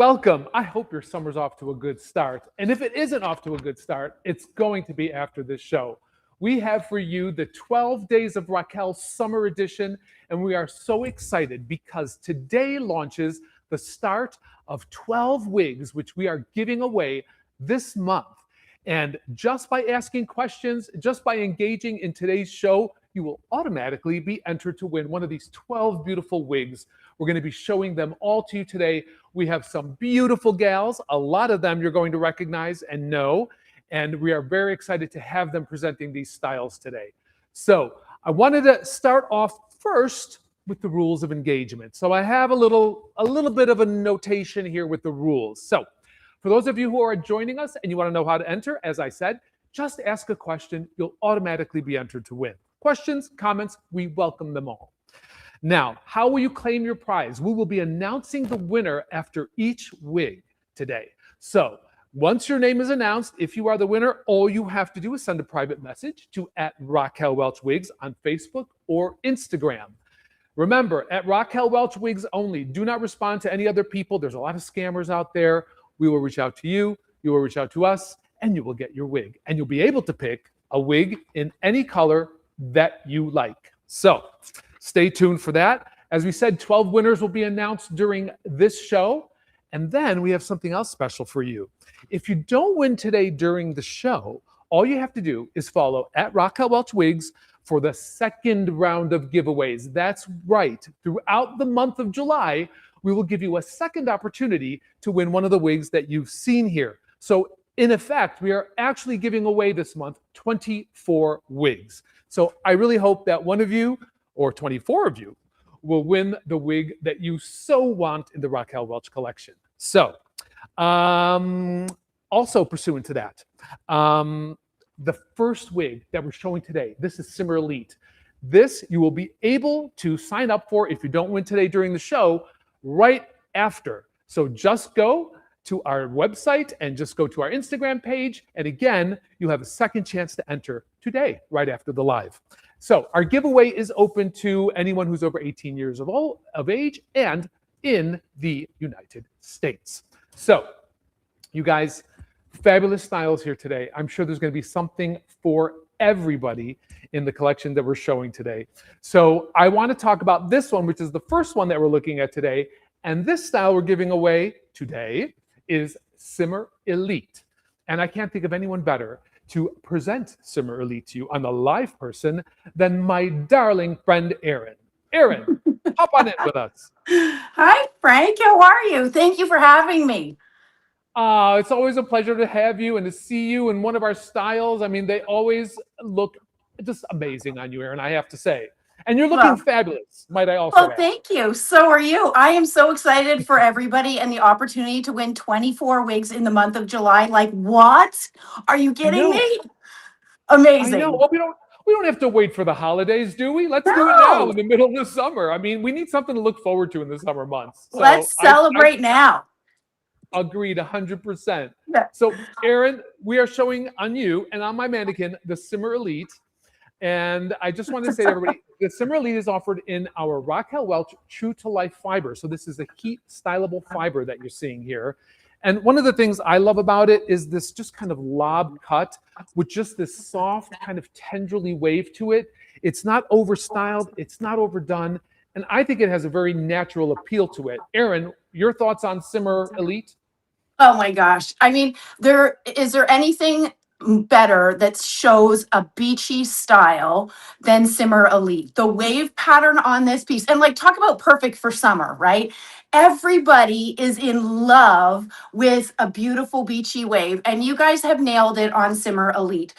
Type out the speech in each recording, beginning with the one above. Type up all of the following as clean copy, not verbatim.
welcome. I hope your summer's off to a good start. And if it isn't off to a good start, it's going to be after this show. We have for you the 12 Days of Raquel Summer Edition, and we are so excited because today launches the start of 12 wigs, which we are giving away this month. And just by asking questions, just by engaging in today's show, you will automatically be entered to win one of these 12 beautiful wigs. We're going to be showing them all to you today. We have some beautiful gals. A lot of them you're going to recognize and know. And we are very excited to have them presenting these styles today. So I wanted to start off first with the rules of engagement. So I have a little bit of a notation here with the rules. So for those of you who are joining us and you want to know how to enter, as I said, just ask a question. You'll automatically be entered to win. Questions, comments, we welcome them all. Now, how will you claim your prize? We will be announcing the winner after each wig today. So once your name is announced, if you are the winner, all you have to do is send a private message to @RaquelWelchWigs on Facebook or Instagram. Remember, @RaquelWelchWigs only. Do not respond to any other people. There's a lot of scammers out there. We will reach out to you. You will reach out to us, and you will get your wig. And you'll be able to pick a wig in any color that you like. So stay tuned for that. As we said, 12 winners will be announced during this show. And then we have something else special for you. If you don't win today during the show, all you have to do is follow @RaquelWelchWigs for the second round of giveaways. That's right. Throughout the month of July, we will give you a second opportunity to win one of the wigs that you've seen here. So in effect, we are actually giving away this month 24 wigs. So I really hope that one of you, or 24 of you, will win the wig that you so want in the Raquel Welch collection. So also pursuant to that, the first wig that we're showing today, this is Simmer Elite. This you will be able to sign up for if you don't win today during the show right after. So just go to our website and just go to our Instagram page. And again, you have a second chance to enter today, right after the live. So our giveaway is open to anyone who's over 18 years of age and in the United States. So you guys, fabulous styles here today. I'm sure there's going to be something for everybody in the collection that we're showing today. So I want to talk about this one, which is the first one that we're looking at today. And this style we're giving away today is Simmer Elite. And I can't think of anyone better to present Simmer Elite to you on the live person than my darling friend, Erin. Erin, hop on in with us. Hi, Frank. How are you? Thank you for having me. It's always a pleasure to have you and to see you in one of our styles. I mean, they always look just amazing on you, Erin, I have to say. And you're looking fabulous, might I also add. Thank you. So are you. I am so excited for everybody and the opportunity to win 24 wigs in the month of July. Like, what? Are you kidding me? Amazing. I know. Well, we don't have to wait for the holidays, do we? Let's do it now in the middle of the summer. I mean, we need something to look forward to in the summer months. So let's celebrate now. Agreed, 100%. Yeah. So, Erin, we are showing on you and on my mannequin the Simmer Elite. And I just want to say to everybody, the Simmer Elite is offered in our Raquel Welch True to Life fiber. So this is a heat stylable fiber that you're seeing here. And one of the things I love about it is this just kind of lob cut with just this soft kind of tendrily wave to it. It's not overstyled. It's not overdone. And I think it has a very natural appeal to it. Erin, your thoughts on Simmer Elite? Oh my gosh. I mean, is there anything better that shows a beachy style than Simmer Elite? The wave pattern on this piece, and like, talk about perfect for summer, right? Everybody is in love with a beautiful beachy wave, and you guys have nailed it on Simmer Elite.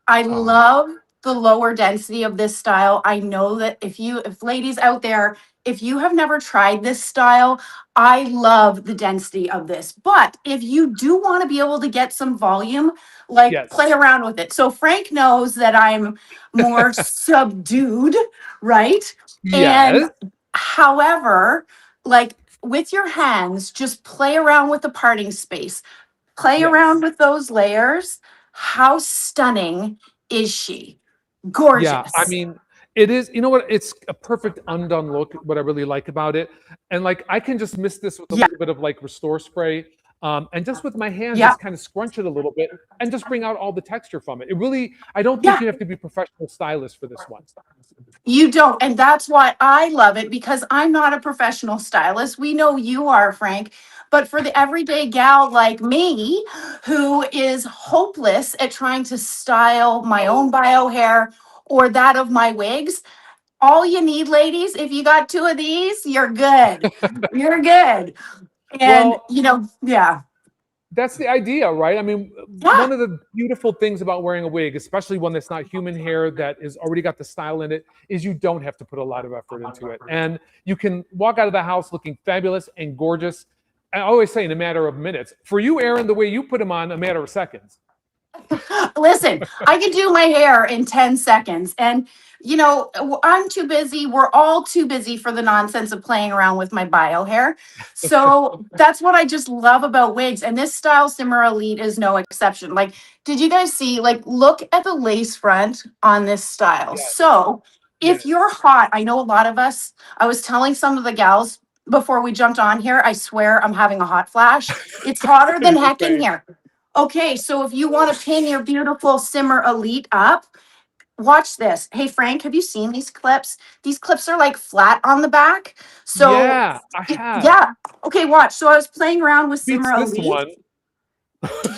I love the lower density of this style. I know that if ladies out there, if you have never tried this style, I love the density of this. But if you do want to be able to get some volume, play around with it. So Frank knows that I'm more subdued, right? Yes. And however, like with your hands, just play around with the parting space. Play around with those layers. How stunning is she? Gorgeous. Yeah, I mean, It is, you know what? It's a perfect undone look. What I really like about it, and like I can just mist this with a Yeah. little bit of like Restore spray, and just with my hand, Yeah. just kind of scrunch it a little bit, and just bring out all the texture from it. It really, I don't think Yeah. you have to be a professional stylist for this one. You don't. And that's why I love it, because I'm not a professional stylist. We know you are, Frank. But for the everyday gal like me, who is hopeless at trying to style my own bio hair or that of my wigs, all you need, ladies, if you got two of these, you're good. You're good. And, Well, yeah. that's the idea, right? I mean, Yeah. one of the beautiful things about wearing a wig, especially one that's not human hair, that is already got the style in it, is you don't have to put a lot of effort into it. And you can walk out of the house looking fabulous and gorgeous. I always say in a matter of minutes. For you, Aaron, the way you put them on, a matter of seconds. Listen, I can do my hair in 10 seconds. And, I'm too busy. We're all too busy for the nonsense of playing around with my bio hair. So that's what I just love about wigs. And this style Simmer Elite is no exception. Like, did you guys see, like, look at the lace front on this style. Yes, So if yes. you're hot, I know a lot of us, I was telling some of the gals before we jumped on here, I swear I'm having a hot flash. It's hotter than The heck in same. here. Okay, so if you want to pin your beautiful Simmer Elite up, watch this. Hey, Frank, have you seen these clips? These clips are like flat on the back. So, Yeah, I have. yeah. Okay, watch. So I was playing around with Beats Simmer this Elite. one.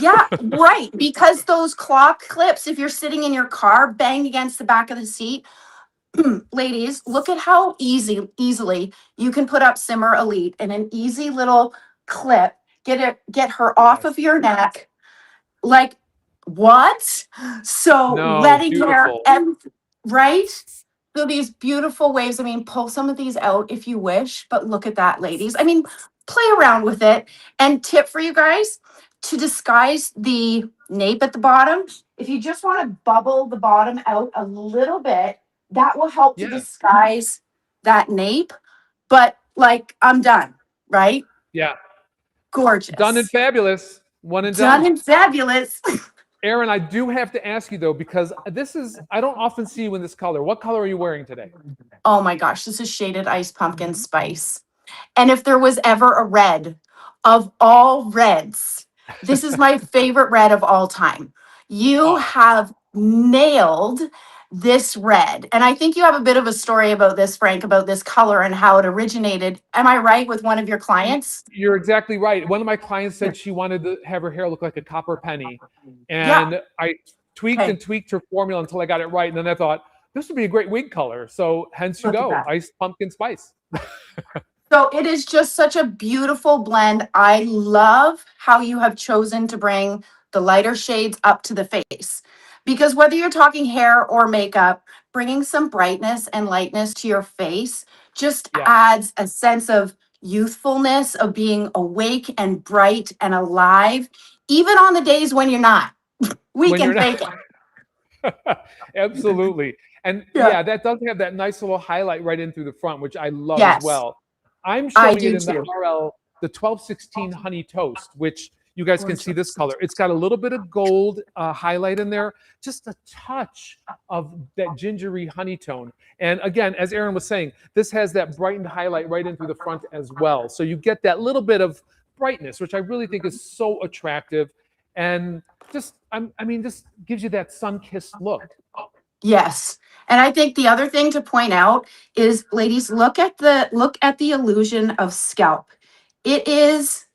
Yeah, right. Because those clock clips, if you're sitting in your car, bang against the back of the seat. Ladies, look at how easily you can put up Simmer Elite in an easy little clip. Get her off Yes. of your neck. Like, what? So No, letting hair, beautiful. right? So these beautiful waves. I mean, pull some of these out if you wish, but look at that, ladies. I mean, play around with it. And tip for you guys, to disguise the nape at the bottom, if you just want to bubble the bottom out a little bit, that will help to Yeah, disguise that nape. But like, I'm done, right? yeah. Done and Gorgeous. fabulous. One and Done done. and fabulous. Aaron, I do have to ask you though, because this is, I don't often see you in this color. What color are you wearing today? Oh my gosh, this is shaded ice pumpkin spice. And if there was ever a red of all reds, this is my favorite red of all time. You Oh, have nailed this red. And I think you have a bit of a story about this, Frank, about this color and how it originated. Am I right with one of your clients? you're exactly right. One of my clients said she wanted to have her hair look like a copper penny. Yeah. And I tweaked Okay. and tweaked her formula until I got it right. And then I thought, this would be a great wig color. So hence you Look at go, that. iced pumpkin spice. So it is just such a beautiful blend. I love how you have chosen to bring the lighter shades up to the face. Because whether you're talking hair or makeup, bringing some brightness and lightness to your face just Yeah, adds a sense of youthfulness, of being awake and bright and alive, even on the days when you're not. We when can you're not. fake it. Absolutely. And Yeah. yeah, that does have that nice little highlight right in through the front, which I love as Yes, well. I'm I showing it do in the too. RL, the 1216 Honey Toast, which you guys can see this Gorgeous. color. It's got a little bit of gold highlight in there, just a touch of that gingery honey tone. And again, as Aaron was saying, this has that brightened highlight right in through the front as well. So you get that little bit of brightness, which I really think is so attractive. And just, I mean, just gives you that sun-kissed look. Yes. And I think the other thing to point out is, ladies, look at the illusion of scalp. It is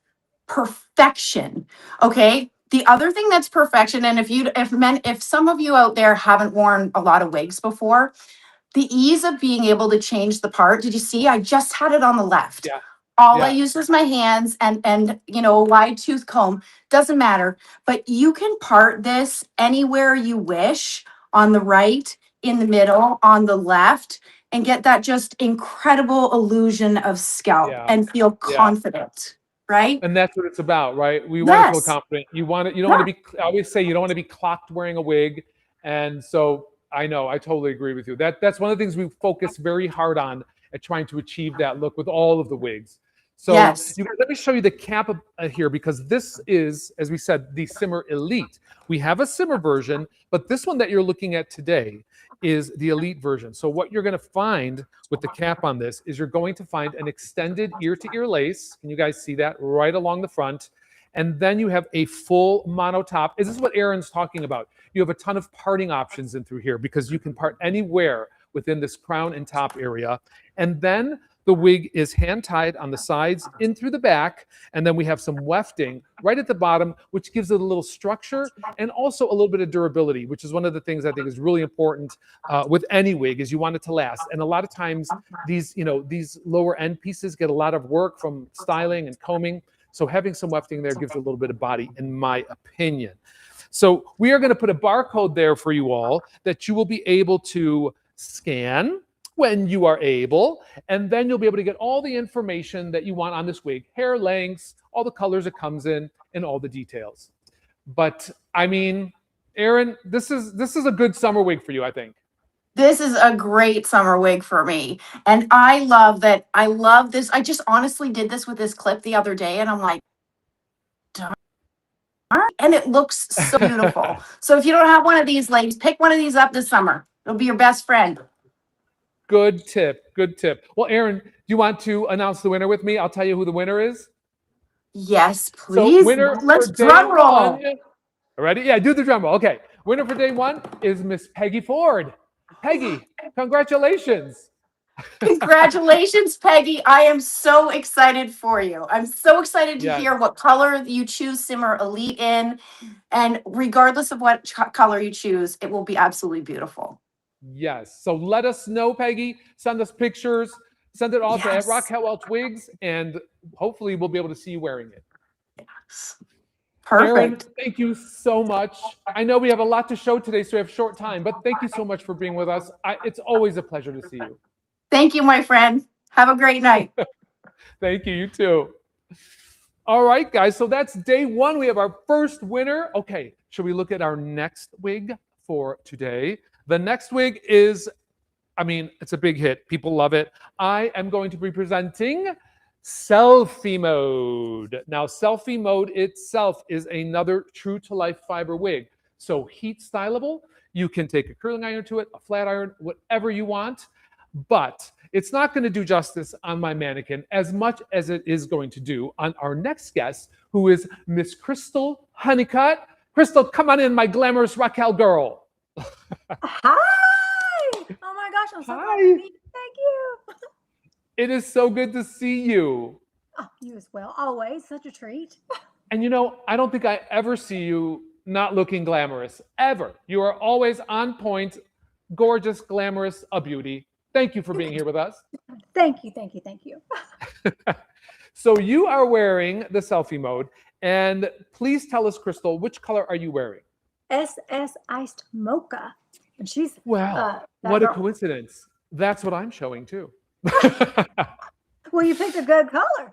perfection. Okay? The other thing that's perfection, and if some of you out there haven't worn a lot of wigs before, the ease of being able to change the part. Did you see? I just had it on the left. Yeah, All I yeah, used was my hands and a wide tooth comb. Doesn't matter. But you can part this anywhere you wish, on the right, in the middle, on the left, and get that just incredible illusion of scalp yeah, and feel yeah. confident. Right? And that's what it's about, right? We want to feel Yes. confident. You don't want Yeah. to be, I always say you don't want to be clocked wearing a wig. And so I know, I totally agree with you. That's one of the things we focus very hard on at trying to achieve that look with all of the wigs. So let me show you the cap here, because this is, as we said, the Simmer Elite. We have a Simmer version, but this one that you're looking at today is the Elite version. So what you're going to find with the cap on this is you're going to find an extended ear-to-ear lace. Can you guys see that right along the front? And then you have a full mono top. Is this what Aaron's talking about? You have a ton of parting options in through here, because you can part anywhere within this crown and top area. And then the wig is hand tied on the sides in through the back. And then we have some wefting right at the bottom, which gives it a little structure and also a little bit of durability, which is one of the things I think is really important with any wig, is you want it to last. And a lot of times these lower end pieces get a lot of work from styling and combing. So having some wefting there gives a little bit of body, in my opinion. So we are going to put a barcode there for you all that you will be able to scan when you are able, and then you'll be able to get all the information that you want on this wig, hair lengths, all the colors it comes in, and all the details. But I mean, Aaron, this is a good summer wig for you, I think. This is a great summer wig for me. And I love that. I love this. I just honestly did this with this clip the other day, and I'm like, darn. And it looks so beautiful. So if you don't have one of these, ladies, pick one of these up this summer. It'll be your best friend. Good tip. Good tip. Well, Aaron, do you want to announce the winner with me? I'll tell you who the winner is. Yes, please. So winner, let's drum roll. Ready? Yeah, do the drum roll. Okay. Winner for day one is Miss Peggy Ford. Peggy, congratulations. Congratulations, Peggy. I am so excited for you. I'm so excited to hear what color you choose Simmer Elite in. And regardless of what color you choose, it will be absolutely beautiful. Yes. So let us know, Peggy. Send us pictures. Send it all to Raquel Welch Wigs, and hopefully we'll be able to see you wearing it. Yes. Perfect. Aaron, thank you so much. I know we have a lot to show today, so we have short time, but thank you so much for being with us. It's always a pleasure to see you. Thank you, my friend. Have a great night. Thank you. You too. All right, guys. So that's day one. We have our first winner. Okay. Should we look at our next wig for today? The next wig is, I mean, it's a big hit. People love it. I am going to be presenting Selfie Mode. Now, Selfie Mode itself is another true to life fiber wig. So heat styleable. You can take a curling iron to it, a flat iron, whatever you want. But it's not going to do justice on my mannequin as much as it is going to do on our next guest, who is Miss Crystal Honeycutt. Crystal, come on in, my glamorous Raquel girl. Hi! Oh my gosh, I'm so glad to meet you. Thank you. It is so good to see you. Oh, you as well. Always such a treat. And you know, I don't think I ever see you not looking glamorous, ever. You are always on point, gorgeous, glamorous, a beauty. Thank you for being here with us. Thank you, thank you, thank you. So you are wearing the Selfie Mode, and please tell us, Crystal, which color are you wearing? SS Iced Mocha. And she's wow, what a coincidence. That's what I'm showing too. Well, you picked a good color.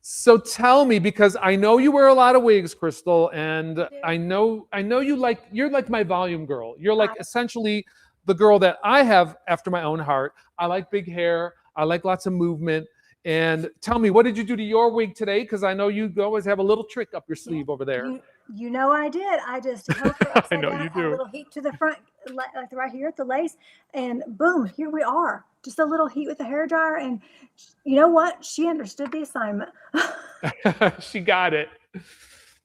So tell me, because I know you wear a lot of wigs, Crystal, and I know you're like my volume girl. You're like essentially the girl that I have after my own heart. I like big hair. I like lots of movement. And tell me, what did you do to your wig today? Because I know you always have a little trick up your sleeve over there. You know I did. I just held her upside down, you do. a little heat to the front, like right here at the lace, and boom, here we are. Just a little heat with the hairdryer, and you know what? She understood the assignment. She got it.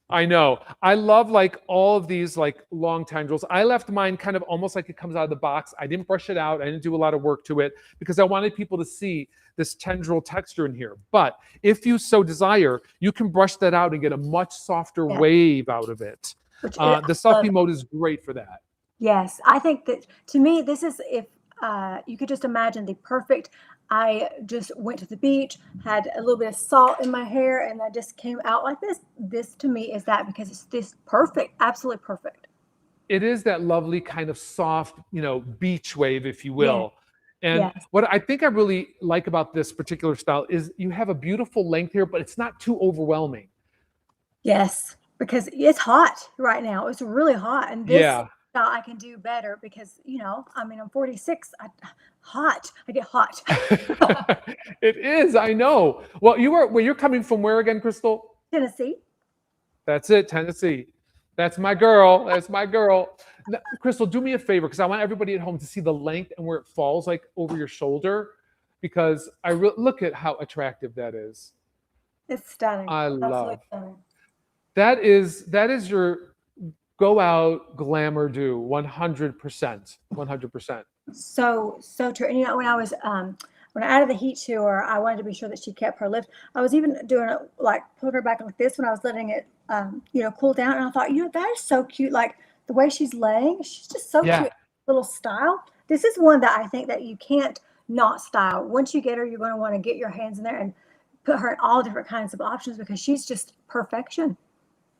I know. I love like all of these like long tendrils. I left mine kind of almost like it comes out of the box. I didn't brush it out. I didn't do a lot of work to it because I wanted people to see this tendril texture in here. But if you so desire, you can brush that out and get a much softer wave out of it. The Selfie Mode is great for that. Yes. I think that to me, this is, if you could just imagine the perfect, I just went to the beach, had a little bit of salt in my hair, and I just came out like this. This to me is that, because it's this perfect, absolutely perfect. It is that lovely kind of soft, beach wave, if you will. And what I think I really like about this particular style is you have a beautiful length here, but it's not too overwhelming. Yes, because it's hot right now. It's really hot. And this, style I can do better because, I mean, I'm 46. I get hot. It is, I know. Well, you're coming from where again, Crystal? Tennessee. That's it, Tennessee. That's my girl. That's my girl. Now, Crystal, do me a favor because I want everybody at home to see the length and where it falls like over your shoulder because look at how attractive that is. It's stunning. I Absolutely love. stunning. That is your go out glamour do 100%. 100%. So true. And when I was when I added the heat to her, I wanted to be sure that she kept her lift. I was even doing it like putting her back like this when I was letting it cool down. And I thought, that is so cute. Like the way she's laying, she's just so cute. Little style. This is one that I think that you can't not style. Once you get her, you're going to want to get your hands in there and put her in all different kinds of options because she's just perfection.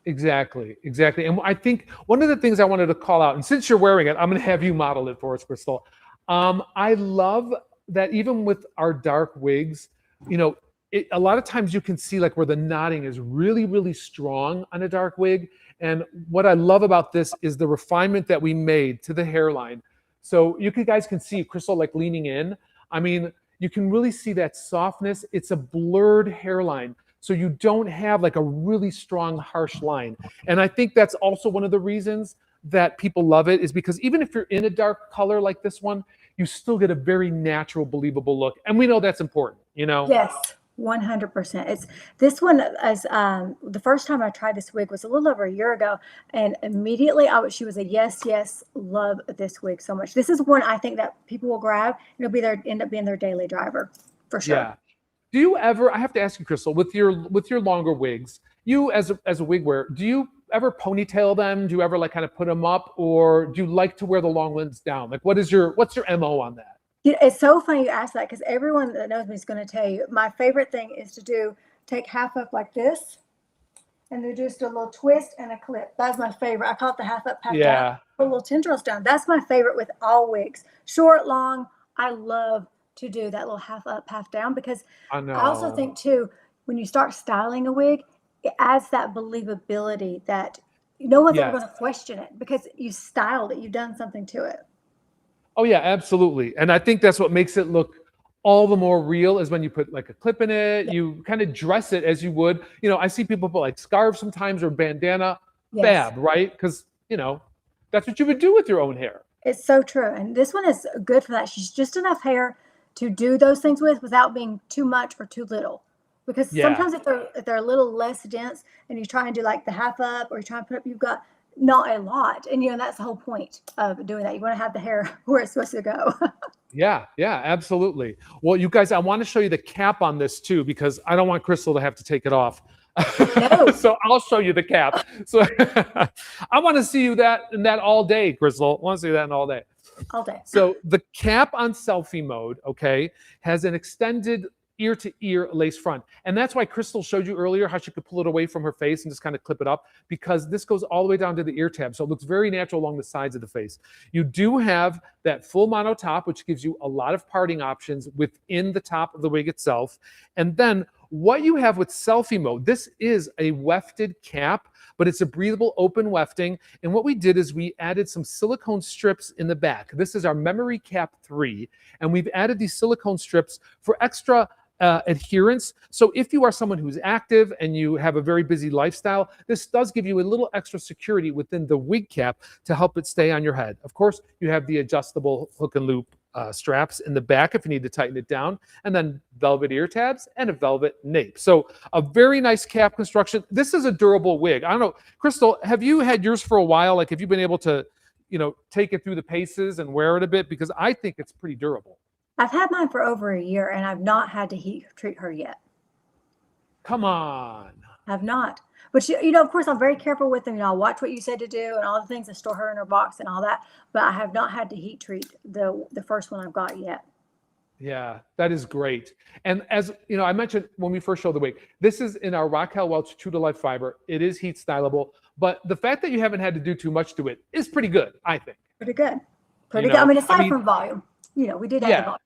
Exactly. And I think one of the things I wanted to call out, and since you're wearing it, I'm going to have you model it for us, Crystal. I love that even with our dark wigs, a lot of times you can see like where the knotting is really, really strong on a dark wig. And what I love about this is the refinement that we made to the hairline. So you guys can see Crystal like leaning in. I mean, you can really see that softness. It's a blurred hairline. So you don't have like a really strong, harsh line. And I think that's also one of the reasons that people love it is because even if you're in a dark color like this one, you still get a very natural, believable look. And we know that's important, Yes, 100%. This one is the first time I tried this wig was a little over a year ago. And immediately she was a yes, love this wig so much. This is one I think that people will grab and end up being their daily driver for sure. Yeah. Do you ever, I have to ask you, Crystal, with your longer wigs, you as a wig wearer, do you ever ponytail them? Do you ever like kind of put them up or do you like to wear the long ones down? Like what's your MO on that? It's so funny you ask that because everyone that knows me is going to tell you my favorite thing is to take half up like this and do just a little twist and a clip. That's my favorite. I call it the half up, half down. Put a little tendrils down. That's my favorite with all wigs. Short, long, I love to do that little half up, half down because I also think too, when you start styling a wig, it adds that believability that no one's ever going to question it because you styled it, you've done something to it. Oh yeah, absolutely. And I think that's what makes it look all the more real is when you put like a clip in it, you kind of dress it as you would, I see people put like scarves sometimes or bandana, fab, right? Because, that's what you would do with your own hair. It's so true. And this one is good for that. She's just enough hair to do those things with without being too much or too little. Because sometimes if they're a little less dense and you try and do like the half up or you try and put up, you've got not a lot. And that's the whole point of doing that. You want to have the hair where it's supposed to go. Yeah, absolutely. Well, you guys, I want to show you the cap on this too, because I don't want Crystal to have to take it off. No. So I'll show you the cap. So I want to see you in that all day, Crystal. I want to see that in all day. All day. So the cap on selfie mode, has an extended ear-to-ear lace front. And that's why Crystal showed you earlier how she could pull it away from her face and just kind of clip it up because this goes all the way down to the ear tab. So it looks very natural along the sides of the face. You do have that full mono top, which gives you a lot of parting options within the top of the wig itself. And then what you have with selfie mode, this is a wefted cap, but it's a breathable open wefting. And what we did is we added some silicone strips in the back. This is our Memory Cap 3. And we've added these silicone strips for extra adherence. So if you are someone who's active and you have a very busy lifestyle, this does give you a little extra security within the wig cap to help it stay on your head. Of course, you have the adjustable hook and loop straps in the back if you need to tighten it down, and then velvet ear tabs and a velvet nape. So a very nice cap construction. This is a durable wig. I don't know, Crystal, have you had yours for a while? Like, have you been able to, take it through the paces and wear it a bit? Because I think it's pretty durable. I've had mine for over a year and I've not had to heat treat her yet. Come on. I've not. But, of course, I'm very careful with them. I'll watch what you said to do and all the things. I store her in her box and all that. But I have not had to heat treat the first one I've got yet. Yeah, that is great. And as I mentioned when we first showed the wig, this is in our Raquel Welch True to Life fiber. It is heat stylable. But the fact that you haven't had to do too much to it is pretty good, I think. Pretty good. Pretty good. I mean, aside from volume. We did have the volume.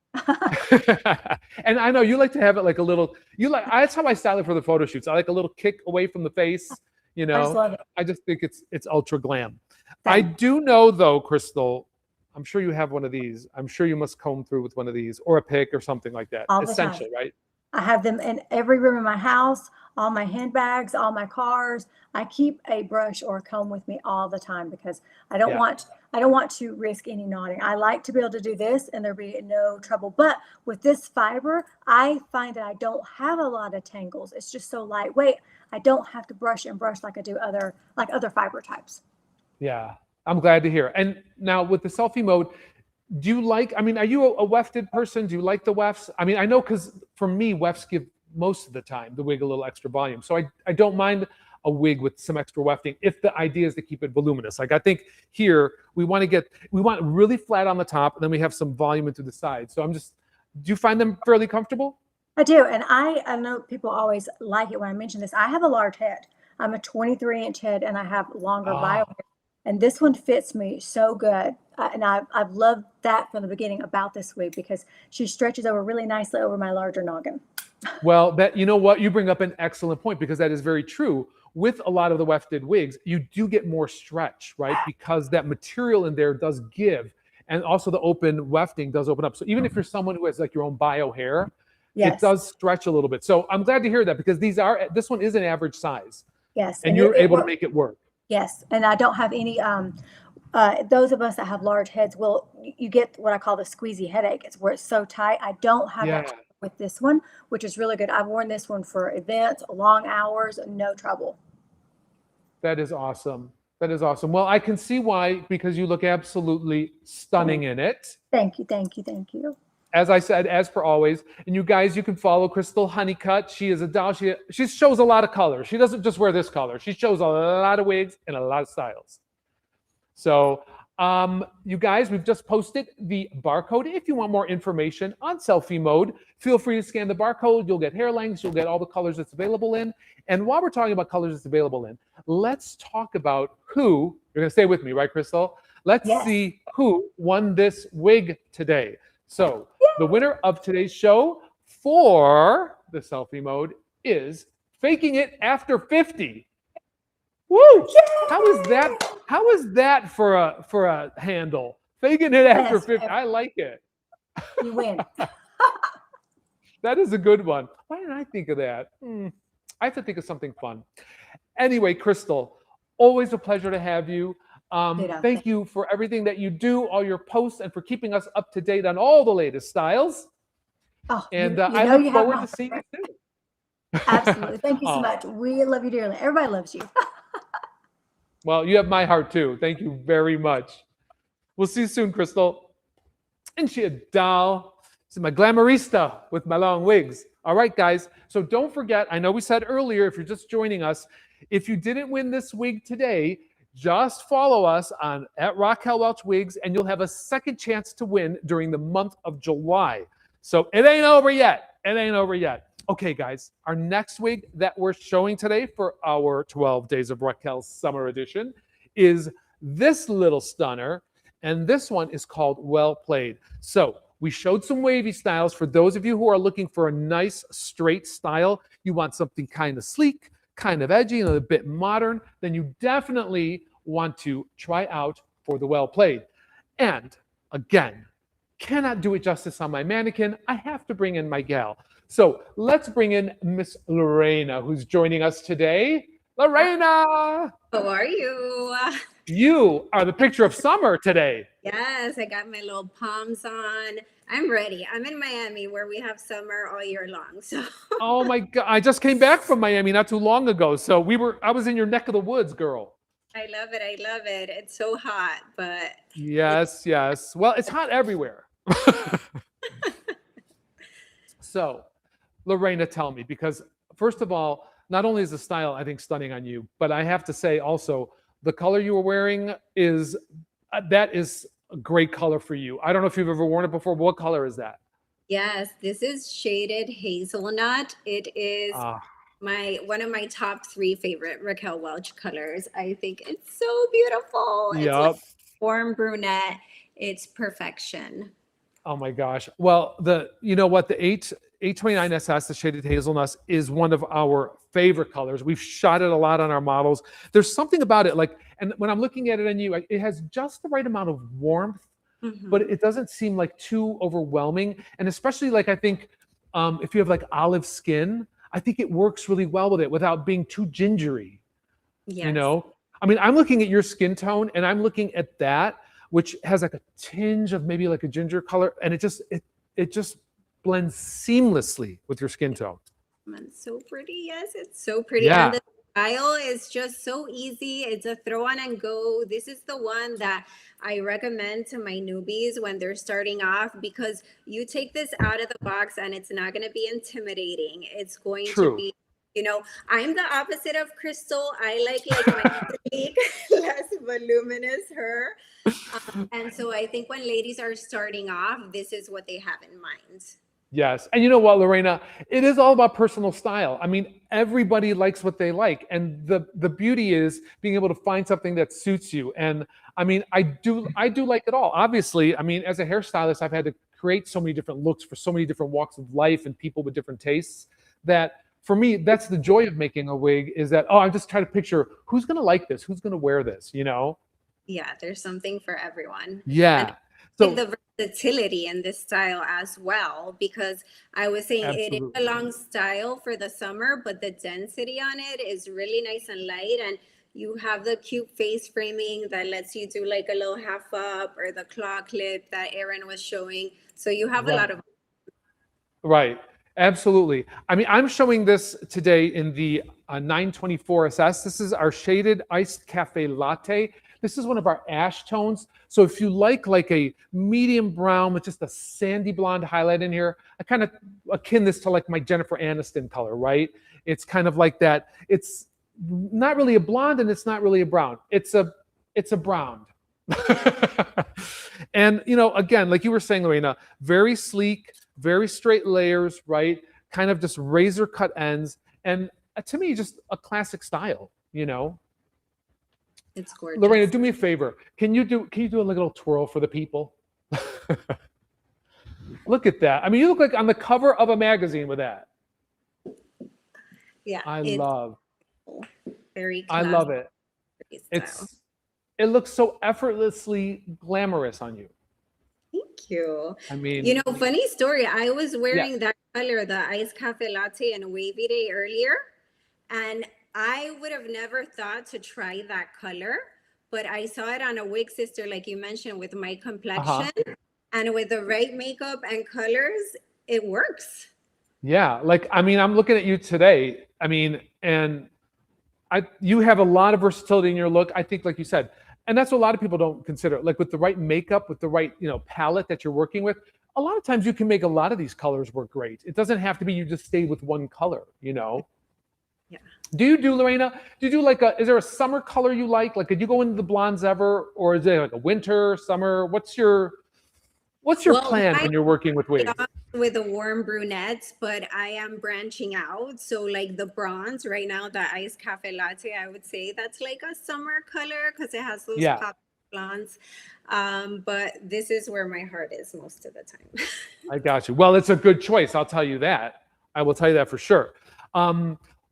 And I know you like to have it like a little, that's how I style it for the photo shoots. I like a little kick away from the face, You I just know, love it. I just think it's ultra glam. I Same. do know though, Crystal, I'm sure you have one of these. I'm sure you must comb through with one of these or a pick or something like that. All the time. Essential, right? I have them in every room in my house, all my handbags, all my cars. I keep a brush or a comb with me all the time because I don't Yeah. want to risk any knotting. I like to be able to do this and there be no trouble. But with this fiber, I find that I don't have a lot of tangles. It's just so lightweight. I don't have to brush and brush like I do other fiber types. Yeah. I'm glad to hear. And now with the selfie mode, do you like, I mean, are you a wefted person? Do you like the wefts? I mean, I know because for me, wefts give most of the time the wig a little extra volume. So I don't mind a wig with some extra wefting if the idea is to keep it voluminous. Like I think here we want it really flat on the top and then we have some volume into the side. So do you find them fairly comfortable? I do. And I know people always like it when I mention this. I have a large head. I'm a 23-inch head and I have longer bio hair. And this one fits me so good. And I've loved that from the beginning about this wig because she stretches over really nicely over my larger noggin. Well, you know what? You bring up an excellent point because that is very true. With a lot of the wefted wigs, you do get more stretch, right? Because that material in there does give. And also the open wefting does open up. So even if you're someone who has like your own bio hair, Yes. it does stretch a little bit. So I'm glad to hear that because this one is an average size. Yes. And you're able to make it work. Yes. And I don't have any, those of us that have large heads you get what I call the squeezy headache. It's where it's so tight. I don't have that with this one, which is really good. I've worn this one for events, long hours, no trouble. That is awesome. That is awesome. Well, I can see why, because you look absolutely stunning in it. Thank you. Thank you. Thank you. As I said, as per always, and you guys, you can follow Crystal Honeycutt. She is a doll. She shows a lot of colors. She doesn't just wear this color. She shows a lot of wigs and a lot of styles. So you guys, we've just posted the barcode. If you want more information on selfie mode, feel free to scan the barcode. You'll get hair lengths. You'll get all the colors it's available in. And while we're talking about colors it's available in, let's talk about who, you're going to stay with me, right, Crystal? Let's see who won this wig today. So the winner of today's show for the selfie mode is Faking It After 50. Woo! Yay! How is that for a handle? Faking It After 50. I like it. You win. That is a good one. Why didn't I think of that? I have to think of something fun. Anyway, Crystal, always a pleasure to have you. Thank you for everything that you do, all your posts, and for keeping us up to date on all the latest styles. And I look forward to seeing you soon. Absolutely. Thank you so much. We love you dearly. Everybody loves you. Well, you have my heart too. Thank you very much. We'll see you soon, Crystal. And she a doll. She's my glamourista with my long wigs. All right, guys. So don't forget, I know we said earlier, if you're just joining us, if you didn't win this wig today, just follow us at Raquel Welch Wigs, and you'll have a second chance to win during the month of July. So it ain't over yet. It ain't over yet. Okay, guys, our next wig that we're showing today for our 12 Days of Raquel Summer Edition is this little stunner, and this one is called Well Played. So we showed some wavy styles. For those of you who are looking for a nice straight style, you want something kind of sleek, kind of edgy, and a bit modern, then you definitely want to try out for the Well Played. And again, cannot do it justice on my mannequin. I have to bring in my gal. So let's bring in Miss Lorena, who's joining us today. Lorena! How are you? You are the picture of summer today. Yes, I got my little palms on. I'm ready. I'm in Miami where we have summer all year long. So oh my God, I just came back from Miami not too long ago. So I was in your neck of the woods, girl. I love it. I love it. It's so hot, but yes. Well, it's hot everywhere. So, Lorena, tell me, because first of all, not only is the style, I think, stunning on you, but I have to say also, the color you were wearing is a great color for you. I don't know if you've ever worn it before, but what color is that? yes, this is shaded hazelnut. It is one of my top 3 favorite Raquel Welch colors. I think it's so beautiful. Yep. It's like warm brunette. It's perfection. Oh my gosh. Well, you know what, the 829 SS, the shaded hazelnut, is one of our favorite colors. We've shot it a lot on our models. There's something about it, like, and when I'm looking at it on you, it has just the right amount of warmth, but Mhm. it doesn't seem like too overwhelming. And especially, like, I think if you have like olive skin, I think it works really well with it without being too gingery. You Yes. know, I mean, I'm looking at your skin tone and I'm looking at that, which has like a tinge of maybe like a ginger color, and it just blends seamlessly with your skin tone. It's so pretty. Yes, it's so pretty. And Yeah, the style is just so easy. It's a throw on and go. This is the one that I recommend to my newbies when they're starting off, because you take this out of the box and it's not going to be intimidating. It's going to true. be, I'm the opposite of Crystal. I like my sleek, less voluminous hair. And so I think when ladies are starting off, this is what they have in mind. Yes. And you know what, Lorena, it is all about personal style. I mean, everybody likes what they like. And the beauty is being able to find something that suits you. And I mean, I do like it all. Obviously, I mean, as a hairstylist, I've had to create so many different looks for so many different walks of life and people with different tastes, that for me, that's the joy of making a wig, is that, oh, I'm just trying to picture who's going to like this, who's going to wear this, you know? Yeah, there's something for everyone. And Yeah. like So the versatility in this style as well, because I was saying it is a absolutely. long style for the summer, but the density on it is really nice and light. And you have the cute face framing that lets you do like a little half up, or the claw clip that Erin was showing. So you have a Right. lot of. Right. Absolutely. I mean, I'm showing this today in the 924 SS. This is our shaded iced cafe latte. This is one of our ash tones. So if you like a medium brown with just a sandy blonde highlight in here, I kind of akin this to like my Jennifer Aniston color, right? It's kind of like that. It's not really a blonde and it's not really a brown. It's a brown. And again, like you were saying, Lorena, very sleek, very straight layers, right? Kind of just razor cut ends. And to me, just a classic style. It's Lorena, gorgeous. do me a favor. Can you do a little twirl for the people? Look at that. I mean, you look like on the cover of a magazine with that. Yeah, I it's love, very I classic love it. style. It looks so effortlessly glamorous on you. Thank you. I mean, Funny story. I was yeah. wearing that color, the iced cafe latte and wavy day earlier, and I would have never thought to try that color, but I saw it on a wig sister, like you mentioned, with my Uh-huh. complexion and with the right makeup and colors, it works. Yeah. Like, I mean, I'm looking at you today. I mean, and you have a lot of versatility in your look. I think, like you said, and that's what a lot of people don't consider. Like with the right makeup, with the right, palette that you're working with, a lot of times you can make a lot of these colors work great. It doesn't have to be you just stay with one color. Yeah. Lorena, do you do is there a summer color you like? Like, could you go into the blondes ever? Or is it like a winter, summer? What's your Well, plan when you're working with wigs? with the warm brunettes, but I am branching out. So like the bronze right now, the iced cafe latte, I would say that's like a summer color because it has those Yeah, pop blondes. But this is where my heart is most of the time. I got you. Well, it's a good choice. I'll tell you that. I will tell you that for sure.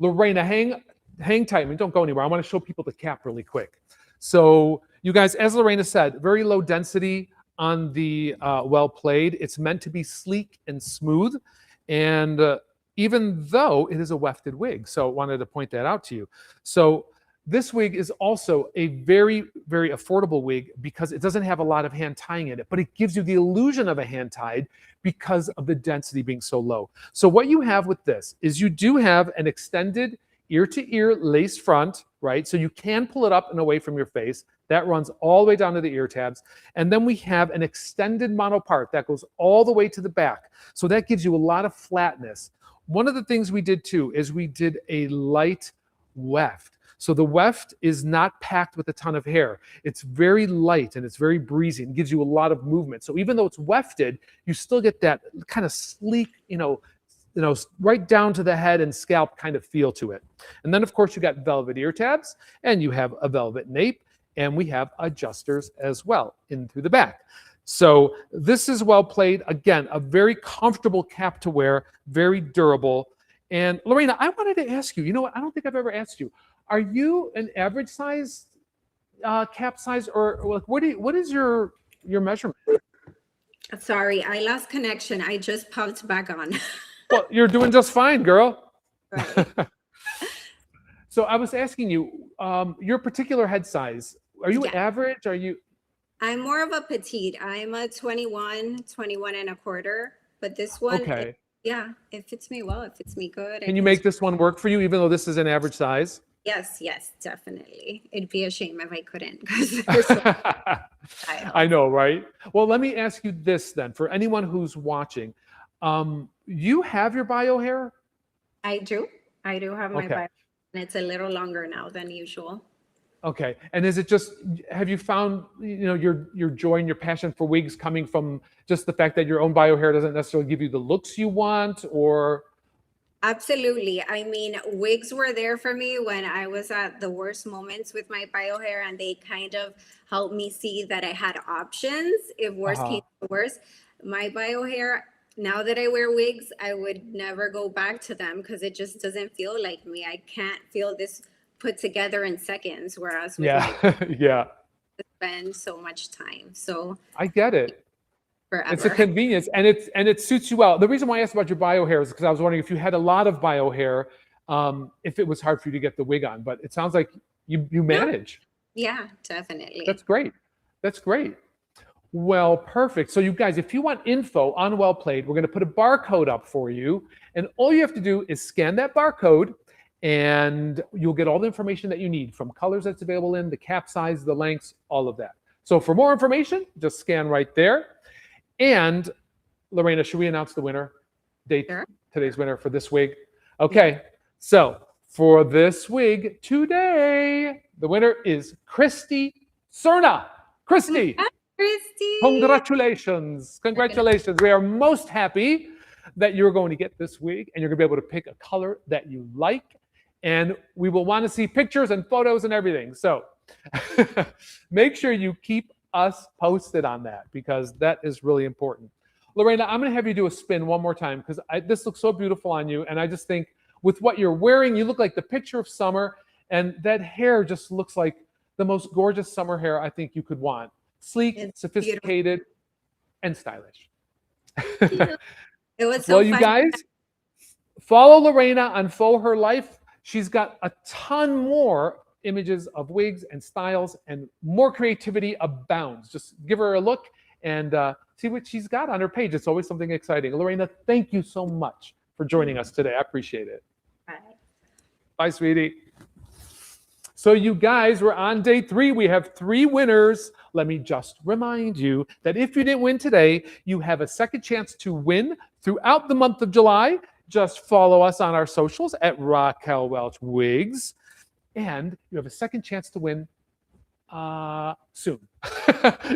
Lorena, hang tight. I mean, don't go anywhere. I want to show people the cap really quick. So you guys, as Lorena said, very low density on the well played. It's meant to be sleek and smooth. And even though it is a wefted wig. So I wanted to point that out to you. So this wig is also a very, very affordable wig because it doesn't have a lot of hand tying in it, but it gives you the illusion of a hand tied because of the density being so low. So what you have with this is you do have an extended ear to ear lace front, right? So you can pull it up and away from your face. That runs all the way down to the ear tabs. And then we have an extended mono part that goes all the way to the back. So that gives you a lot of flatness. One of the things we did too is we did a light weft. So the weft is not packed with a ton of hair. It's very light and it's very breezy and gives you a lot of movement. So even though it's wefted, you still get that kind of sleek, right down to the head and scalp kind of feel to it. And then of course you got velvet ear tabs and you have a velvet nape and we have adjusters as well in through the back. So this is well played. Again, a very comfortable cap to wear, very durable. And Lorena, I wanted to ask you, you know what? I don't think I've ever asked you. Are you an average size cap size, or like what is your measurement? Sorry, I lost connection. I just popped back on. Well, you're doing just fine, girl. Right. So I was asking you, your particular head size. Are you Yeah. average? Are you? I'm more of a petite. I'm a 21 and a quarter. But this one, Okay. it fits me well. It fits me good. Can you make this one work for you, even though this is an average size? Yes, definitely. It'd be a shame if I couldn't, because I know, right? Well, let me ask you this then. For anyone who's watching, you have your bio hair? I do have my Okay. bio, and it's a little longer now than usual. Okay. And is it just, have you found, your joy and your passion for wigs coming from just the fact that your own bio hair doesn't necessarily give you the looks you want, or? Absolutely. I mean, wigs were there for me when I was at the worst moments with my bio hair, and they kind of helped me see that I had options if worse came to worse. My bio hair, now that I wear wigs, I would never go back to them because it just doesn't feel like me. I can't feel this put together in seconds, whereas with Yeah. my Yeah. I spend so much time. So I get it. forever. It's a convenience, and it suits you well. The reason why I asked about your bio hair is because I was wondering if you had a lot of bio hair, if it was hard for you to get the wig on. But it sounds like you manage. Yeah, definitely. That's great. That's great. Well, perfect. So you guys, if you want info on Well Played, we're going to put a barcode up for you, and all you have to do is scan that barcode, and you'll get all the information that you need, from colors that's available in, the cap size, the lengths, all of that. So for more information, just scan right there. And Lorena, should we announce the winner? Sure. Today's winner for this wig? Okay. So for this wig today, the winner is Christy Cerna. Christy, Christy. congratulations. Congratulations. We are most happy that you're going to get this wig, and you're going to be able to pick a color that you like. And we will want to see pictures and photos and everything. So make sure you keep us posted on that, because that is really important. Lorena, I'm going to have you do a spin one more time, because this looks so beautiful on you. And I just think with what you're wearing, you look like the picture of summer, and that hair just looks like the most gorgeous summer hair I think you could want. Sleek, It's sophisticated, and stylish. It was so Well, you fun. guys, follow Lorena on Faux Her Life. She's got a ton more images of wigs and styles, and more creativity abounds. Just give her a look and see what she's got on her page. It's always something exciting. Lorena, thank you so much for joining us today. I appreciate it. Bye. Bye, sweetie. So you guys, we're on day 3. We have 3 winners. Let me just remind you that if you didn't win today, you have a second chance to win throughout the month of July. Just follow us on our socials at Raquel Welch Wigs, and you have a second chance to win soon.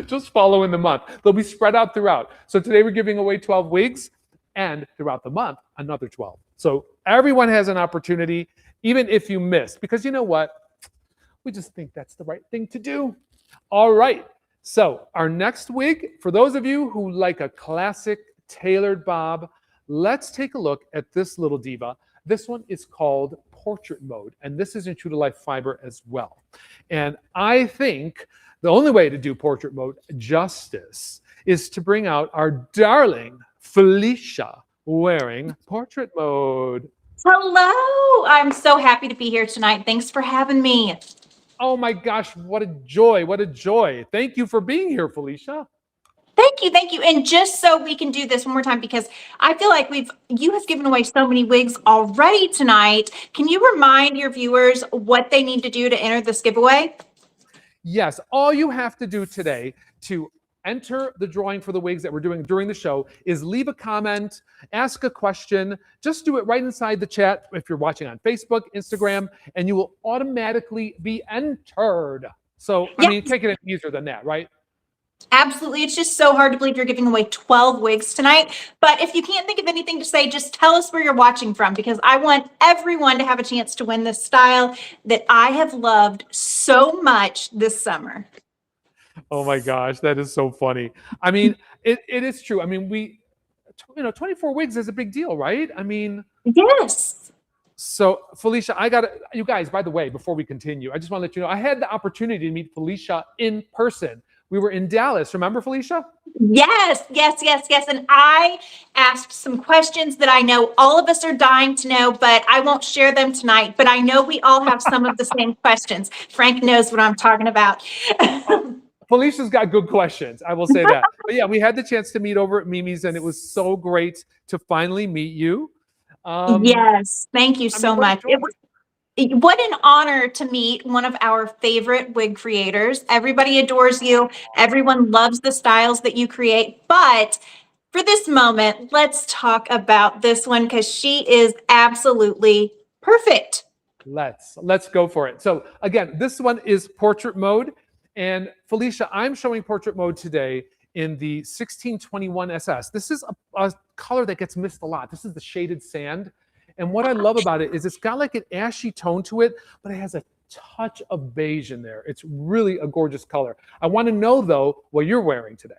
Just follow in the month. They'll be spread out throughout. So today we're giving away 12 wigs, and throughout the month, another 12. So everyone has an opportunity, even if you missed, because you know what? We just think that's the right thing to do. All right. So our next wig, for those of you who like a classic tailored bob, let's take a look at this little diva. This one is called Portrait Mode, and this is in true to life fiber as well. And I think the only way to do Portrait Mode justice is to bring out our darling Felicia wearing Portrait Mode. Hello. I'm so happy to be here tonight. Thanks for having me. Oh my gosh, what a joy. What a joy. Thank you for being here, Felicia. Thank you. Thank you. And just so we can do this one more time, because I feel like you have given away so many wigs already tonight. Can you remind your viewers what they need to do to enter this giveaway? Yes, all you have to do today to enter the drawing for the wigs that we're doing during the show is leave a comment, ask a question. Just do it right inside the chat if you're watching on Facebook, Instagram, and you will automatically be entered. So, I mean, take it easier than that, right? Absolutely. It's just so hard to believe you're giving away 12 wigs tonight. But if you can't think of anything to say, just tell us where you're watching from, because I want everyone to have a chance to win this style that I have loved so much this summer. Oh my gosh, that is so funny. I mean, it is true. I mean, 24 wigs is a big deal, right? I mean, Yes. so Felicia, you guys, by the way, before we continue, I just want to let you know, I had the opportunity to meet Felicia in person. We were in Dallas. Remember, Felicia? Yes, yes, yes, yes. And I asked some questions that I know all of us are dying to know, but I won't share them tonight. But I know we all have some of the same questions. Frank knows what I'm talking about. Oh, Felicia's got good questions. I will say that. But yeah, we had the chance to meet over at Mimi's, and it was so great to finally meet you. Yes, thank you I mean, so what a much. joy. What an honor to meet one of our favorite wig creators. Everybody adores you. Everyone loves the styles that you create. But for this moment, let's talk about this one because she is absolutely perfect. Let's go for it. So again, this one is portrait mode. And Felicia, I'm showing portrait mode today in the 1621 SS. This is a color that gets missed a lot. This is the shaded sand. And what I love about it is it's got like an ashy tone to it, but it has a touch of beige in there. It's really a gorgeous color. I want to know though what you're wearing today.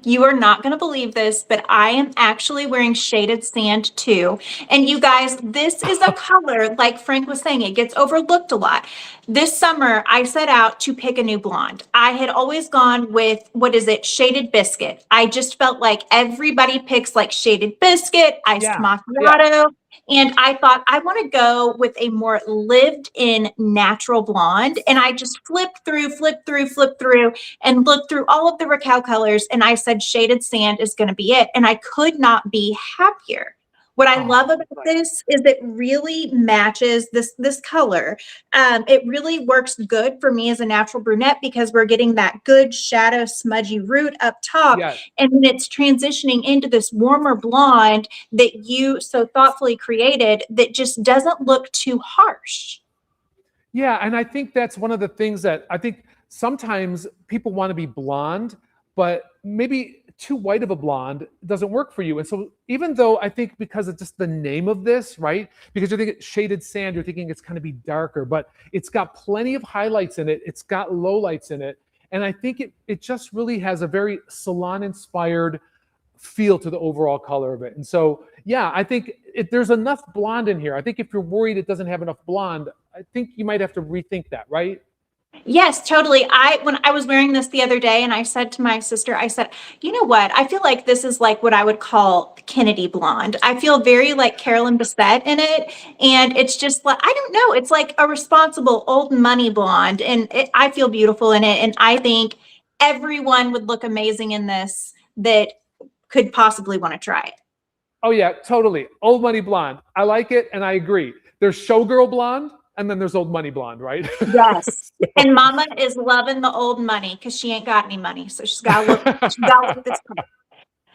You are not going to believe this, but I am actually wearing shaded sand too. And you guys, this is a color, like Frank was saying, it gets overlooked a lot. This summer, I set out to pick a new blonde. I had always gone with, shaded biscuit. I just felt like everybody picks like shaded biscuit, iced macchiato. And I thought, I want to go with a more lived in natural blonde. And I just flipped through, and looked through all of the Raquel colors. And I said, shaded sand is going to be it. And I could not be happier. What I love about this is it really matches this color. It really works good for me as a natural brunette because we're getting that good shadow smudgy root up top. Yes. And then it's transitioning into this warmer blonde that you so thoughtfully created that just doesn't look too harsh. Yeah, and I think that's one of the things that I think sometimes people want to be blonde, but maybe too white of a blonde doesn't work for you. And so even though I think because of just the name of this, right? Because you're thinking shaded sand, you're thinking it's going to be darker, but it's got plenty of highlights in it. It's got lowlights in it. And I think it just really has a very salon-inspired feel to the overall color of it. And so, yeah, I think there's enough blonde in here. I think if you're worried it doesn't have enough blonde, I think you might have to rethink that, right? Yes, totally. When I was wearing this the other day and I said to my sister, I said, you know what? I feel like this is like what I would call Kennedy blonde. I feel very like Carolyn Bessette in it. And it's just like, I don't know. It's like a responsible old money blonde. And I feel beautiful in it. And I think everyone would look amazing in this that could possibly want to try it. Oh yeah, totally. Old money blonde. I like it. And I agree. There's showgirl blonde. And then there's old money blonde, right? Yes. And Mama is loving the old money because she ain't got any money. So she's got to look this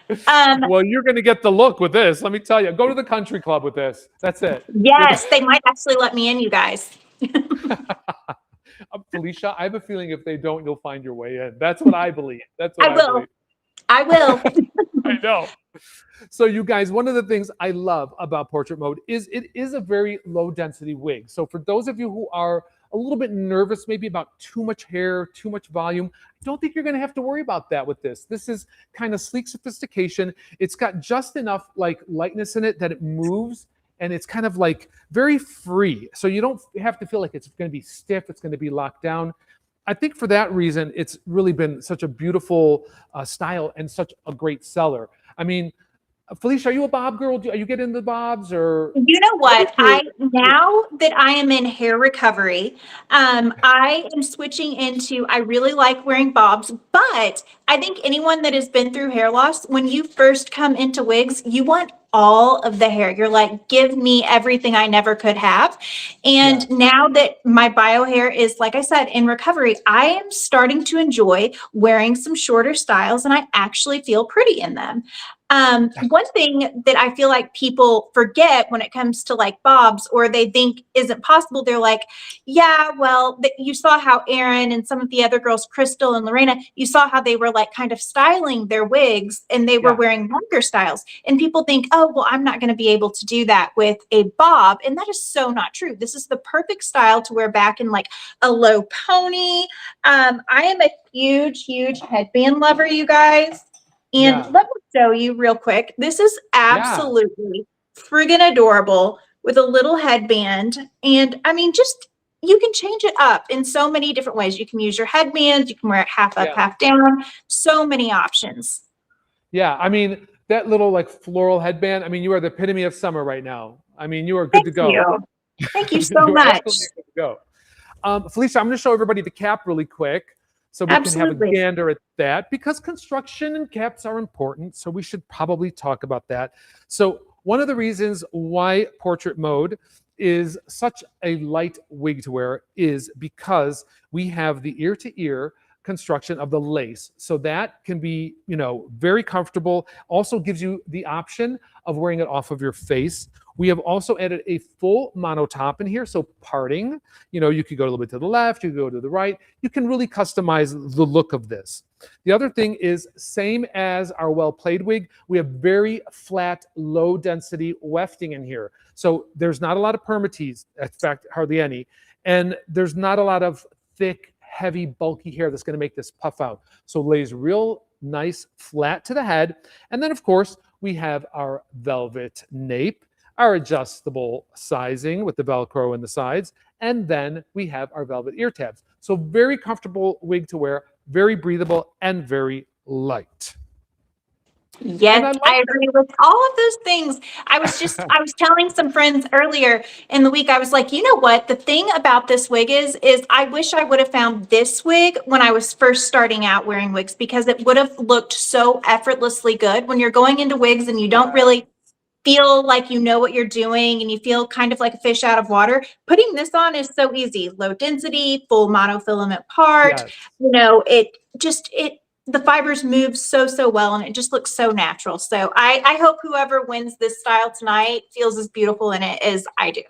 color. Well, you're going to get the look with this. Let me tell you. Go to the country club with this. That's it. Yes, they might actually let me in, you guys. Felicia, I have a feeling if they don't, you'll find your way in. That's what I believe. That's what I will. believe. I will. I know. So you guys, one of the things I love about portrait mode is it is a very low density wig. So for those of you who are a little bit nervous maybe about too much hair, too much volume, I don't think you're going to have to worry about that with this. This is kind of sleek sophistication. It's got just enough like lightness in it that it moves, and it's kind of like very free. So you don't have to feel like it's going to be stiff. It's going to be locked down. I think for that reason, it's really been such a beautiful style and such a great seller. I mean, Felicia, are you a bob girl? Are you getting into bobs or? You know what? Now that I am in hair recovery, I am switching into, I really like wearing bobs, but I think anyone that has been through hair loss, when you first come into wigs, you want all of the hair. You're like, give me everything I never could have. And now that my bio hair is, like I said, in recovery, I am starting to enjoy wearing some shorter styles and I actually feel pretty in them. One thing that I feel like people forget when it comes to like bobs, or they think isn't possible, they're like, yeah, well, you saw how Erin and some of the other girls, Crystal and Lorena, you saw how they were like kind of styling their wigs and they were wearing longer styles. And people think, oh, well, I'm not going to be able to do that with a bob. And that is so not true. This is the perfect style to wear back in like a low pony. I am a huge, huge headband lover, you guys. And let me show you real quick. This is absolutely friggin' adorable with a little headband. And I mean, just, you can change it up in so many different ways. You can use your headbands. You can wear it half up, half down. So many options. Yeah. I mean, that little like floral headband. I mean, you are the epitome of summer right now. I mean, you are good to go. Thank you so much. Good to go. Felicia, I'm going to show everybody the cap really quick, so we can have a gander at that, because construction and caps are important. So we should probably talk about that. So one of the reasons why portrait mode is such a light wig to wear is because we have the ear-to-ear construction of the lace. So that can be, you know, very comfortable. Also gives you the option of wearing it off of your face. We have also added a full monotop in here. So parting, you know, you could go a little bit to the left, you could go to the right. You can really customize the look of this. The other thing is, same as our well-played wig, we have very flat, low density wefting in here. So there's not a lot of permatease, in fact, hardly any. And there's not a lot of thick, heavy, bulky hair that's going to make this puff out. So it lays real nice flat to the head. And then, of course, we have our velvet nape, our adjustable sizing with the Velcro in the sides, and then we have our velvet ear tabs. So very comfortable wig to wear, very breathable, and very light. Yes, I agree with all of those things. I was telling some friends earlier in the week, I was like, you know what? The thing about this wig is I wish I would have found this wig when I was first starting out wearing wigs, because it would have looked so effortlessly good. When you're going into wigs and you don't really feel like you know what you're doing and you feel kind of like a fish out of water, putting this on is so easy. Low density, full monofilament part. You know, the fibers move so well, and it just looks so natural. So I hope whoever wins this style tonight feels as beautiful in it as I do.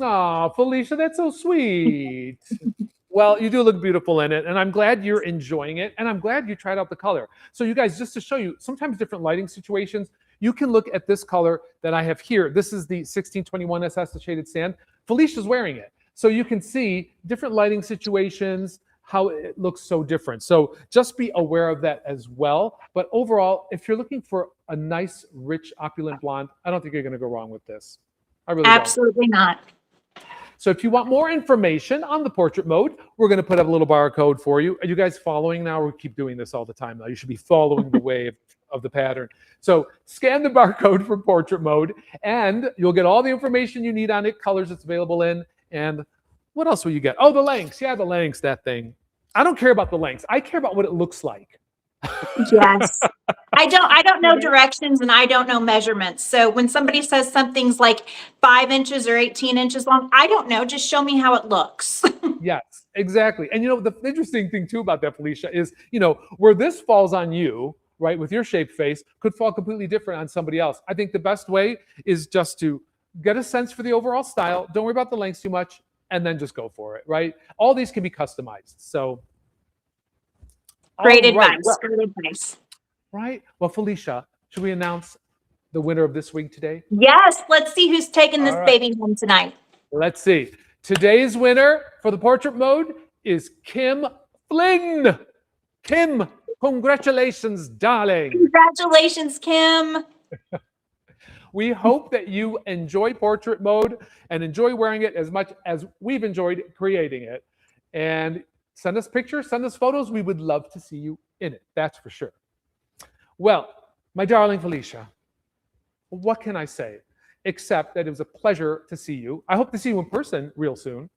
Oh, Felicia, that's so sweet. Well, you do look beautiful in it, and I'm glad you're enjoying it, and I'm glad you tried out the color. So you guys, just to show you, sometimes different lighting situations, you can look at this color that I have here. This is the 1621 SS, the shaded sand. Felicia's wearing it. So you can see different lighting situations, how it looks so different. So just be aware of that as well. But overall, if you're looking for a nice, rich, opulent blonde, I don't think you're going to go wrong with this. I really Absolutely not. So if you want more information on the portrait mode, we're going to put up a little barcode for you. Are you guys following now? We keep doing this all the time now. You should be following the wave of the pattern. So scan the barcode for portrait mode, and you'll get all the information you need on it, colors it's available in, and what else will you get? Oh, the lengths. Yeah, the lengths, that thing. I don't care about the lengths. I care about what it looks like. Yes. I don't know directions, and I don't know measurements. So when somebody says something's like 5 inches or 18 inches long, I don't know. Just show me how it looks. Yes, exactly. And you know, the interesting thing too about that, Felicia, is, you know, where this falls on you, right, with your shaped face, could fall completely different on somebody else. I think the best way is just to get a sense for the overall style. Don't worry about the lengths too much, and then just go for it, right? All these can be customized. So great advice. Great advice. Right. Well, Felicia, should we announce the winner of this week today? Yes. Let's see who's taking this baby home tonight. Let's see. Today's winner for the portrait mode is Kim Flynn. Kim, congratulations, darling. Congratulations, Kim. We hope that you enjoy portrait mode and enjoy wearing it as much as we've enjoyed creating it. And send us pictures, send us photos. We would love to see you in it. That's for sure. Well, my darling Felicia, what can I say? Except that it was a pleasure to see you. I hope to see you in person real soon.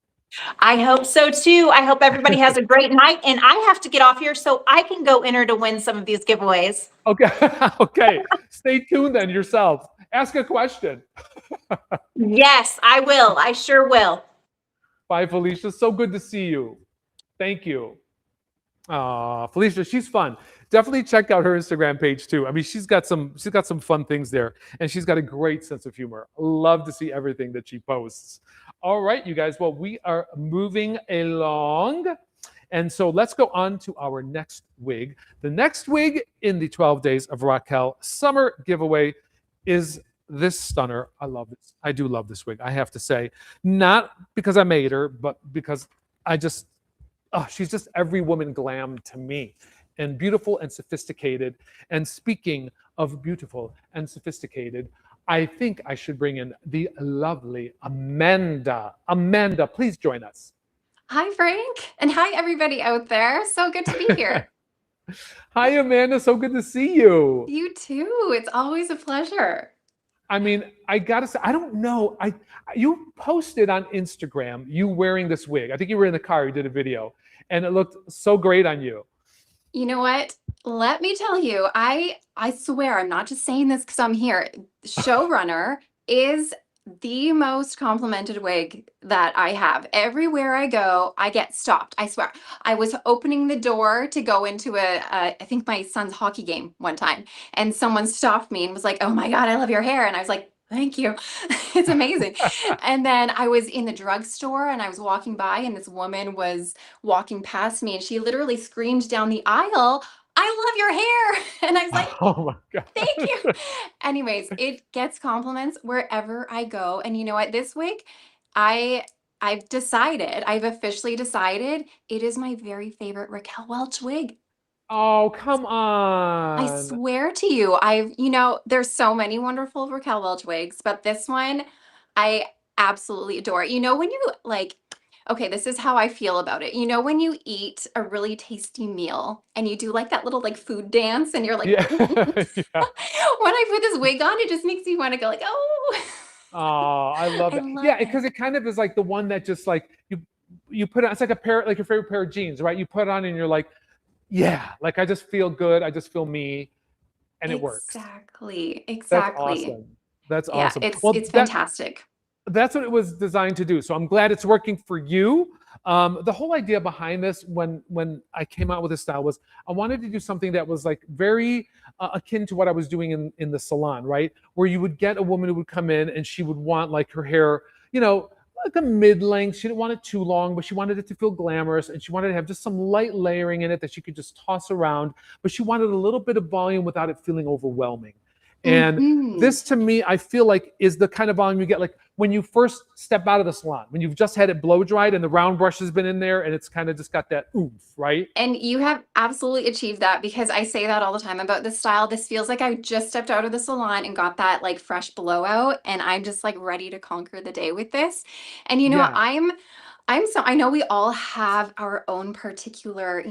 I hope so too. I hope everybody has a great night, and I have to get off here so I can go enter to win some of these giveaways. Okay. Okay. Stay tuned then yourself. Ask a question. Yes, I will. I sure will. Bye, Felicia. So good to see you. Thank you. Felicia, she's fun. Definitely check out her Instagram page too. I mean, she's got some fun things there, and she's got a great sense of humor. Love to see everything that she posts. All right, you guys. Well, we are moving along. And so let's go on to our next wig. The next wig in the 12 Days of Raquel summer giveaway is this stunner. I love this. I do love this wig, I have to say. Not because I made her, but because I just, she's just every woman glam to me. And beautiful and sophisticated. And speaking of beautiful and sophisticated, I think I should bring in the lovely Amanda. Amanda, please join us. Hi, Frank. And hi, everybody out there. So good to be here. Hi, Amanda. So good to see you. You too. It's always a pleasure. I mean, I gotta say, I don't know. You posted on Instagram you wearing this wig. I think you were in the car. You did a video, and it looked so great on you. You know what? Let me tell you, I swear, I'm not just saying this because I'm here. Showrunner is the most complimented wig that I have. Everywhere I go, I get stopped. I swear. I was opening the door to go into I think my son's hockey game one time, and someone stopped me and was like, "Oh my God, I love your hair." And I was like, "Thank you." It's amazing. And then I was in the drugstore and I was walking by, and this woman was walking past me, and she literally screamed down the aisle, "I love your hair." And I was like, Oh my God. "Thank you." Anyways, it gets compliments wherever I go. And you know what? This week, I've officially decided it is my very favorite Raquel Welch wig. Oh, come I on. swear to you, there's so many wonderful Raquel Welch wigs, but this one I absolutely adore. When you okay, this is how I feel about it. When you eat a really tasty meal and you do like that little like food dance and you're like, Yeah. when Yeah. I put this wig on, it just makes me want to go like, oh. Oh, I love I it. love Yeah, it. because it kind of is like the one that just like you put it on. It's like a pair, like your favorite pair of jeans, right? You put it on and you're like, yeah, like I just feel good. I just feel me, and it works. Exactly. That's Exactly. awesome. That's Yeah, awesome. it's Well, it's fantastic. that's what it was designed to do. So I'm glad it's working for you. The whole idea behind this, when I came out with this style, was I wanted to do something that was like very akin to what I was doing in the salon, right? Where you would get a woman who would come in and she would want like her hair, like a mid-length. She didn't want it too long, but she wanted it to feel glamorous, and she wanted to have just some light layering in it that she could just toss around. But she wanted a little bit of volume without it feeling overwhelming. And Mhm. this, to me, I feel like is the kind of volume you get like when you first step out of the salon, when you've just had it blow dried and the round brush has been in there and it's kind of just got that oomph, right? And you have absolutely achieved that, because I say that all the time about this style. This feels like I just stepped out of the salon and got that like fresh blowout, and I'm just like ready to conquer the day with this. And Yeah. I know we all have our own particular,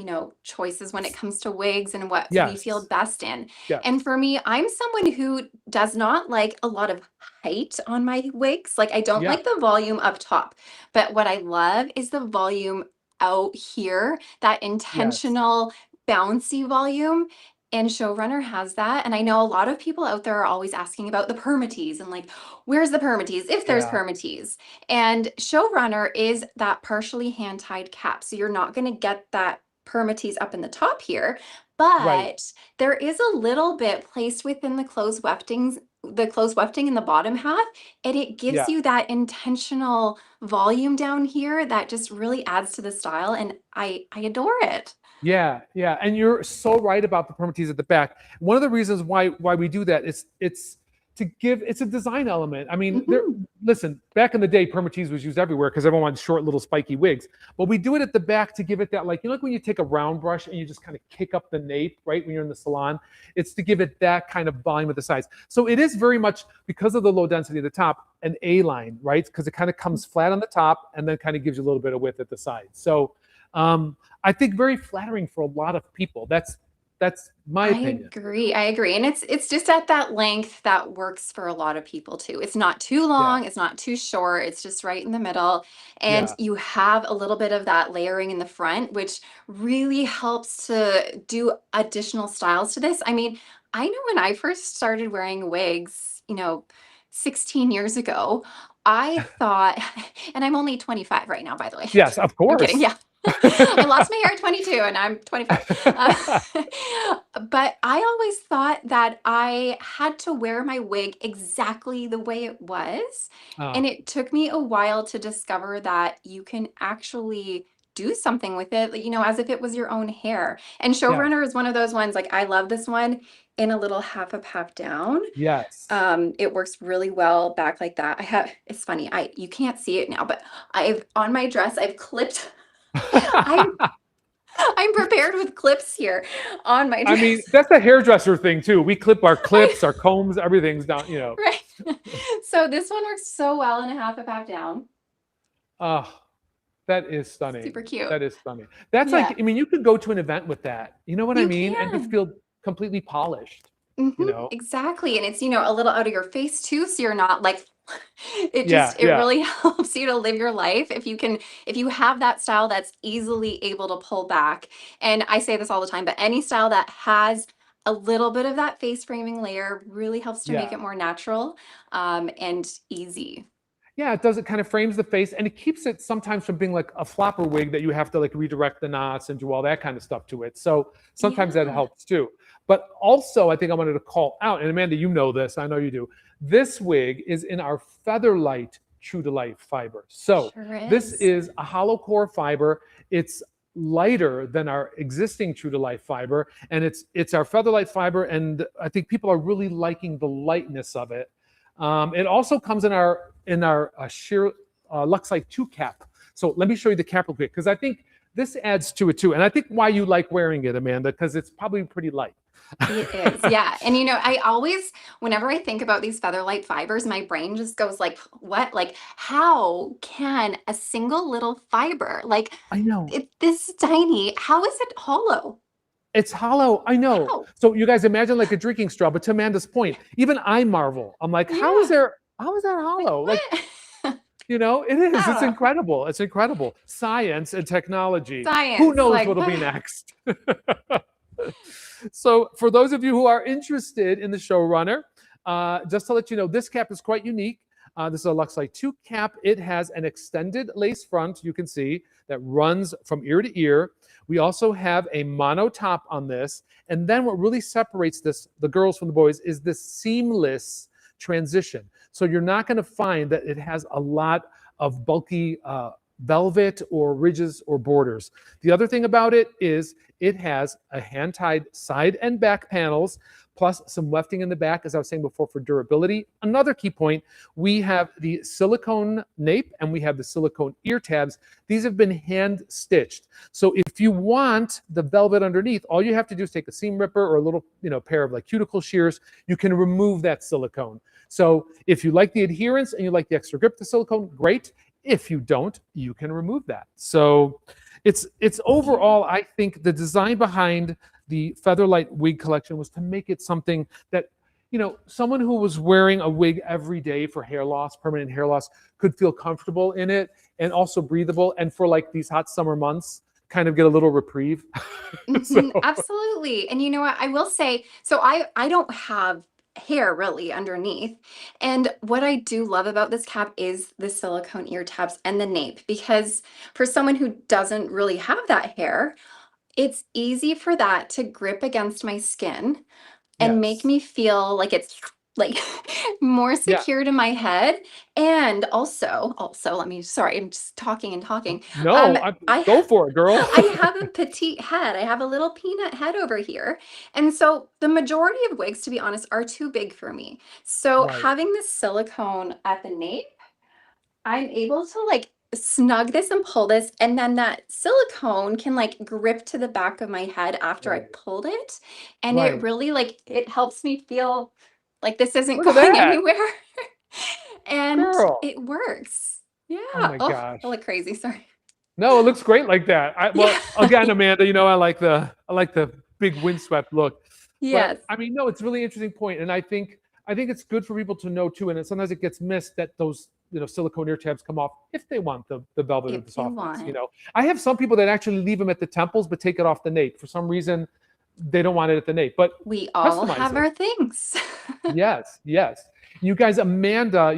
choices when it comes to wigs and what we feel Yes. best in. Yes. And for me, I'm someone who does not like a lot of height on my wigs. Like I don't Yeah. like the volume up top, but what I love is the volume out here, that intentional bouncy volume. And Showrunner has that. And I know a lot of people out there are always asking about the permatease and like, where's the permatease, if there's Yeah. permatease. And Showrunner is that partially hand-tied cap. So you're not going to get that permatease up in the top here, but Right. there is a little bit placed within the closed wefting in the bottom half, and it gives Yeah. you that intentional volume down here that just really adds to the style, and I adore it. Yeah, yeah, and you're so right about the permatease at the back. One of the reasons why we do that is it's a design element. I mean, listen, back in the day, permatease was used everywhere because everyone wanted short, little, spiky wigs. But we do it at the back to give it that, like when you take a round brush and you just kind of kick up the nape, right? When you're in the salon, it's to give it that kind of volume at the sides. So it is very much, because of the low density at the top, an A line, right? Because it kind of comes flat on the top and then kind of gives you a little bit of width at the sides. So I think very flattering for a lot of people. That's my opinion. I agree. And it's just at that length that works for a lot of people too. It's not too long, it's not too short, it's just right in the middle. And Yeah. you have a little bit of that layering in the front, which really helps to do additional styles to this. I mean, I know when I first started wearing wigs, 16 years ago, I thought, and I'm only 25 right now, by the way. Yes, of I'm kidding. course. Yeah. I lost my hair at 22. too, and I'm 25. But I always thought that I had to wear my wig exactly the way it was. Oh, And it took me a while to discover that you can actually do something with it, you know, as if it was your own hair. And yes, Showrunner is one of those ones, like I love this one in a little half up, half down. yes. It works really well back like that. It's funny, you can't see it now, but I've on my dress, I've clipped, I'm I'm prepared with clips here on my I dress. mean, that's a hairdresser thing too. We clip our clips, our combs, everything's down, you know. Right. So this one works so well in a half up, half down. Oh, that is stunning. Super cute. That is stunning. That's Yeah. like, I mean, you could go to an event with that. You know what I You mean? And just can. feel completely polished, you know? Exactly. And it's, you know, a little out of your face too. So you're not like, Yeah, it yeah. really helps you to live your life if you have that style that's easily able to pull back. And I say this all the time, but any style that has a little bit of that face framing layer really helps to make Yeah. it more natural, and easy. Yeah, it does. It kind of frames the face and it keeps it sometimes from being like a flopper wig that you have to like redirect the knots and do all that kind of stuff to it. So sometimes that Yeah. helps too. But also, I think I wanted to call out, and Amanda, you know this, I know you do. This wig is in our Featherlight True to Life fiber. So Sure this is. is a hollow core fiber. It's lighter than our existing True to Life fiber, and it's our Featherlight fiber, and I think people are really liking the lightness of it. It also comes in our sheer Luxite 2 cap. So let me show you the cap real quick, because I think this adds to it too. And I think why you like wearing it, Amanda, because it's probably pretty light. It is, yeah. And you know, I always, whenever I think about these featherlight fibers, my brain just goes like, what? Like, how can a single little fiber, like I know. this tiny, how is it hollow? It's hollow. I know. How? So you guys imagine like a drinking straw, but to Amanda's point, even I marvel. I'm like, how is that hollow? Like, What? you know, it is. It's Yeah. incredible. It's incredible. Science and technology. Who Science, knows like, what'll be what? next? So for those of you who are interested in the Showrunner, just to let you know, this cap is quite unique. This is a Luxite 2 cap. It has an extended lace front, you can see, that runs from ear to ear. We also have a mono top on this. And then what really separates the girls from the boys, is this seamless transition. So you're not going to find that it has a lot of bulky velvet or ridges or borders. The other thing about it is it has a hand-tied side and back panels, plus some wefting in the back, as I was saying before, for durability. Another key point, we have the silicone nape and we have the silicone ear tabs. These have been hand stitched. So if you want the velvet underneath, all you have to do is take a seam ripper or a little, pair of like cuticle shears. You can remove that silicone. So if you like the adherence and you like the extra grip to silicone, great. If you don't, you can remove that. So it's overall, I think the design behind the Featherlight wig collection was to make it something that, someone who was wearing a wig every day for hair loss, permanent hair loss, could feel comfortable in it and also breathable. And for like these hot summer months, kind of get a little reprieve. So, Absolutely. And you know what? I will say, so I don't have hair really underneath. And what I do love about this cap is the silicone ear tabs and the nape, because for someone who doesn't really have that hair, it's easy for that to grip against my skin and make yes. me feel like it's like more Yeah. secure to my head. And also, sorry, I'm just talking and talking. No, go for it, girl. I have a petite head. I have a little peanut head over here. And so the majority of wigs, to be honest, are too big for me. So Right. having this silicone at the nape, I'm able to like snug this and pull this, and then that silicone can like grip to the back of my head after I Right. pulled it. And it Right. really it helps me feel like this isn't Look at going that. anywhere. And Girl. it works. Yeah. Oh my gosh. I look crazy. Sorry. No, it looks great like that. Well, Yeah. again, Amanda, I like the big windswept look. Yes. But I mean, no, it's a really interesting point, and I think it's good for people to know too. And sometimes it gets missed that those silicone ear tabs come off if they want the velvet or If the you softness. want. I have some people that actually leave them at the temples but take it off the nape for some reason. They don't want it at the nape, but We all customize have it. our things. Yes. You guys, Amanda,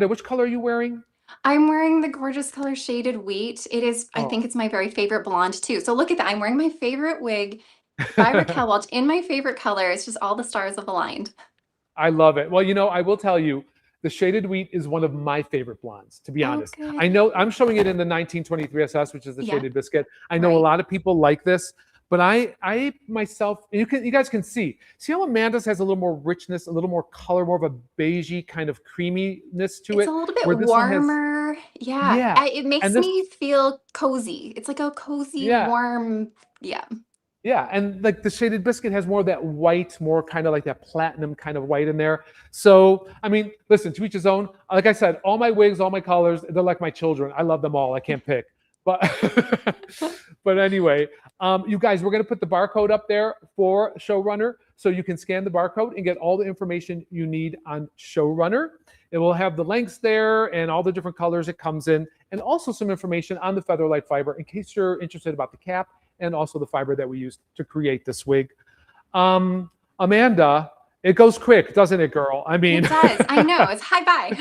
which color are you wearing? I'm wearing the gorgeous color shaded wheat. It is, I Oh. think it's my very favorite blonde too. So look at that. I'm wearing my favorite wig by Raquel Welch in my favorite color. It's just all the stars have aligned. I love it. Well, I will tell you, the shaded wheat is one of my favorite blondes, to be Oh, honest. good. I know I'm showing it in the 1923 SS, which is the Yeah. shaded biscuit. I know a Right. lot of people like this, but I myself, you guys can see how Amanda's has a little more richness, a little more color, more of a beigey kind of creaminess to It's it, a little bit where this one has, warmer. Yeah. yeah, It and makes this, me feel cozy. It's like a cozy, yeah. warm. Yeah. Yeah, and like the shaded biscuit has more of that white, more kind of like that platinum kind of white in there. So, I mean, listen, to each his own. Like I said, all my wigs, all my colors, they're like my children. I love them all. I can't pick. But but anyway, you guys, we're gonna put the barcode up there for Showrunner, so you can scan the barcode and get all the information you need on Showrunner. It will have the links there and all the different colors it comes in, and also some information on the Featherlight fiber in case you're interested about the cap and also the fiber that we used to create this wig. Amanda, it goes quick, doesn't it, girl? I mean, It does. I know. It's hi bye.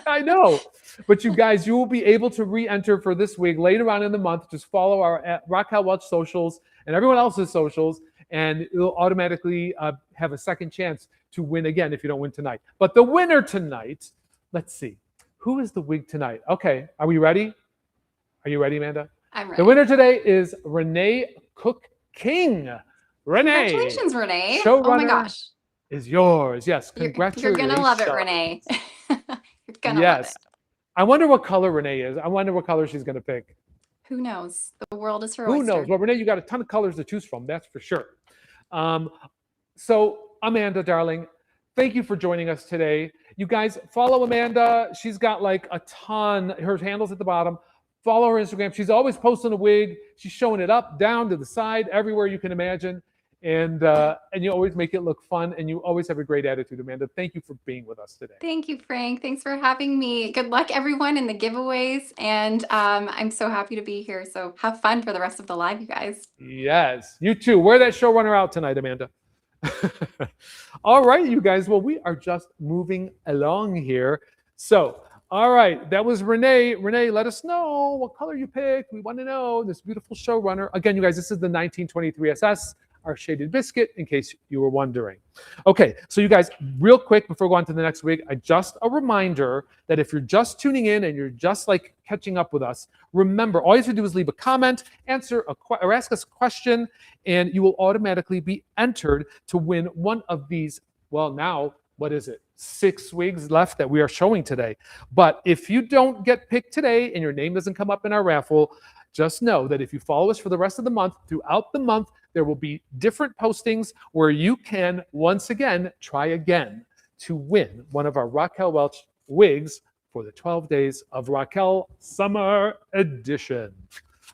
I know. But you guys, you will be able to re-enter for this wig later on in the month. Just follow our Raquel Welch socials and everyone else's socials, and you'll automatically have a second chance to win again if you don't win tonight. But the winner tonight, let's see. Who is the wig tonight? Okay, are we ready? Are you ready, Amanda? I'm ready. The winner today is Renee Cook King. Renee. Congratulations, Renee. Showrunner Oh my gosh. is yours. Yes, You're congratulations. going to love it, Renee. You're going to love Yes. it. I wonder what color Renee is. I wonder what color she's going to pick. Who knows? The world is her Who oyster. knows? Well, Renee, you got a ton of colors to choose from. That's for sure. So, Amanda, darling, thank you for joining us today. You guys follow Amanda. She's got like a ton. Her handle's at the bottom. Follow her Instagram. She's always posting a wig. She's showing it up, down, to the side, everywhere you can imagine. And you always make it look fun, and you always have a great attitude, Amanda. Thank you for being with us today. Thank you, Frank. Thanks for having me. Good luck, everyone, in the giveaways. And I'm so happy to be here. So have fun for the rest of the live, you guys. Yes, you too. Wear that showrunner out tonight, Amanda. All right, you guys. Well, we are just moving along here. So, all right, that was Renee. Renee, let us know what color you picked. We want to know this beautiful showrunner. Again, you guys, this is the 1923 SS, our shaded biscuit, in case you were wondering. Okay, so you guys, real quick before we go on to the next wig, just a reminder that if you're just tuning in and you're just like catching up with us, remember, all you have to do is leave a comment, or ask us a question, and you will automatically be entered to win one of these. Well, now, what is it? 6 wigs left that we are showing today. But if you don't get picked today and your name doesn't come up in our raffle, just know that if you follow us for the rest of the month, throughout the month, there will be different postings where you can once again try again to win one of our Raquel Welch wigs for the 12 days of Raquel Summer Edition.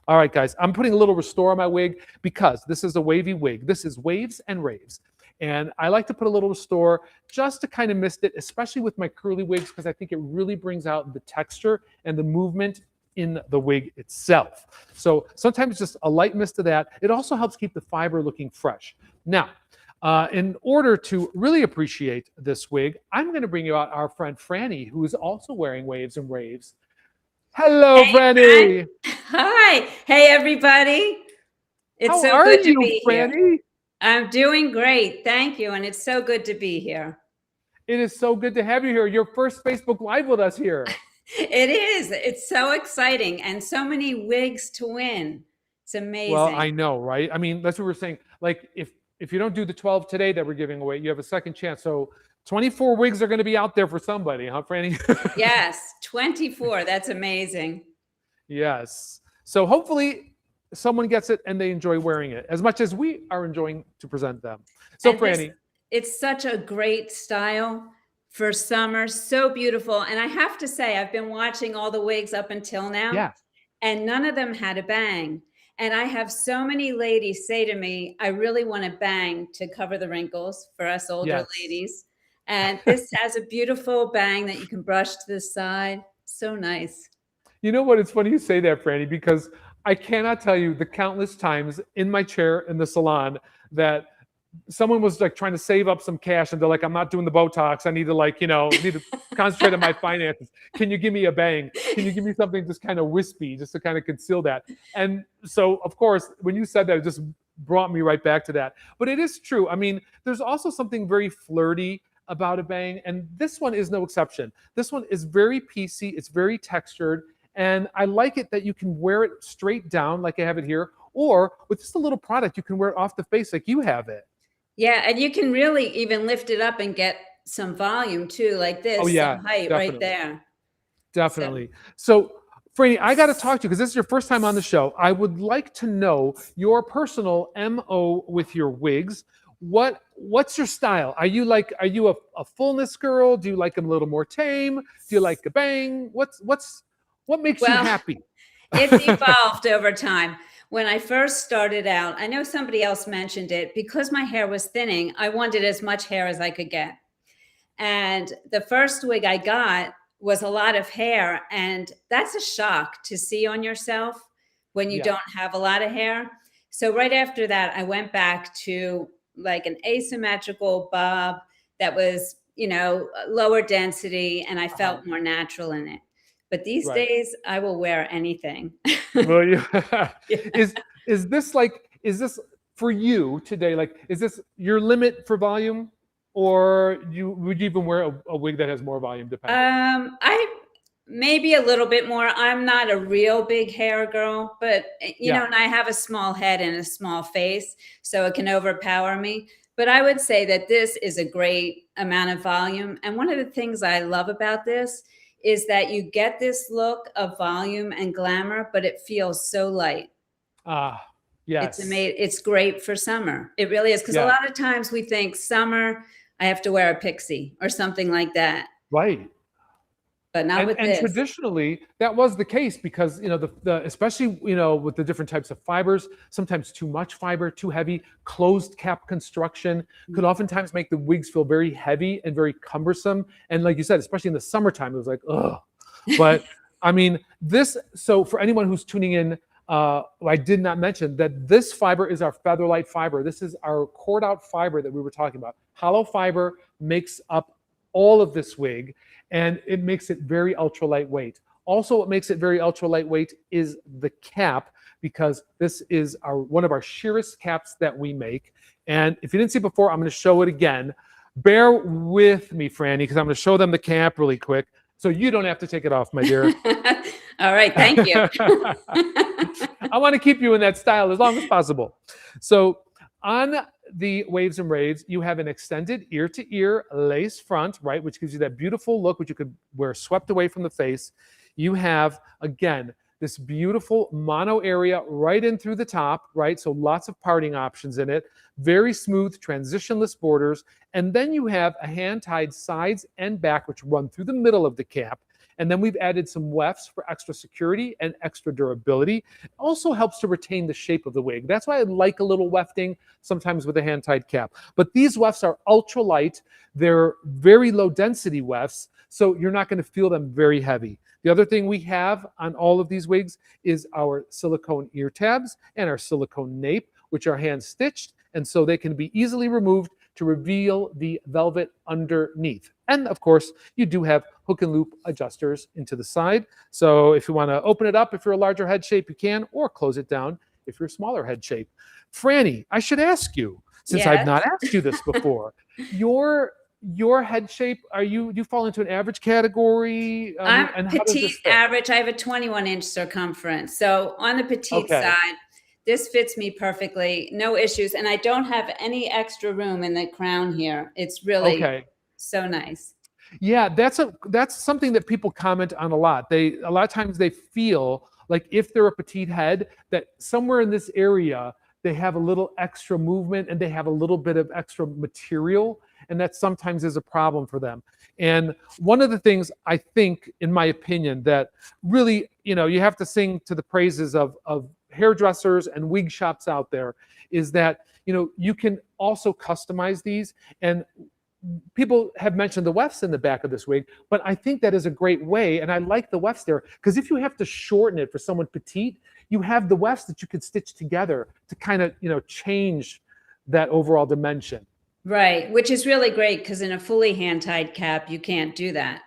All right, guys, I'm putting a little restore on my wig because this is a wavy wig. This is waves and raves. And I like to put a little restore just to kind of mist it, especially with my curly wigs, because I think it really brings out the texture and the movement in the wig itself. So sometimes just a light mist of that. It also helps keep the fiber looking fresh. Now, in order to really appreciate this wig, I'm going to bring you out our friend Franny, who is also wearing waves and raves. Hello, Hey, Franny. Hi. Hey, everybody. It's How so are good to you, be Franny? here. I'm doing great. Thank you. And it's so good to be here. It is so good to have you here. Your first Facebook Live with us here. It is. It's so exciting and so many wigs to win. It's amazing. Well, I know, right? I mean, that's what we're saying. Like, if you don't do the 12 today that we're giving away, you have a second chance. So 24 wigs are going to be out there for somebody, huh, Franny? Yes, 24. That's amazing. Yes. So hopefully someone gets it and they enjoy wearing it as much as we are enjoying to present them. So, Franny. It's such a great style for summer. So beautiful. And I have to say, I've been watching all the wigs up until now. Yeah. And none of them had a bang. And I have so many ladies say to me, I really want a bang to cover the wrinkles for us older ladies. And this has a beautiful bang that you can brush to the side. So nice. You know what? It's funny you say that, Franny, because I cannot tell you the countless times in my chair in the salon that someone was like trying to save up some cash and they're like, I'm not doing the Botox. I need to like, need to concentrate on my finances. Can you give me a bang? Can you give me something just kind of wispy, just to kind of conceal that? And so, of course, when you said that, it just brought me right back to that. But it is true. I mean, there's also something very flirty about a bang, and this one is no exception. This one is very piecey. It's very textured, and I like it that you can wear it straight down like I have it here, or with just a little product, you can wear it off the face like you have it. Yeah, and you can really even lift it up and get some volume too, like this, Oh yeah, some height definitely. right there. Definitely. So, Franny, I got to talk to you because this is your first time on the show. I would like to know your personal MO with your wigs. What's your style? Are you a fullness girl? Do you like them a little more tame? Do you like a bang? What makes you happy? It's evolved over time. When I first started out, I know somebody else mentioned it, because my hair was thinning, I wanted as much hair as I could get. And the first wig I got was a lot of hair, and that's a shock to see on yourself when you don't have a lot of hair. So right after that, I went back to like an asymmetrical bob that was, lower density, and I felt more natural in it. But these days, I will wear anything. Will you? Is this for you today? Like, is this your limit for volume, or would you even wear a wig that has more volume? Depending. I maybe a little bit more. I'm not a real big hair girl, but and I have a small head and a small face, so it can overpower me. But I would say that this is a great amount of volume. And one of the things I love about this is that you get this look of volume and glamour, but it feels so light. Yes. It's great for summer. It really is. Because a lot of times we think summer, I have to wear a pixie or something like that. Right. But not with this. And traditionally, that was the case because, especially, with the different types of fibers, sometimes too much fiber, too heavy, closed cap construction could oftentimes make the wigs feel very heavy and very cumbersome. And like you said, especially in the summertime, it was like, ugh. But I mean, so for anyone who's tuning in, I did not mention that this fiber is our Featherlight fiber. This is our cord out fiber that we were talking about. Hollow fiber makes up all of this wig, and it makes it very ultra lightweight. Also, what makes it very ultra lightweight is the cap, because this is one of our sheerest caps that we make. And if you didn't see it before, I'm going to show it again. Bear with me, Franny, because I'm going to show them the cap really quick, so you don't have to take it off, my dear. All right, thank you. I want to keep you in that style as long as possible. So on the Waves and Raves, you have an extended ear-to-ear lace front, right, which gives you that beautiful look, which you could wear swept away from the face. You have, again, this beautiful mono area right in through the top, right? So lots of parting options in it. Very smooth, transitionless borders. And then you have a hand-tied sides and back, which run through the middle of the cap. And then we've added some wefts for extra security and extra durability. It also helps to retain the shape of the wig. That's why I like a little wefting sometimes with a hand-tied cap. But these wefts are ultra light. They're very low density wefts, so you're not going to feel them very heavy. The other thing we have on all of these wigs is our silicone ear tabs and our silicone nape, which are hand stitched, and so they can be easily removed to reveal the velvet underneath. And of course, you do have hook and loop adjusters into the side. So if you want to open it up, if you're a larger head shape, you can, or close it down if you're a smaller head shape. Franny, I should ask you, since I've not asked you this before, your head shape, do you fall into an average category? I'm petite average. I have a 21-inch circumference. So on the petite side, this fits me perfectly, no issues. And I don't have any extra room in the crown here. It's really so nice. Yeah, that's something that people comment on a lot. A lot of times they feel like if they're a petite head, that somewhere in this area, they have a little extra movement and they have a little bit of extra material. And that sometimes is a problem for them. And one of the things I think, in my opinion, that really, you have to sing to the praises of hairdressers and wig shops out there is that, you can also customize these. And people have mentioned the wefts in the back of this wig, but I think that is a great way. And I like the wefts there because if you have to shorten it for someone petite, you have the wefts that you could stitch together to kind of, change that overall dimension. Right, which is really great because in a fully hand-tied cap, you can't do that.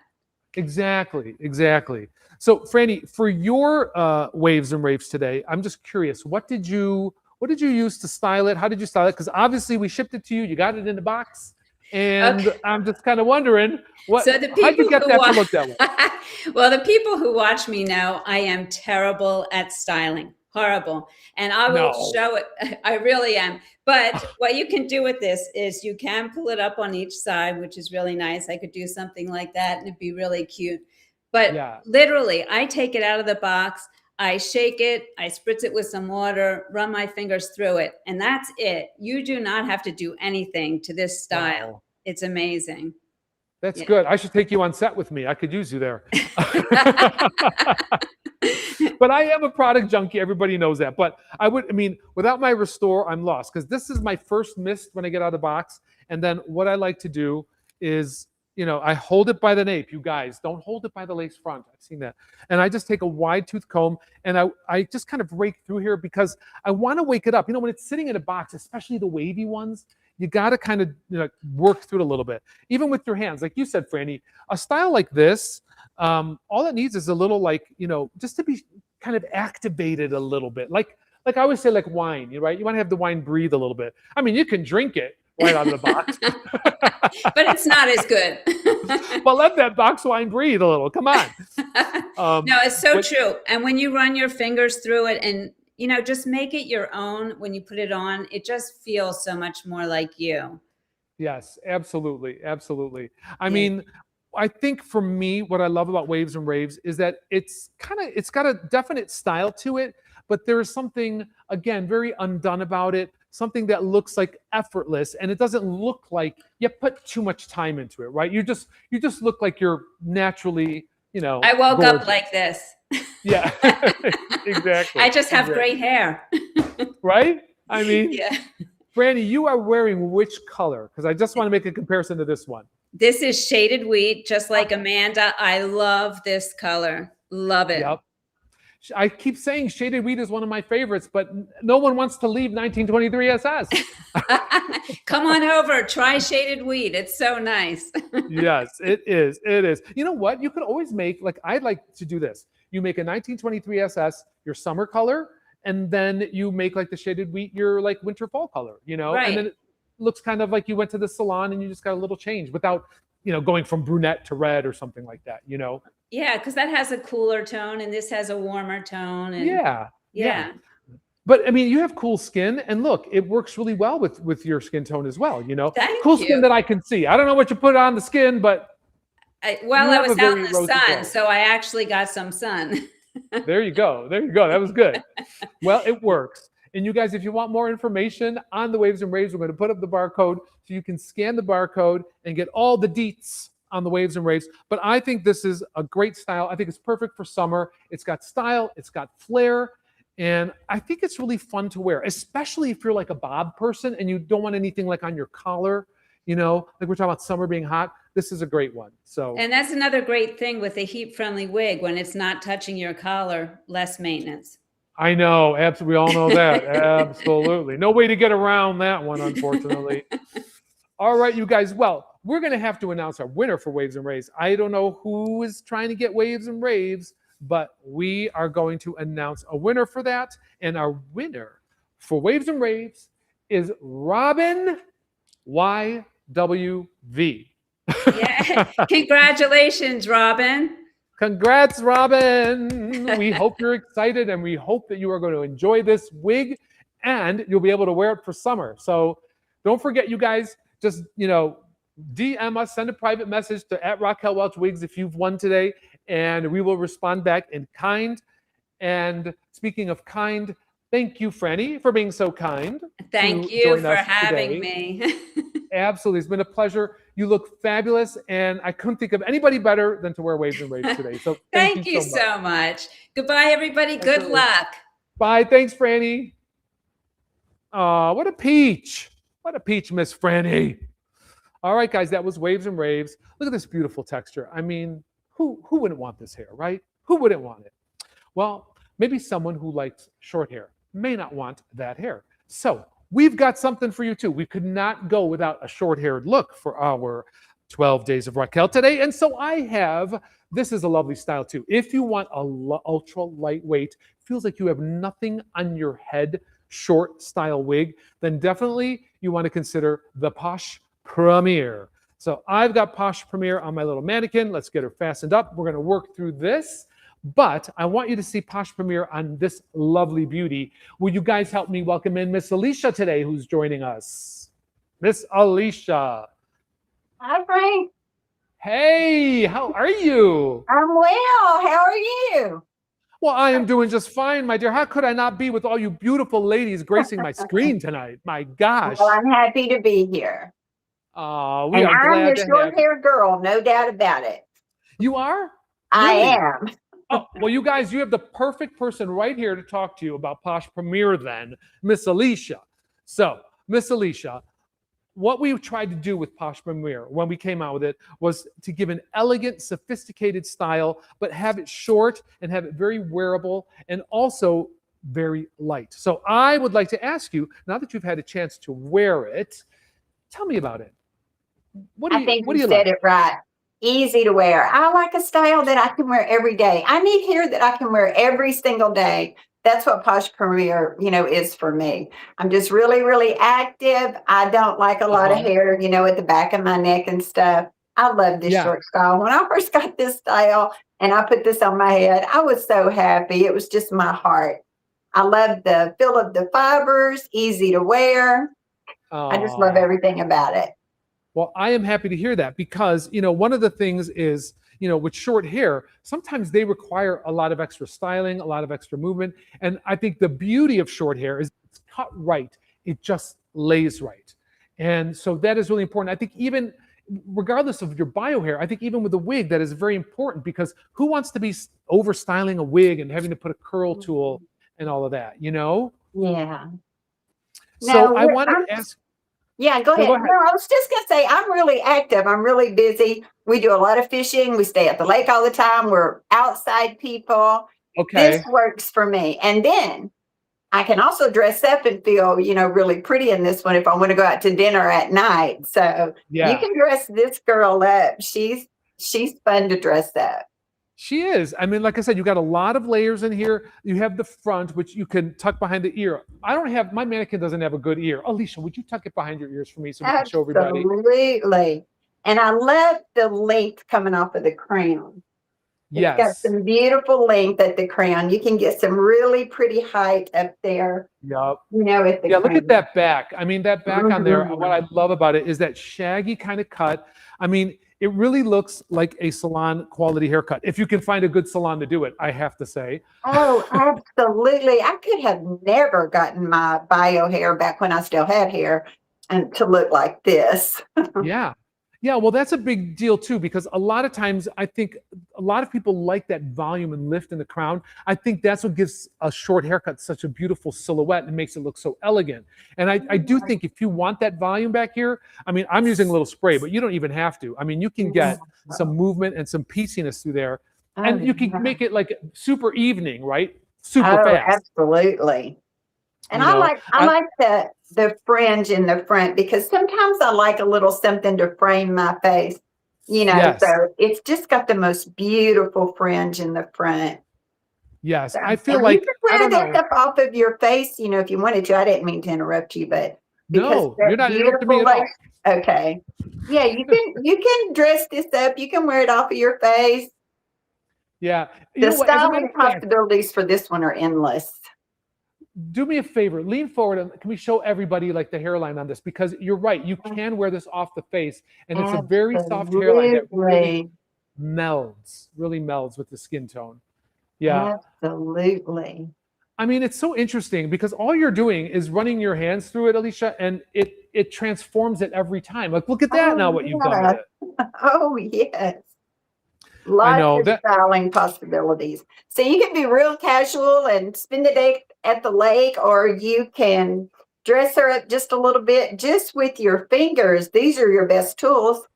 Exactly, exactly. So, Franny, for your waves and raves today, I'm just curious, what did you use to style it? How did you style it? Because obviously we shipped it to you, you got it in the box, and Okay. I'm just kind of wondering, So the how'd you people get who that to look that way? well, the people who watch me know I am terrible at styling, horrible, and I will No. show it. I really am. But what you can do with this is you can pull it up on each side, which is really nice. I could do something like that, and it'd be really cute. But Yeah. literally, I take it out of the box. I shake it, I spritz it with some water, run my fingers through it, and that's it. You do not have to do anything to this style. Wow. It's amazing. That's Yeah. good. I should take you on set with me. I could use you there. But I am a product junkie. Everybody knows that. But I mean, without my restore, I'm lost because this is my first mist when I get out of the box. And then what I like to do is, I hold it by the nape. You guys don't hold it by the lace front. I've seen that. And I just take a wide tooth comb and I just kind of rake through here because I want to wake it up. When it's sitting in a box, especially the wavy ones, you got to kind of work through it a little bit. Even with your hands, like you said, Franny, a style like this, all it needs is a little just to be kind of activated a little bit. Like I always say, like wine, right? You want to have the wine breathe a little bit. I mean, you can drink it right out of the box. But it's not as good. But let that box wine breathe a little. Come on. No, it's so true. And when you run your fingers through it and, just make it your own when you put it on, it just feels so much more like you. Yes, absolutely. Absolutely. I mean, I think for me, what I love about waves and raves is that it's got a definite style to it, but there is something, again, very undone about it. Something that looks like effortless, and it doesn't look like you put too much time into it, right? You just look like you're naturally, I woke gorgeous. up like this. Yeah, exactly. I just have great hair. Right? I mean, yeah. Franny, you are wearing which color? Because I just want to make a comparison to this one. This is shaded wheat, just like Amanda. I love this color. Love it. Yep. I keep saying shaded wheat is one of my favorites, but no one wants to leave 1923 SS. Come on over, try shaded wheat. It's so nice. Yes, it is. It is. You know what? You could always make, I'd like to do this. You make a 1923 SS, your summer color, and then you make the shaded wheat your winter fall color, Right. And then it looks kind of like you went to the salon and you just got a little change without, going from brunette to red or something like that, Yeah, because that has a cooler tone and this has a warmer tone. And Yeah. But I mean, you have cool skin, and look, it works really well with your skin tone as well. Thank cool you. skin that I can see. I don't know what you put on the skin, but I You was have a out very in the rosy sun, glow. so I actually got some sun. there you go. There you go. That was good. Well, it works. And you guys, if you want more information on the waves and raves, we're going to put up the barcode so you can scan the barcode and get all the deets on the waves and raves. But I think this is a great style. I think it's perfect for summer. It's got style, it's got flair, and I think it's really fun to wear, especially if you're like a bob person and you don't want anything on your collar, like we're talking about summer being hot. This is a great one. So, And that's another great thing with a heat-friendly wig. When it's not touching your collar, less maintenance. I know, absolutely. We all know that. Absolutely. No way to get around that one, unfortunately. All right, you guys. Well, we're going to have to announce our winner for Waves and Raves. I don't know who is trying to get Waves and Raves, but we are going to announce a winner for that. And our winner for Waves and Raves is Robin YWV. Yeah. Congratulations, Robin. Congrats, Robin. We hope you're excited, and we hope that you are going to enjoy this wig and you'll be able to wear it for summer. So don't forget, you guys, just, DM us, send a private message to @Raquel Welch Wigs if you've won today, and we will respond back in kind. And speaking of kind, thank you, Franny, for being so kind. Thank you for having me. Absolutely. It's been a pleasure. You look fabulous, and I couldn't think of anybody better than to wear Waves and Raves today. So thank you so much. Goodbye, everybody. Good luck. Bye. Thanks, Franny. Oh, what a peach. What a peach, Miss Franny. All right, guys, that was Waves and Raves. Look at this beautiful texture. I mean, who wouldn't want this hair, right? Who wouldn't want it? Well, maybe someone who likes short hair may not want that hair. So we've got something for you too. We could not go without a short-haired look for our 12 days of Raquel today. And so I have, this is a lovely style too. If you want a ultra lightweight, feels like you have nothing on your head, short style wig, then definitely you want to consider the Posh Premier. So I've got Posh Premier on my little mannequin. Let's get her fastened up. We're going to work through this, but I want you to see Posh Premier on this lovely beauty. Will you guys help me welcome in Miss Alicia today, who's joining us? Miss Alicia. Hi, Frank. Hey, how are you? I'm well. How are you? Well, I am doing just fine, my dear. How could I not be with all you beautiful ladies gracing my screen tonight? My gosh. Well, I'm happy to be here. We And are I'm glad your to have short-haired girl, no doubt about it. you. Are? I Really? am. Oh, well, you guys, you have the perfect person right here to talk to you about Posh Premier then, Miss Alicia. So, Miss Alicia, what we tried to do with Posh Premier when we came out with it was to give an elegant, sophisticated style, but have it short and have it very wearable and also very light. So I would like to ask you, now that you've had a chance to wear it, tell me about it. I think what do you you said like? it right. Easy to wear. I like a style that I can wear every day. I need hair that I can wear every single day. That's what Posh Premier, is for me. I'm just really, really active. I don't like a lot of hair, at the back of my neck and stuff. I love this short style. When I first got this style and I put this on my head, I was so happy. It was just my heart. I love the feel of the fibers, easy to wear. I just love everything about it. Well, I am happy to hear that because, one of the things is, with short hair, sometimes they require a lot of extra styling, a lot of extra movement. And I think the beauty of short hair is it's cut right. It just lays right. And so that is really important. I think even regardless of your bio hair, I think even with a wig, that is very important because who wants to be over styling a wig and having to put a curl tool and all of that, Yeah. So I want to ask. Yeah, go ahead. Go ahead. No, I was just going to say, I'm really active. I'm really busy. We do a lot of fishing. We stay at the lake all the time. We're outside people. Okay. This works for me. And then I can also dress up and feel, really pretty in this one if I want to go out to dinner at night. So you can dress this girl up. She's fun to dress up. She is. I mean, like I said, you got a lot of layers in here. You have the front, which you can tuck behind the ear. My mannequin doesn't have a good ear. Alicia, would you tuck it behind your ears for me so we can show everybody? Absolutely. And I love the length coming off of the crown. Yes. It's got some beautiful length at the crown. You can get some really pretty height up there. Yep. At the look crown. at that back. I mean, that back on there, what I love about it is that shaggy kind of cut. I mean, it really looks like a salon quality haircut. If you can find a good salon to do it, I have to say. Oh, absolutely. I could have never gotten my bio hair back when I still had hair and to look like this. Yeah. Yeah, well, that's a big deal too, because a lot of times I think a lot of people like that volume and lift in the crown. I think that's what gives a short haircut such a beautiful silhouette and makes it look so elegant. And I do think if you want that volume back here, I mean, I'm using a little spray, but you don't even have to. I mean, you can get some movement and some pieciness through there. And you can make it like super evening, right? Super fast. Absolutely. And I like the fringe in the front because sometimes I like a little something to frame my face, so it's just got the most beautiful fringe in the front. Yes, So, I feel and like you can wear this up off of your face, if you wanted to. I didn't mean to interrupt you, but no, you're not interrupting me at all. Okay. Yeah, you can dress this up. You can wear it off of your face. Yeah. The styling possibilities for this one are endless. Do me a favor, lean forward and can we show everybody like the hairline on this? Because you're right, you can wear this off the face and it's a very soft hairline that really melds with the skin tone. Yeah. Absolutely. I mean, it's so interesting because all you're doing is running your hands through it, Alicia, and it transforms it every time. Like, look at that now, what you've done with it. Oh, yes. Lots of styling possibilities. So you can be real casual and spend the day at the lake, or you can dress her up just a little bit just with your fingers. These are your best tools.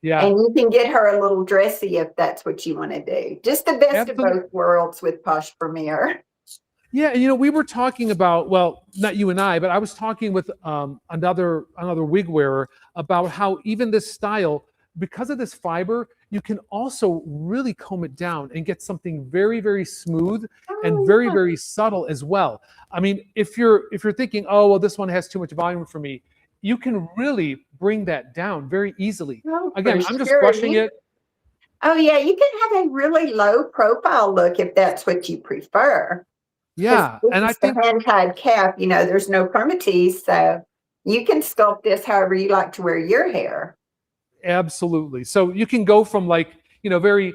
Yeah. And you can get her a little dressy if that's what you want to do. Just the best of both worlds with Posh Premier. Yeah, and we were talking about, well, not you and I, but I was talking with another wig wearer about how even this style, because of this fiber, you can also really comb it down and get something very, very smooth and very, very subtle as well. I mean, if you're thinking, oh, well, this one has too much volume for me, you can really bring that down very easily. Oh, Again, for I'm just sure. brushing it. Oh, yeah, you can have a really low profile look if that's what you prefer. Yeah, and I This is the think hand-tied cap, there's no permatease, so you can sculpt this however you like to wear your hair. absolutely. So you can go from like, very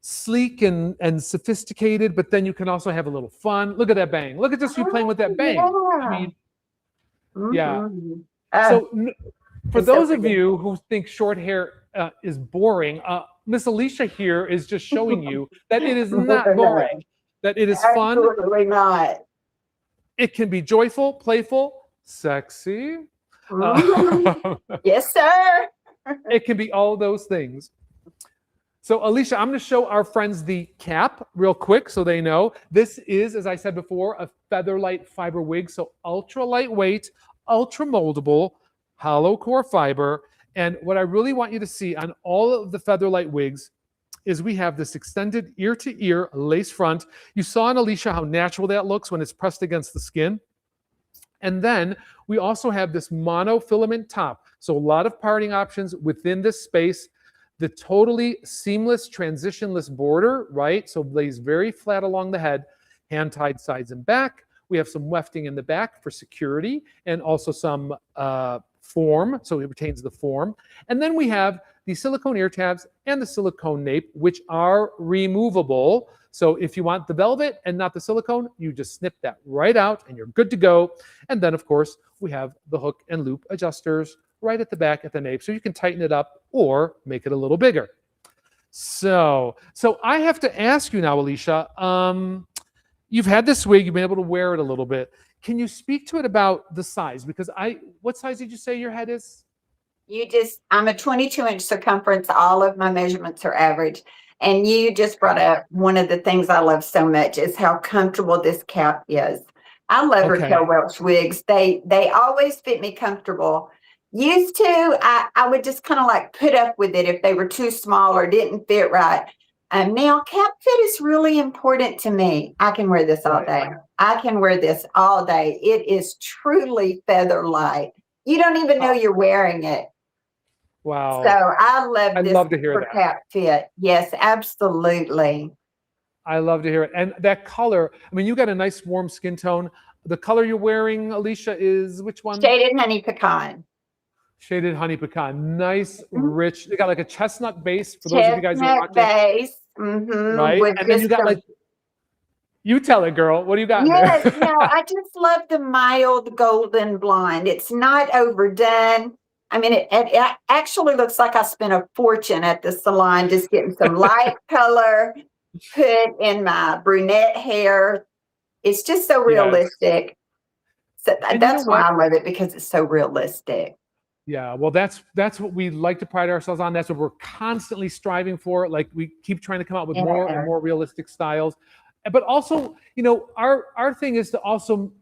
sleek and sophisticated, but then you can also have a little fun. Look at that bang. Look at just you playing with that bang. I mean, yeah. Mhm. So for it's so those of pretty. you who think short hair is boring, Miss Alicia here is just showing you that it is not boring, that it is fun. Absolutely not. It can be joyful, playful, sexy. Mhm. Yes, sir. It can be all those things. So Alicia, I'm going to show our friends the cap real quick so they know. This is, as I said before, a Featherlight fiber wig. So ultra lightweight, ultra moldable, hollow core fiber. And what I really want you to see on all of the Featherlight wigs is we have this extended ear-to-ear lace front. You saw on Alicia how natural that looks when it's pressed against the skin. And then we also have this monofilament top. So a lot of parting options within this space. The totally seamless transitionless border, right? So lays very flat along the head, hand-tied sides and back. We have some wefting in the back for security and also some form, so it retains the form. And then we have the silicone ear tabs and the silicone nape, which are removable. So if you want the velvet and not the silicone, you just snip that right out and you're good to go. And then, of course, we have the hook and loop adjusters right at the back at the nape, so you can tighten it up or make it a little bigger. So I have to ask you now, Alicia, you've had this wig, you've been able to wear it a little bit. Can you speak to it about the size? Because what size did you say your head is? I'm a 22-inch circumference. All of my measurements are average. And you just brought up one of the things I love so much is how comfortable this cap is. I love Raquel Welch wigs. They always fit me comfortable. Used to, I would just kind of like put up with it if they were too small or didn't fit right. Now, cap fit is really important to me. I can wear this all day. I can wear this all day. It is truly feather light. You don't even know you're wearing it. Wow. So I love this love to hear that. cap fit. Yes, absolutely. I love to hear it. And that color, I mean, you got a nice warm skin tone. The color you're wearing, Alicia, is which one? Shaded honey pecan. Shaded honey pecan. Nice, rich. They got like a chestnut base for those of you guys who are watching. Base. Right? And then you got like, you tell it, girl. What do you got yes, there? no, I just love the mild golden blonde. It's not overdone. I mean, it actually looks like I spent a fortune at the salon just getting some light color put in my brunette hair. It's just so realistic. So that's why I love it, because it's so realistic. Yeah, well, that's what we like to pride ourselves on. That's what we're constantly striving for. Like, we keep trying to come out with more and more realistic styles. But also, our thing is to also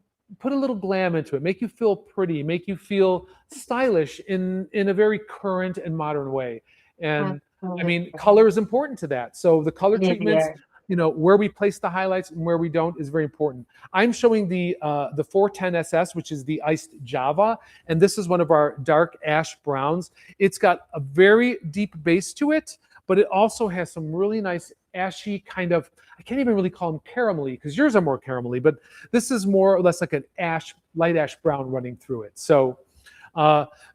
put a little glam into it, make you feel pretty, make you feel stylish in a very current and modern way. And I mean, color is important to that. So the color treatments, where we place the highlights and where we don't is very important. I'm showing the 410 SS, which is the iced Java, and this is one of our dark ash browns. It's got a very deep base to it, but it also has some really nice ashy kind of, I can't even really call them caramelly, because yours are more caramelly, but this is more or less like an light ash brown running through it. So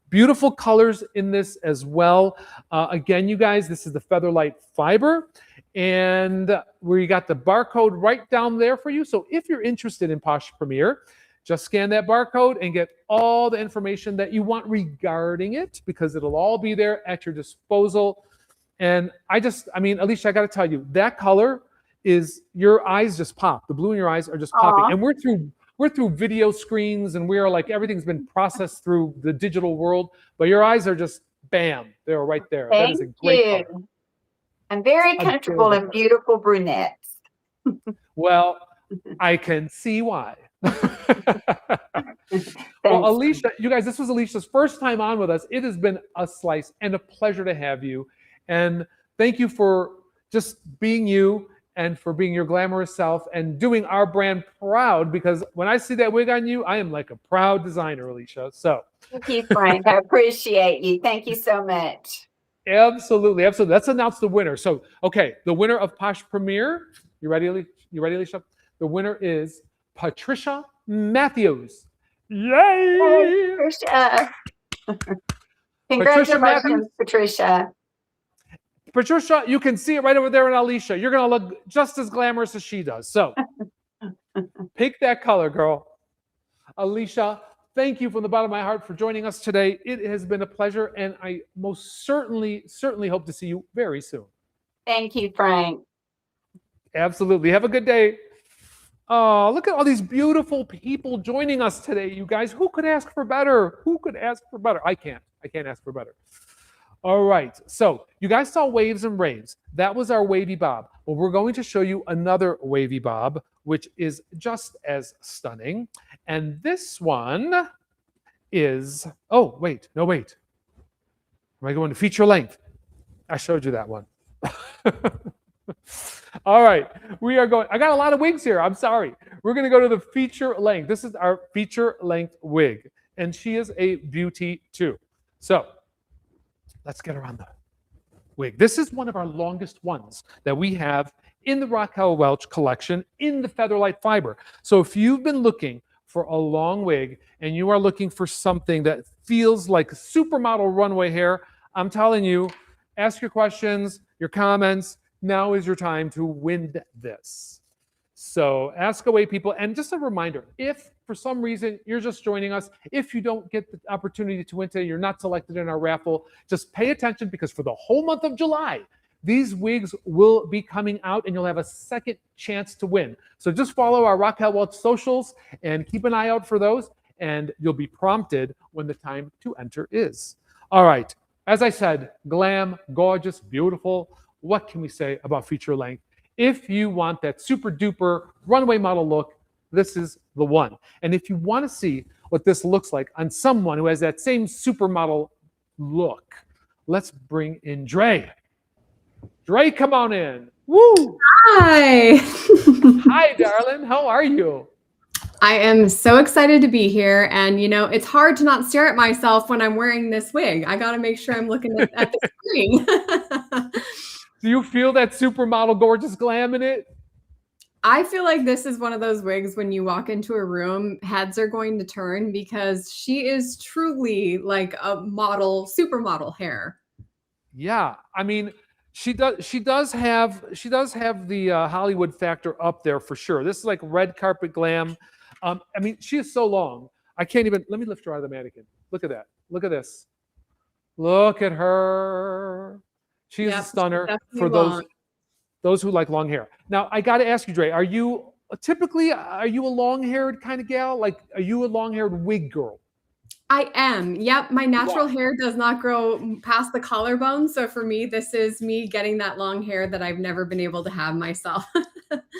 beautiful colors in this as well. Again, you guys, this is the Featherlight fiber, and where you got the barcode right down there for you. So if you're interested in Posh Premier, just scan that barcode and get all the information that you want regarding it, because it'll all be there at your disposal. And I mean, Alicia, I got to tell you, that color is, your eyes just pop. The blue in your eyes are just popping. And we're through video screens, and we are like, everything's been processed through the digital world, but your eyes are just bam, they're right there. That is a great color. I'm very comfortable in beautiful brunettes. Well, I can see why. Well, Alicia, you guys, this was Alicia's first time on with us. It has been a slice and a pleasure to have you. And thank you for just being you and for being your glamorous self and doing our brand proud, because when I see that wig on you, I am like a proud designer, Alicia. So thank you, Frank. I appreciate you. Thank you so much. absolutely, absolutely. Let's announce the winner. So, okay, the winner of Posh Premier. You ready, Alicia? The winner is Patricia Matthews. Yay! Patricia. Congratulations, Patricia. Patricia, you can see it right over there in Alicia. You're going to look just as glamorous as she does. So pick that color, girl. Alicia, thank you from the bottom of my heart for joining us today. It has been a pleasure, and I most certainly hope to see you very soon. Thank you, Frank. Absolutely. Have a good day. Oh, look at all these beautiful people joining us today, you guys. Who could ask for better? Who could ask for better? I can't ask for better. All right. So you guys saw waves and raves. That was our wavy bob. Well, we're going to show you another wavy bob, which is just as stunning. And this one is, oh, wait. Am I going to feature length? I showed you that one. All right, we are going. I got a lot of wigs here. I'm sorry. We're going to go to the feature length. This is our feature length wig, and she is a beauty too. So let's get her on the wig. This is one of our longest ones that we have in the Raquel Welch collection in the Featherlight fiber. So if you've been looking for a long wig and you are looking for something that feels like supermodel runway hair, I'm telling you, ask your questions, your comments. Now is your time to win this. So ask away, people. And just a reminder, if for some reason you're just joining us, if you don't get the opportunity to win today, you're not selected in our raffle, just pay attention, because for the whole month of July, these wigs will be coming out and you'll have a second chance to win. So just follow our Raquel Welch socials and keep an eye out for those, and you'll be prompted when the time to enter is. All right. As I said, glam, gorgeous, beautiful. What can we say about feature length? If you want that super duper runway model look, this is the one. And if you want to see what this looks like on someone who has that same supermodel look, let's bring in Dre. Dre, come on in. Woo! Hi. Hi, darling. How are you? I am so excited to be here. And, you know, it's hard to not stare at myself when I'm wearing this wig. I got to make sure I'm looking at the screen. Do you feel that supermodel gorgeous glam in it? I feel like this is one of those wigs when you walk into a room, heads are going to turn, because she is truly like a model, supermodel hair. Yeah. I mean, she does have the Hollywood factor up there for sure. This is like red carpet glam. I mean, she is so long. I can't even, let me lift her out of the mannequin. Look at that. Look at this. Look at her. She's a stunner for those who like long hair. Now, I got to ask you, Dre, are you a long-haired kind of gal? Like, are you a long-haired wig girl? I am. Yep. My natural hair does not grow past the collarbone. So for me, this is me getting that long hair that I've never been able to have myself.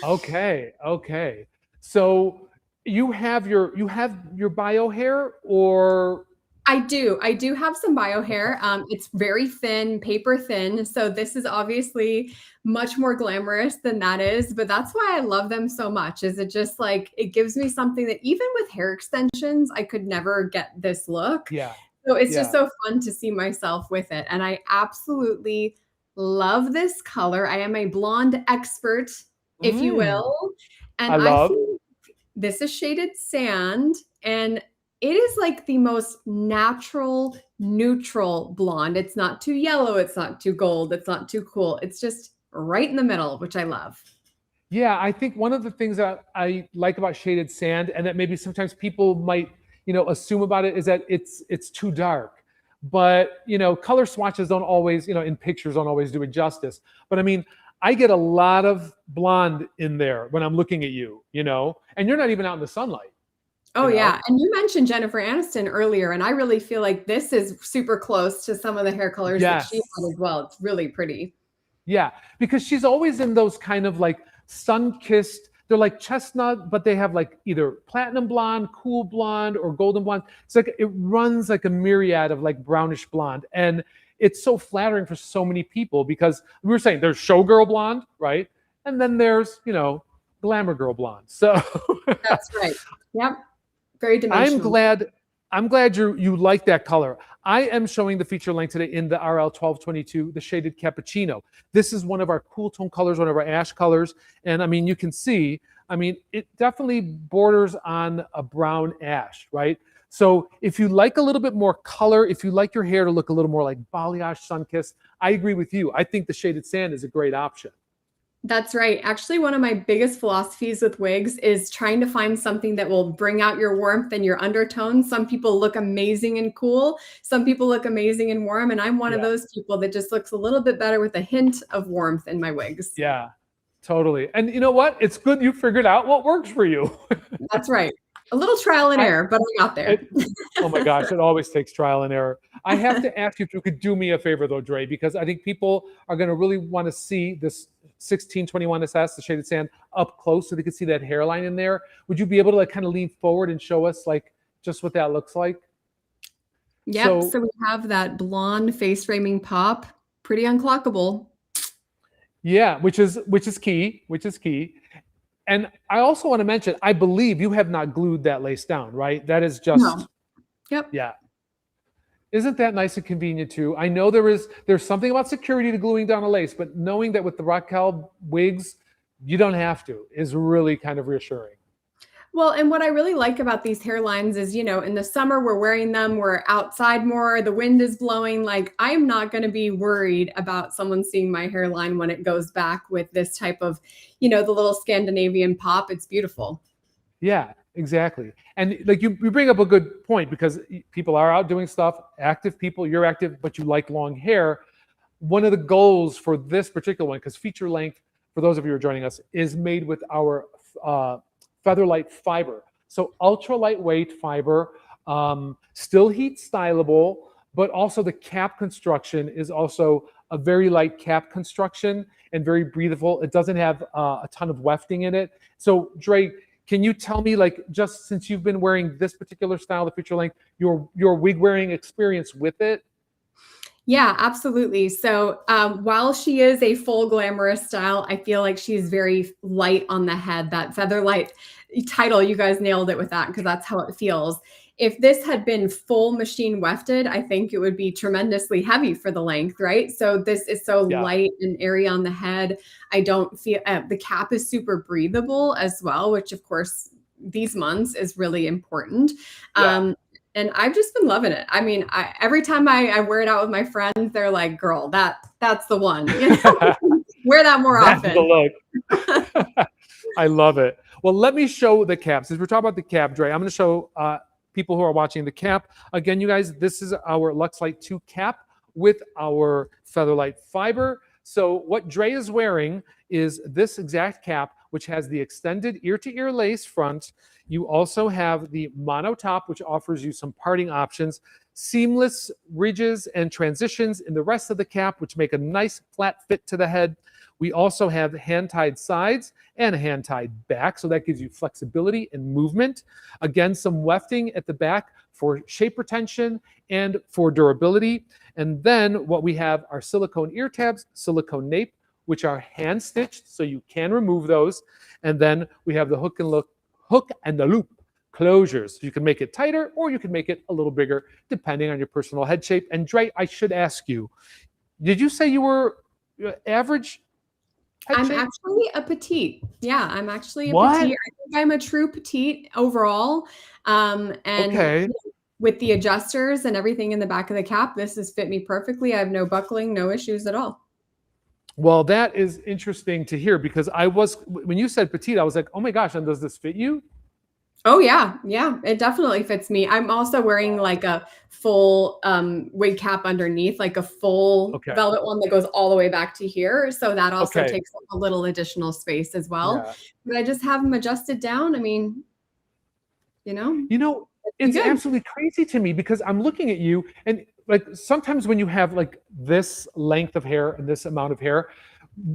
Okay. So you have your bio hair, or? I do have some bio hair. It's very thin, paper thin. So this is obviously much more glamorous than that is, but that's why I love them so much. Is it just like, it gives me something that even with hair extensions, I could never get this look. Yeah. So it's just so fun to see myself with it. And I absolutely love this color. I am a blonde expert, if you will. And I think this is shaded sand, and it is like the most natural, neutral blonde. It's not too yellow. It's not too gold. It's not too cool. It's just right in the middle, which I love. Yeah, I think one of the things that I like about shaded sand, and that maybe sometimes people might, assume about it, is that it's too dark. But, color swatches don't always, in pictures don't always do it justice. But I mean, I get a lot of blonde in there when I'm looking at you, and you're not even out in the sunlight. Oh, yeah. And you mentioned Jennifer Aniston earlier, and I really feel like this is super close to some of the hair colors that she had as well. It's really pretty. Yeah, because she's always in those kind of like sun-kissed they're like chestnut, but they have like either platinum blonde, cool blonde, or golden blonde. It's like it runs like a myriad of like brownish blonde. And it's so flattering for so many people because we were saying there's showgirl blonde, right? And then there's, you know, glamour girl blonde. So that's right. Yep. Very dimensional. I'm glad you like that color. I am showing the feature length today in the RL 1222, the shaded cappuccino. This is one of our cool tone colors, one of our ash colors. And I mean, you can see, I mean, it definitely borders on a brown ash, right? So if you like a little bit more color, if you like your hair to look a little more like balayage sun-kissed, I agree with you. I think the shaded sand is a great option. That's right. Actually, one of my biggest philosophies with wigs is trying to find something that will bring out your warmth and your undertones. Some people look amazing and cool. Some people look amazing and warm. And I'm one of those people that just looks a little bit better with a hint of warmth in my wigs. Yeah, totally. And you know what? It's good you figured out what works for you. That's right. A little trial and error, but I got there. Oh my gosh, it always takes trial and error. I have to ask you if you could do me a favor though, Dre, because I think people are going to really want to see this 1621 SS, the shaded sand, up close so they can see that hairline in there. Would you be able to like kind of lean forward and show us like just what that looks like? Yep. So we have that blonde face framing pop, pretty unclockable. Yeah, which is key. And I also want to mention, I believe you have not glued that lace down, right? That is just, no. Yep. Yeah. Isn't that nice and convenient too? I know there's something about security to gluing down a lace, but knowing that with the Raquel wigs, you don't have to is really kind of reassuring. Well, and what I really like about these hairlines is, you know, in the summer, we're wearing them, we're outside more, the wind is blowing. Like, I'm not going to be worried about someone seeing my hairline when it goes back with this type of, you know, the little Scandinavian pop. It's beautiful. Yeah, exactly. And like you bring up a good point because people are out doing stuff, active people, you're active, but you like long hair. One of the goals for this particular one, because feature length, for those of you who are joining us, is made with our Featherlight fiber. So ultra lightweight fiber, still heat stylable, but also the cap construction is also a very light cap construction and very breathable. It doesn't have a ton of wefting in it. So Dre, can you tell me, like, just since you've been wearing this particular style, the feature length, your wig wearing experience with it? Yeah, absolutely. So while she is a full glamorous style, I feel like she's very light on the head. That Featherlight title, you guys nailed it with that because that's how it feels. If this had been full machine wefted, I think it would be tremendously heavy for the length, right? So this is so light and airy on the head. I don't feel the cap is super breathable as well, which of course these months is really important. And I've just been loving it. I mean, every time I wear it out with my friends, they're like, girl, that's the one. You know? Wear that more often. That's the look. I love it. Well, let me show the cap. Since we're talking about the cap, Dre, I'm going to show people who are watching the cap. Again, you guys, this is our Luxlight 2 cap with our Featherlight fiber. So what Dre is wearing is this exact cap, which has the extended ear-to-ear lace front. You also have the mono top, which offers you some parting options, seamless ridges and transitions in the rest of the cap, which make a nice flat fit to the head. We also have hand-tied sides and a hand-tied back, so that gives you flexibility and movement. Again, some wefting at the back for shape retention and for durability. And then what we have are silicone ear tabs, silicone nape, which are hand-stitched, so you can remove those. And then we have the hook and the loop closures. You can make it tighter or you can make it a little bigger, depending on your personal head shape. And Dre, I should ask you, did you say you were average? I'm actually a petite. Yeah, I'm actually a What? petite. I think I'm a true petite overall. And Okay. with the adjusters and everything in the back of the cap, this has fit me perfectly. I have no buckling, no issues at all. Well, that is interesting to hear because when you said petite, I was like, oh my gosh, and does this fit you? Oh yeah. Yeah, it definitely fits me. I'm also wearing like a full wig cap underneath, like a full velvet one that goes all the way back to here. So that also takes up a little additional space as well. Yeah. But I just have them adjusted down. I mean, you know, it's absolutely crazy to me because I'm looking at you and like sometimes when you have like this length of hair and this amount of hair,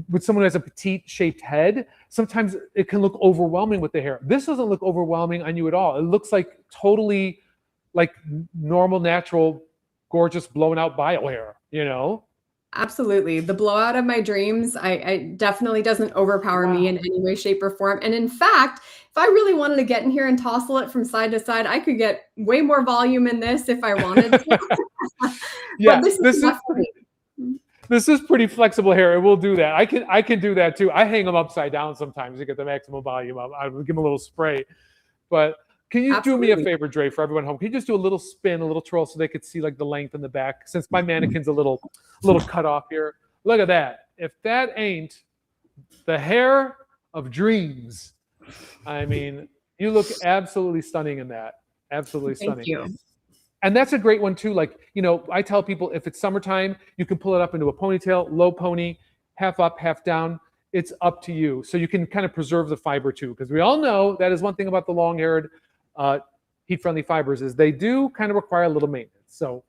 with someone who has a petite shaped head, sometimes it can look overwhelming with the hair. This doesn't look overwhelming on you at all. It looks like totally like normal, natural, gorgeous, blown out bio hair, you know? Absolutely. The blowout of my dreams, I definitely doesn't overpower me in any way, shape, or form. And in fact, if I really wanted to get in here and tousle it from side to side, I could get way more volume in this if I wanted to. Yeah, But this is pretty flexible hair. It will do that. I can do that too. I hang them upside down sometimes to get the maximum volume up. I would give them a little spray. But can you do me a favor, Dre, for everyone home? Can you just do a little spin, a little twirl, so they could see like the length in the back? Since my mannequin's a little cut off here. Look at that. If that ain't the hair of dreams, I mean, you look absolutely stunning in that. Absolutely stunning. Thank you. And that's a great one too. Like, you know, I tell people if it's summertime, you can pull it up into a ponytail, low pony, half up, half down. It's up to you. So you can kind of preserve the fiber too, because we all know that is one thing about the long-haired heat-friendly fibers is they do kind of require a little maintenance. So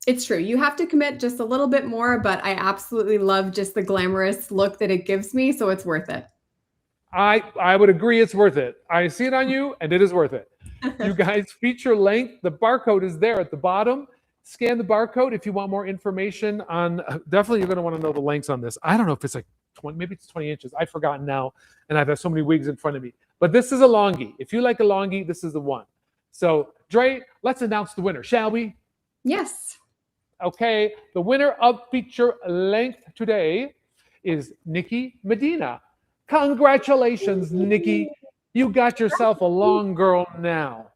it's true. You have to commit just a little bit more, but I absolutely love just the glamorous look that it gives me. So it's worth it. I would agree it's worth it. I see it on you and it is worth it. You guys, feature length. The barcode is there at the bottom. Scan the barcode if you want more information on, definitely you're going to want to know the lengths on this. I don't know if it's like 20, maybe it's 20 inches. I've forgotten now. And I've had so many wigs in front of me. But this is a longie. If you like a longie, this is the one. So, Dre, let's announce the winner, shall we? Yes. Okay. The winner of feature length today is Nikki Medina. Congratulations, Nikki. You got yourself a long girl now.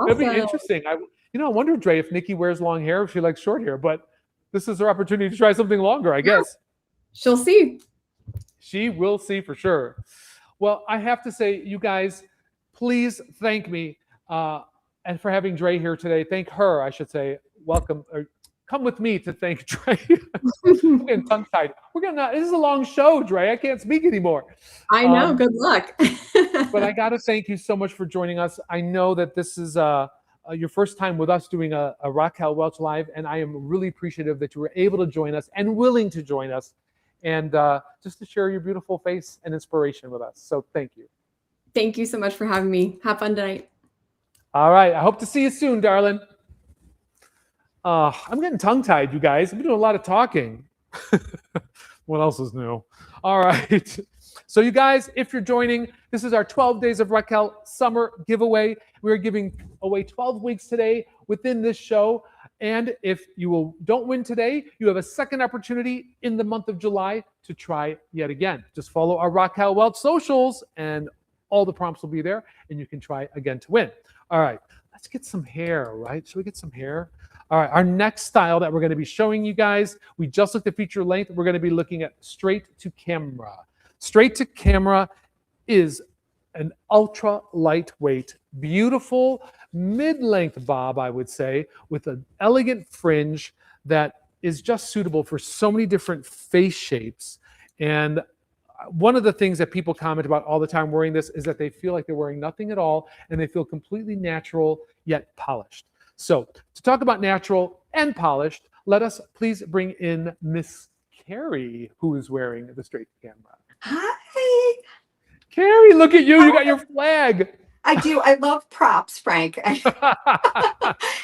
It'd be interesting. I wonder, Dre, if Nikki wears long hair, if she likes short hair, but this is her opportunity to try something longer, I guess. She'll see. She will see for sure. Well, I have to say, you guys, please thank me and for having Dre here today. Thank her, I should say. Welcome. Come with me to thank Dre. I'm getting tongue-tied. This is a long show, Dre. I can't speak anymore. I know. Good luck. But I got to thank you so much for joining us. I know that this is your first time with us doing a Raquel Welch Live, and I am really appreciative that you were able to join us and willing to join us and just to share your beautiful face and inspiration with us. So thank you. Thank you so much for having me. Have fun tonight. All right. I hope to see you soon, darling. I'm getting tongue-tied, you guys. I'm doing a lot of talking. What else is new? All right. So you guys, if you're joining, this is our 12 Days of Raquel Summer Giveaway. We're giving away 12 weeks today within this show. And if you don't win today, you have a second opportunity in the month of July to try yet again. Just follow our Raquel Welch socials and all the prompts will be there and you can try again to win. All right. Let's get some hair, right? Should we get some hair? All right, our next style that we're going to be showing you guys, we just looked at feature length. We're going to be looking at straight to camera. Straight to camera is an ultra lightweight, beautiful mid-length bob, I would say, with an elegant fringe that is just suitable for so many different face shapes. And one of the things that people comment about all the time wearing this is that they feel like they're wearing nothing at all and they feel completely natural yet polished. So to talk about natural and polished, let us please bring in Miss Carrie, who is wearing the straight camera. Hi. Carrie, look at you. You got your flag. I do. I love props, Frank. And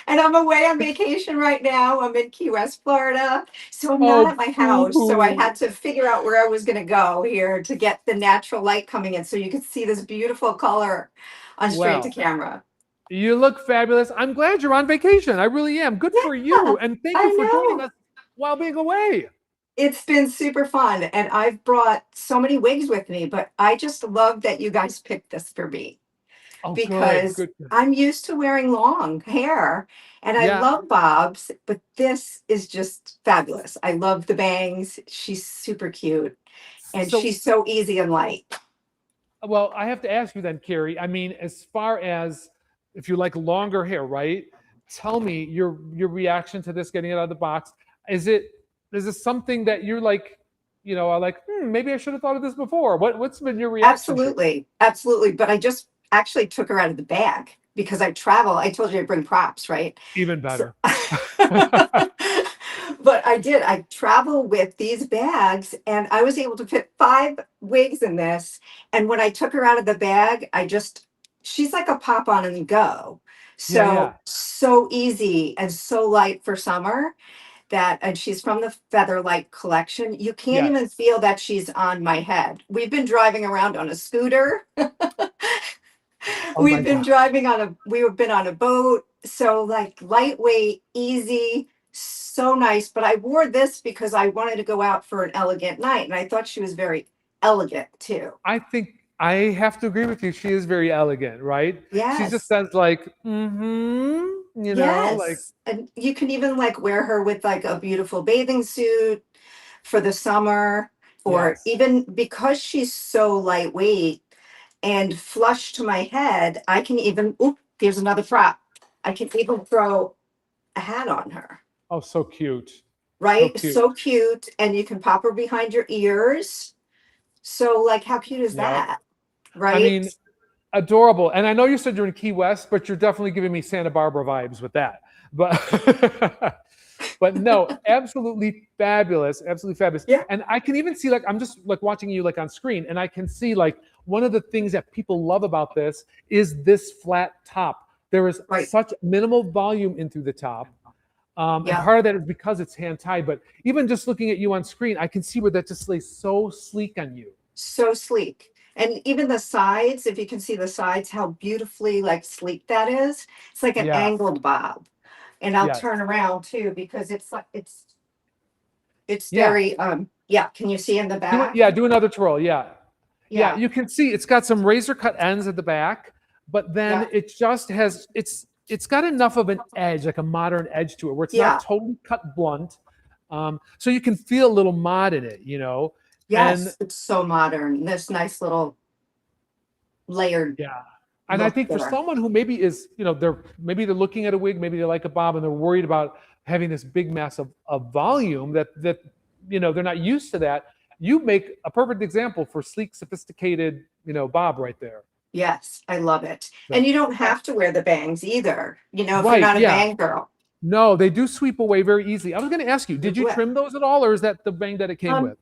I'm away on vacation right now. I'm in Key West, Florida. So I'm not at my house. So I had to figure out where I was going to go here to get the natural light coming in so you could see this beautiful color on straight to camera. You look fabulous. I'm glad you're on vacation. I really am. Good for you. And thank you for joining us while being away. It's been super fun. And I've brought so many wigs with me, but I just love that you guys picked this for me. Because good. I'm used to wearing long hair and I love bobs, but this is just fabulous. I love the bangs. She's super cute and she's so easy and light. Well, I have to ask you then, Carrie, I mean, as far as if you like longer hair, right? Tell me your reaction to this, getting it out of the box. Is this something that you're like, you know, like, maybe I should have thought of this before? What's been your reaction? Absolutely. Absolutely. But I just actually took her out of the bag because I travel. I told you I bring props, right? Even better. But I did. I travel with these bags and I was able to fit 5 wigs in this. And when I took her out of the bag, she's like a pop on and go. Yeah, yeah. So easy and so light for summer and she's from the Featherlight collection. You can't even Yes. feel that she's on my head. We've been driving around on a scooter. Oh my God. We've been on a boat. So like lightweight, easy, so nice. But I wore this because I wanted to go out for an elegant night. And I thought she was very elegant too. I think I have to agree with you. She is very elegant, right? She just Yes. says like, you know, like, Yes. And you can even like wear her with like a beautiful bathing suit for the summer, or yes. even because she's so lightweight and flush to my head, I can even, here's another prop. I can even throw a hat on her, Oh, so cute. So right? cute. So cute. And you can pop her behind your ears. So, like, how cute is Yep. that? Right? I mean, adorable. And I know you said you're in Key West, but you're definitely giving me Santa Barbara vibes with that. But but no, absolutely fabulous. Absolutely fabulous. Yeah. And I can even see, like, I'm just like watching you like on screen, and I can see like one of the things that people love about this is this flat top. There is Right. such minimal volume in through the top. And Yeah. part of that is because it's hand tied, but even just looking at you on screen, I can see where that just lays so sleek on you. So sleek. And even the sides, if you can see the sides, how beautifully like sleek that is. It's like an Yeah. angled bob. And I'll Yes. turn around too because it's like it's Yeah. very yeah, can you see in the back? Do another twirl. Yeah. Yeah, you can see it's got some razor cut ends at the back, but then Yeah. it just has it's got enough of an edge, like a modern edge to it, where it's Yeah. not totally cut blunt. So you can feel a little mod in it, you know. Yes, And it's so modern. This nice little layered yeah. And I look think for there. someone who maybe is, you know, they're looking at a wig, maybe they like a bob, and they're worried about having this big mass of volume that you know they're not used to that. You make a perfect example for sleek, sophisticated, you know, bob right there. Yes, I love it. So- And you don't have to wear the bangs either, you know, if you're Right, not a yeah. bang girl. No, they do sweep away very easily. I was going to ask you, did you Yeah. trim those at all, or is that the bang that it came with?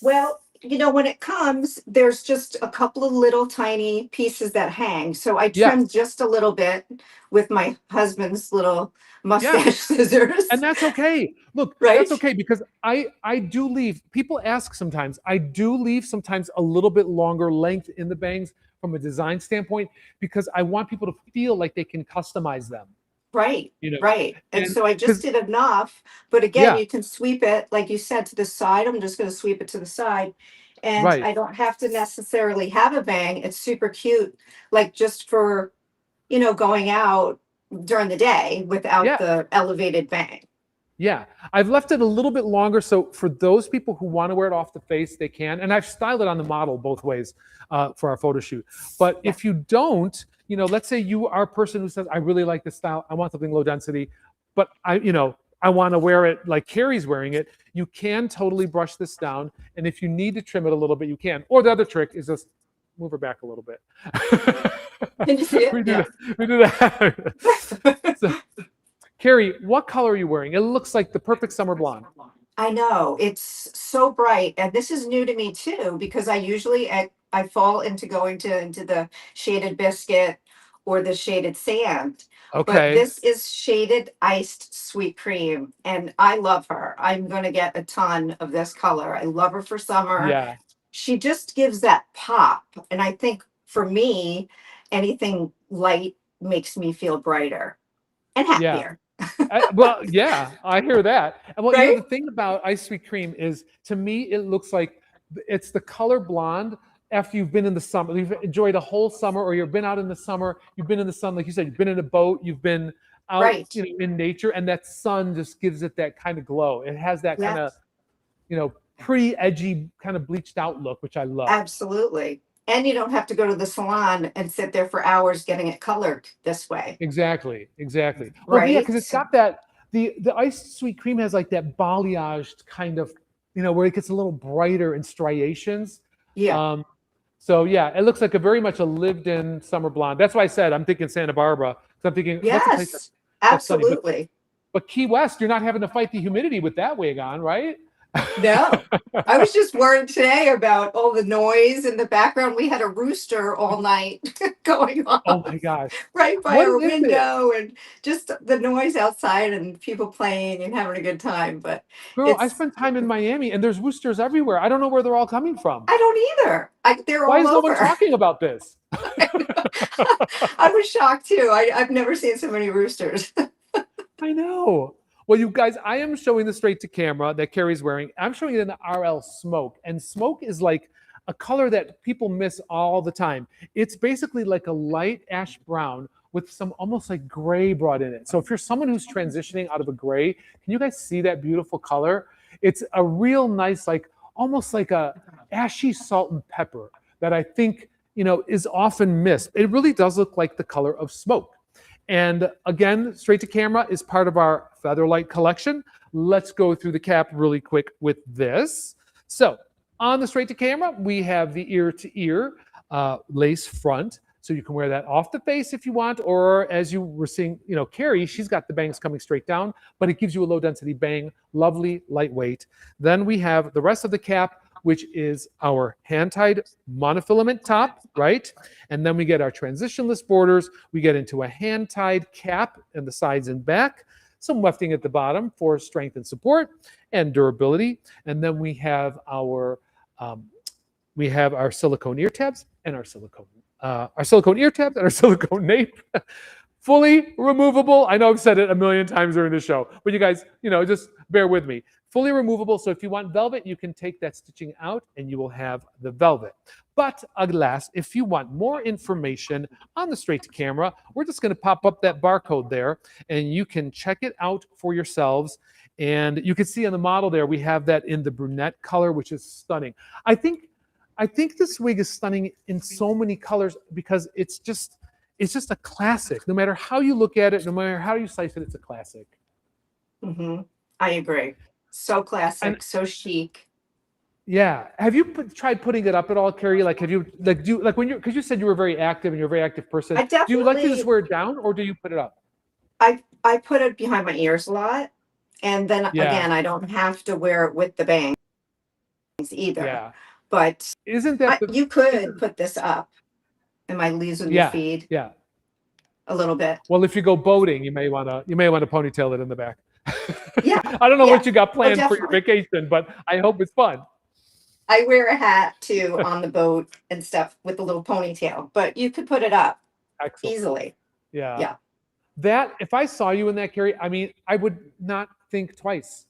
Well, you know, when it comes, there's just a couple of little tiny pieces that hang. So I trimmed just a little bit with my husband's little mustache scissors. And that's okay. Look, Right? that's okay because I do leave. People ask sometimes. I do leave sometimes a little bit longer length in the bangs from a design standpoint because I want people to feel like they can customize them. Right. You know, Right. And and so I just did enough. But again, Yeah. you can sweep it, like you said, to the side. I'm just going to sweep it to the side. And Right. I don't have to necessarily have a bang. It's super cute, like just for, you know, going out during the day without Yeah. the elevated bang. Yeah, I've left it a little bit longer, so for those people who want to wear it off the face, they can. And I've styled it on the model both ways for our photo shoot. But if you don't, you know, let's say you are a person who says, "I really like this style. I want something low density, but I want to wear it like Carrie's wearing it." You can totally brush this down, and if you need to trim it a little bit, you can. Or the other trick is just move her back a little bit. Can you see it? We do that. So, Carrie, what color are you wearing? It looks like the perfect summer blonde. I know, it's so bright, and this is new to me too because I usually I fall into going into the shaded biscuit or the shaded sand. But Okay. this is shaded iced sweet cream, and I love her. I'm going to get a ton of this color. I love her for summer. Yeah. She just gives that pop, and I think for me, anything light makes me feel brighter and Yeah. happier. Well, yeah, I hear that. And well, you know, Right? the thing about ice sweet cream is, to me, it looks like it's the color blonde after you've been in the summer, you've enjoyed a whole summer, or you've been out in the summer, you've been in the sun, like you said, you've been in a boat, you've been out, Right. you know, in nature, and that sun just gives it that kind of glow. It has that kind of, Yes. you know, pretty edgy, kind of bleached out look, which I love. Absolutely. And you don't have to go to the salon and sit there for hours getting it colored this way. Exactly. Well, yeah, because it's Right? got that the iced sweet cream has like that balayaged kind of, you know, where it gets a little brighter in striations. Yeah. So yeah, it looks like a very much a lived-in summer blonde. That's why I said I'm thinking Santa Barbara. 'Cause I'm thinking that's a place Yes. that's sunny. Absolutely. But Key West, you're not having to fight the humidity with that wig on, right? No, I was just worried today about all the noise in the background. We had a rooster all night going on. Oh my gosh. Right by What our is it? window, and just the noise outside and people playing and having a good time. But Girl, I spent time in Miami and there's roosters everywhere. I don't know where they're all coming from. I don't either. They're Why all is no over. one talking about this? I was shocked too. I've never seen so many roosters. I know. Well, you guys, I am showing the straight to camera that Carrie's wearing. I'm showing it in the RL Smoke. And smoke is like a color that people miss all the time. It's basically like a light ash brown with some almost like gray brought in it. So if you're someone who's transitioning out of a gray, can you guys see that beautiful color? It's a real nice, like almost like a ashy salt and pepper that I think, is often missed. It really does look like the color of smoke. And again, straight to camera is part of our Featherlight collection. Let's go through the cap really quick with this. So on the straight to camera, we have the ear to ear lace front. So you can wear that off the face if you want, or as you were seeing, Carrie, she's got the bangs coming straight down, but it gives you a low density bang, lovely, lightweight. Then we have the rest of the cap, which is our hand-tied monofilament top, right? And then we get our transitionless borders. We get into a hand-tied cap in the sides and back, some wefting at the bottom for strength and support and durability. And then we have our silicone ear tabs and our silicone ear tabs and our silicone nape. Fully removable. I know I've said it a million times during the show, but you guys, just bear with me. Fully removable. So if you want velvet, you can take that stitching out and you will have the velvet. But alas, if you want more information on the straight to camera, we're just going to pop up that barcode there and you can check it out for yourselves. And you can see on the model there, we have that in the brunette color, which is stunning. I think this wig is stunning in so many colors because it's just a classic. No matter how you look at it, no matter how you slice it, it's a classic. Mm-hmm. I agree. So classic, so chic. Yeah. Have you tried putting it up at all, Carrie? Like, have you because you said you were very active and you're a very active person. I definitely, do you like to just wear it down or do you put it up? I put it behind my ears a lot. And then again, I don't have to wear it with the bangs either. Yeah. But isn't that you could put this up? Am I losing the feed? Yeah. A little bit. Well, if you go boating, you may want to ponytail it in the back. Yeah. I don't know what you got planned for your vacation, but I hope it's fun. I wear a hat too on the boat and stuff with a little ponytail, but you could put it up easily. Yeah. Yeah. That, if I saw you in that, Carrie, I mean, I would not think twice.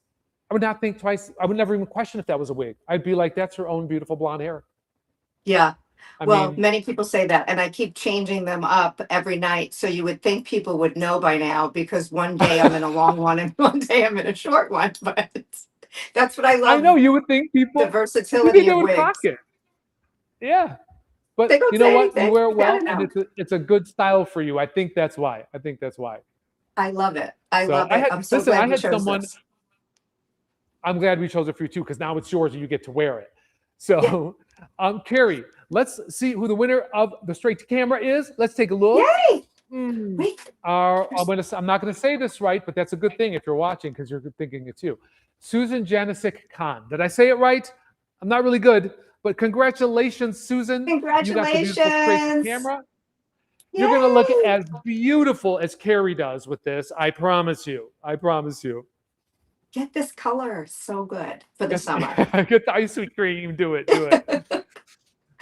I would not think twice. I would never even question if that was a wig. I'd be like, that's her own beautiful blonde hair. Yeah. I mean, many people say that, and I keep changing them up every night. So you would think people would know by now because one day I'm in a long one and one day I'm in a short one. But that's what I love. I know you would think people the versatility of wigs. Rock it. Yeah, but you know what? You wear it well, and it's a good style for you. I think that's why. I love it. I love it. I'm so glad you chose this. I'm glad we chose it for you too, because now it's yours and you get to wear it. So, Carrie, let's see who the winner of the straight to camera is. Let's take a look. Yay! I'm not going to say this right, but that's a good thing if you're watching because you're thinking it too. Susan Janisic Khan. Did I say it right? I'm not really good, but congratulations, Susan. Congratulations. You got the straight to camera. Yay! You're going to look as beautiful as Carrie does with this. I promise you. Get this color so good for the summer. Get the ice sweet cream. Do it.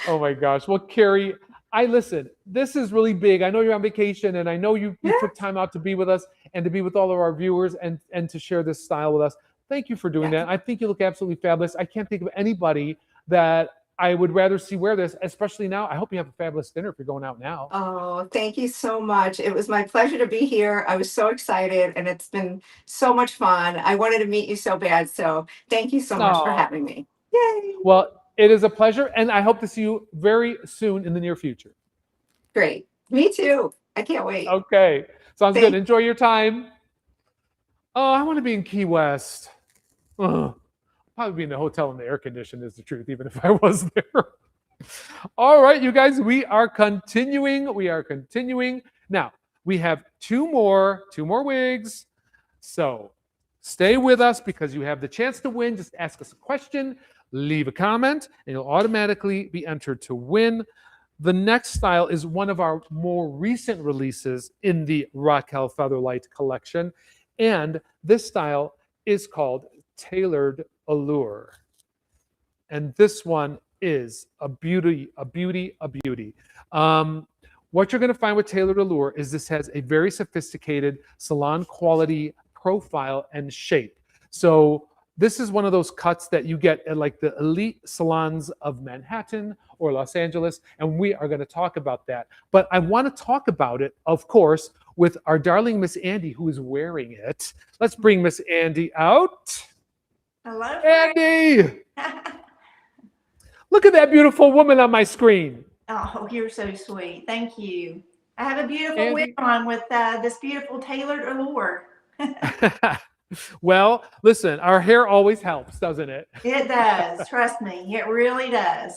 Oh my gosh. Well, Carrie, listen, this is really big. I know you're on vacation and I know you took time out to be with us and to be with all of our viewers and to share this style with us. Thank you for doing that. I think you look absolutely fabulous. I can't think of anybody that I would rather see wear this, especially now. I hope you have a fabulous dinner if you're going out now. Oh, thank you so much. It was my pleasure to be here. I was so excited and it's been so much fun. I wanted to meet you so bad. So thank you so much for having me. Yay. Well, it is a pleasure. And I hope to see you very soon in the near future. Great. Me too. I can't wait. Okay. Sounds good. Enjoy your time. Oh, I want to be in Key West. Probably be in the hotel in the air condition is the truth, even if I was there. All right, you guys, we are continuing. Now, we have two more wigs. So stay with us because you have the chance to win. Just ask us a question, leave a comment, and you'll automatically be entered to win. The next style is one of our more recent releases in the Raquel Featherlight collection. And this style is called Tailored Allure. And this one is a beauty, a beauty, a beauty. What you're going to find with Tailored Allure is this has a very sophisticated salon quality profile and shape. So this is one of those cuts that you get at like the elite salons of Manhattan or Los Angeles, and we are going to talk about that. But I want to talk about it, of course, with our darling Miss Andy, who is wearing it. Let's bring Miss Andy out. Hello, Andy! Look at that beautiful woman on my screen. Oh, you're so sweet. Thank you. I have a beautiful Andy. wig on with this beautiful Tailored Allure. Well, listen, our hair always helps, doesn't it? It does. Trust me. It really does.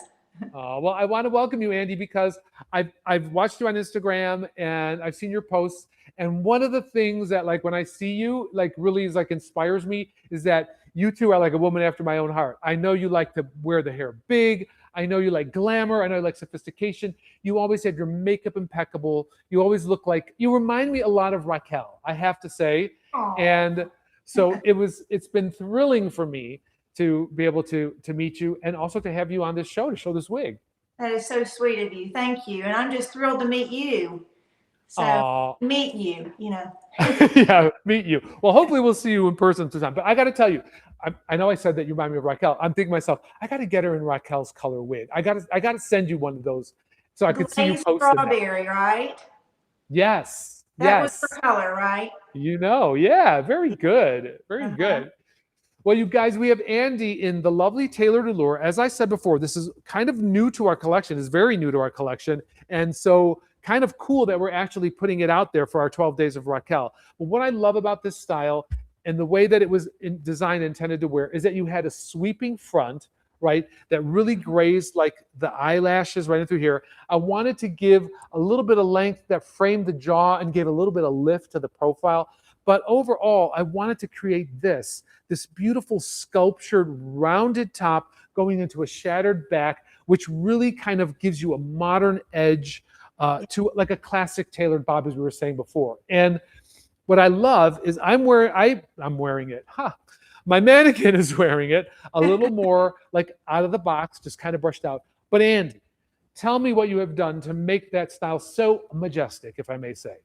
Well, I want to welcome you, Andy, because I've watched you on Instagram and I've seen your posts. And one of the things that, like, when I see you, like, really is like inspires me is that you two are like a woman after my own heart. I know you like to wear the hair big. I know you like glamour. I know you like sophistication. You always have your makeup impeccable. You always look like, you remind me a lot of Raquel, I have to say. Aww. And so it's been thrilling for me to be able to meet you and also to have you on this show to show this wig. That is so sweet of you. Thank you. And I'm just thrilled to meet you. So Aww. meet you, you know. Yeah, meet you. Well, hopefully we'll see you in person sometime. But I got to tell you, I know I said that you remind me of Raquel. I'm thinking to myself, I got to get her in Raquel's color wig. I got to send you one of those so I could see you posting strawberry, that. right? Yes. That yes. was her color, right? You know, yeah, very good. Very good. Well, you guys, we have Andy in the lovely Tailored Allure. As I said before, this is kind of new to our collection. It's very new to our collection. And so kind of cool that we're actually putting it out there for our 12 Days of Raquel. But what I love about this style and the way that it was designed and intended to wear is that you had a sweeping front, right, that really grazed like the eyelashes right in through here. I wanted to give a little bit of length that framed the jaw and gave a little bit of lift to the profile. But overall, I wanted to create this beautiful sculptured rounded top going into a shattered back, which really kind of gives you a modern edge to like a classic tailored bob, as we were saying before. And what I love is I'm wearing it. My mannequin is wearing it a little more like out of the box, just kind of brushed out. But Andy, tell me what you have done to make that style so majestic, if I may say.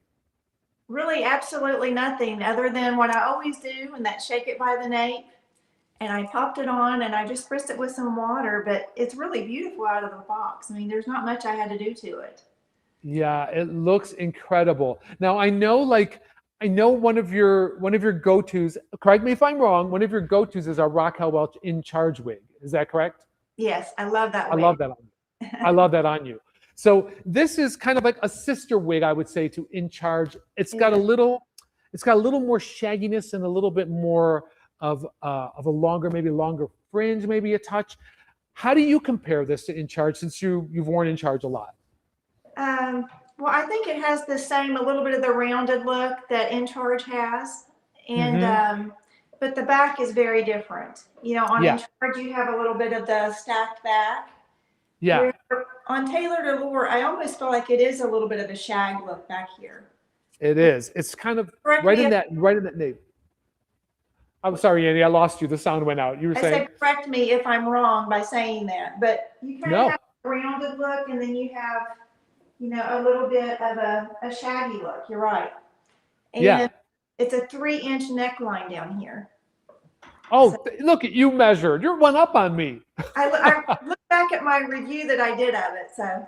Really, absolutely nothing other than what I always do, and that's shake it by the nape. And I popped it on and I just spritzed it with some water, but it's really beautiful out of the box. I mean, there's not much I had to do to it. Yeah, it looks incredible. Now I know one of your go-tos, correct me if I'm wrong, one of your go-tos is our Raquel Welch In Charge wig. Is that correct? Yes, I love that wig. I love that on you. I love that on you. So this is kind of like a sister wig, I would say, to In Charge. It's got a little more shagginess and a little bit more of a longer fringe, maybe a touch. How do you compare this to In Charge, since you've worn In Charge a lot? Well, I think it has the same, a little bit of the rounded look that In Charge has. And, but the back is very different. You know, on In Charge, you have a little bit of the stacked back. Yeah. Where on Tailored Allure, I almost feel like it is a little bit of a shag look back here. It is. It's kind of right in that nape. I'm sorry, Andy, I lost you. The sound went out. You were saying? I said, correct me if I'm wrong by saying that, but you kind of have a rounded look, and then you have, you know, a little bit of a shaggy look. You're right. And it's a 3-inch neckline down here. Oh, so, look at you measured. You're one up on me. I look back at my review that I did of it. So.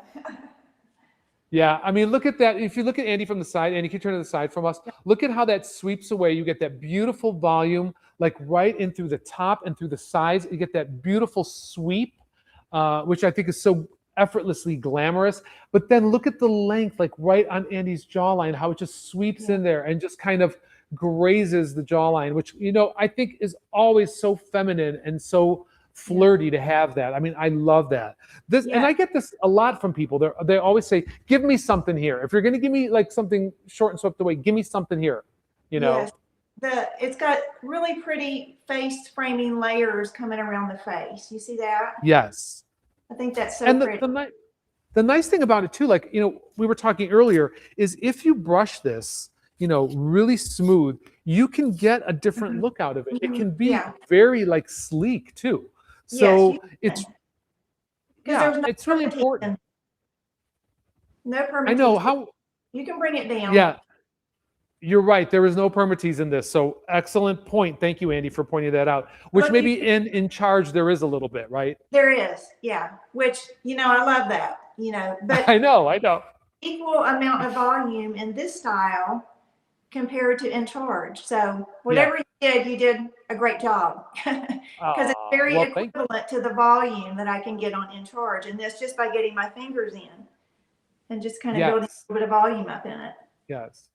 Yeah, I mean, look at that. If you look at Andy from the side, Andy, can you turn to the side from us? Look at how that sweeps away. You get that beautiful volume, like right in through the top and through the sides. You get that beautiful sweep, which I think is so effortlessly glamorous. But then look at the length, like right on Andy's jawline, how it just sweeps in there and just kind of grazes the jawline, which, you know, I think is always so feminine and so flirty to have that. I mean, I love that. And I get this a lot from people. They always say, give me something here. If you're going to give me like something short and swept away, give me something here, you know? Yes. it's got really pretty face framing layers coming around the face. You see that? Yes. I think that's so And pretty. the nice thing about it too, like, we were talking earlier, is if you brush this, really smooth, you can get a different look out of it. It can be very like sleek too. So yes, it's really important. No permatease. I know how you can bring it down. Yeah, you're right. There is no permatease in this. So excellent point. Thank you, Andy, for pointing that out. Which maybe in charge there is a little bit, right? There is, yeah. Which I love that. But I know. Equal amount of volume in this style compared to in charge. So whatever you did a great job because it's very equivalent to the volume that I can get on in charge, and that's just by getting my fingers in and just kind of building a little bit of volume up in it. Yes.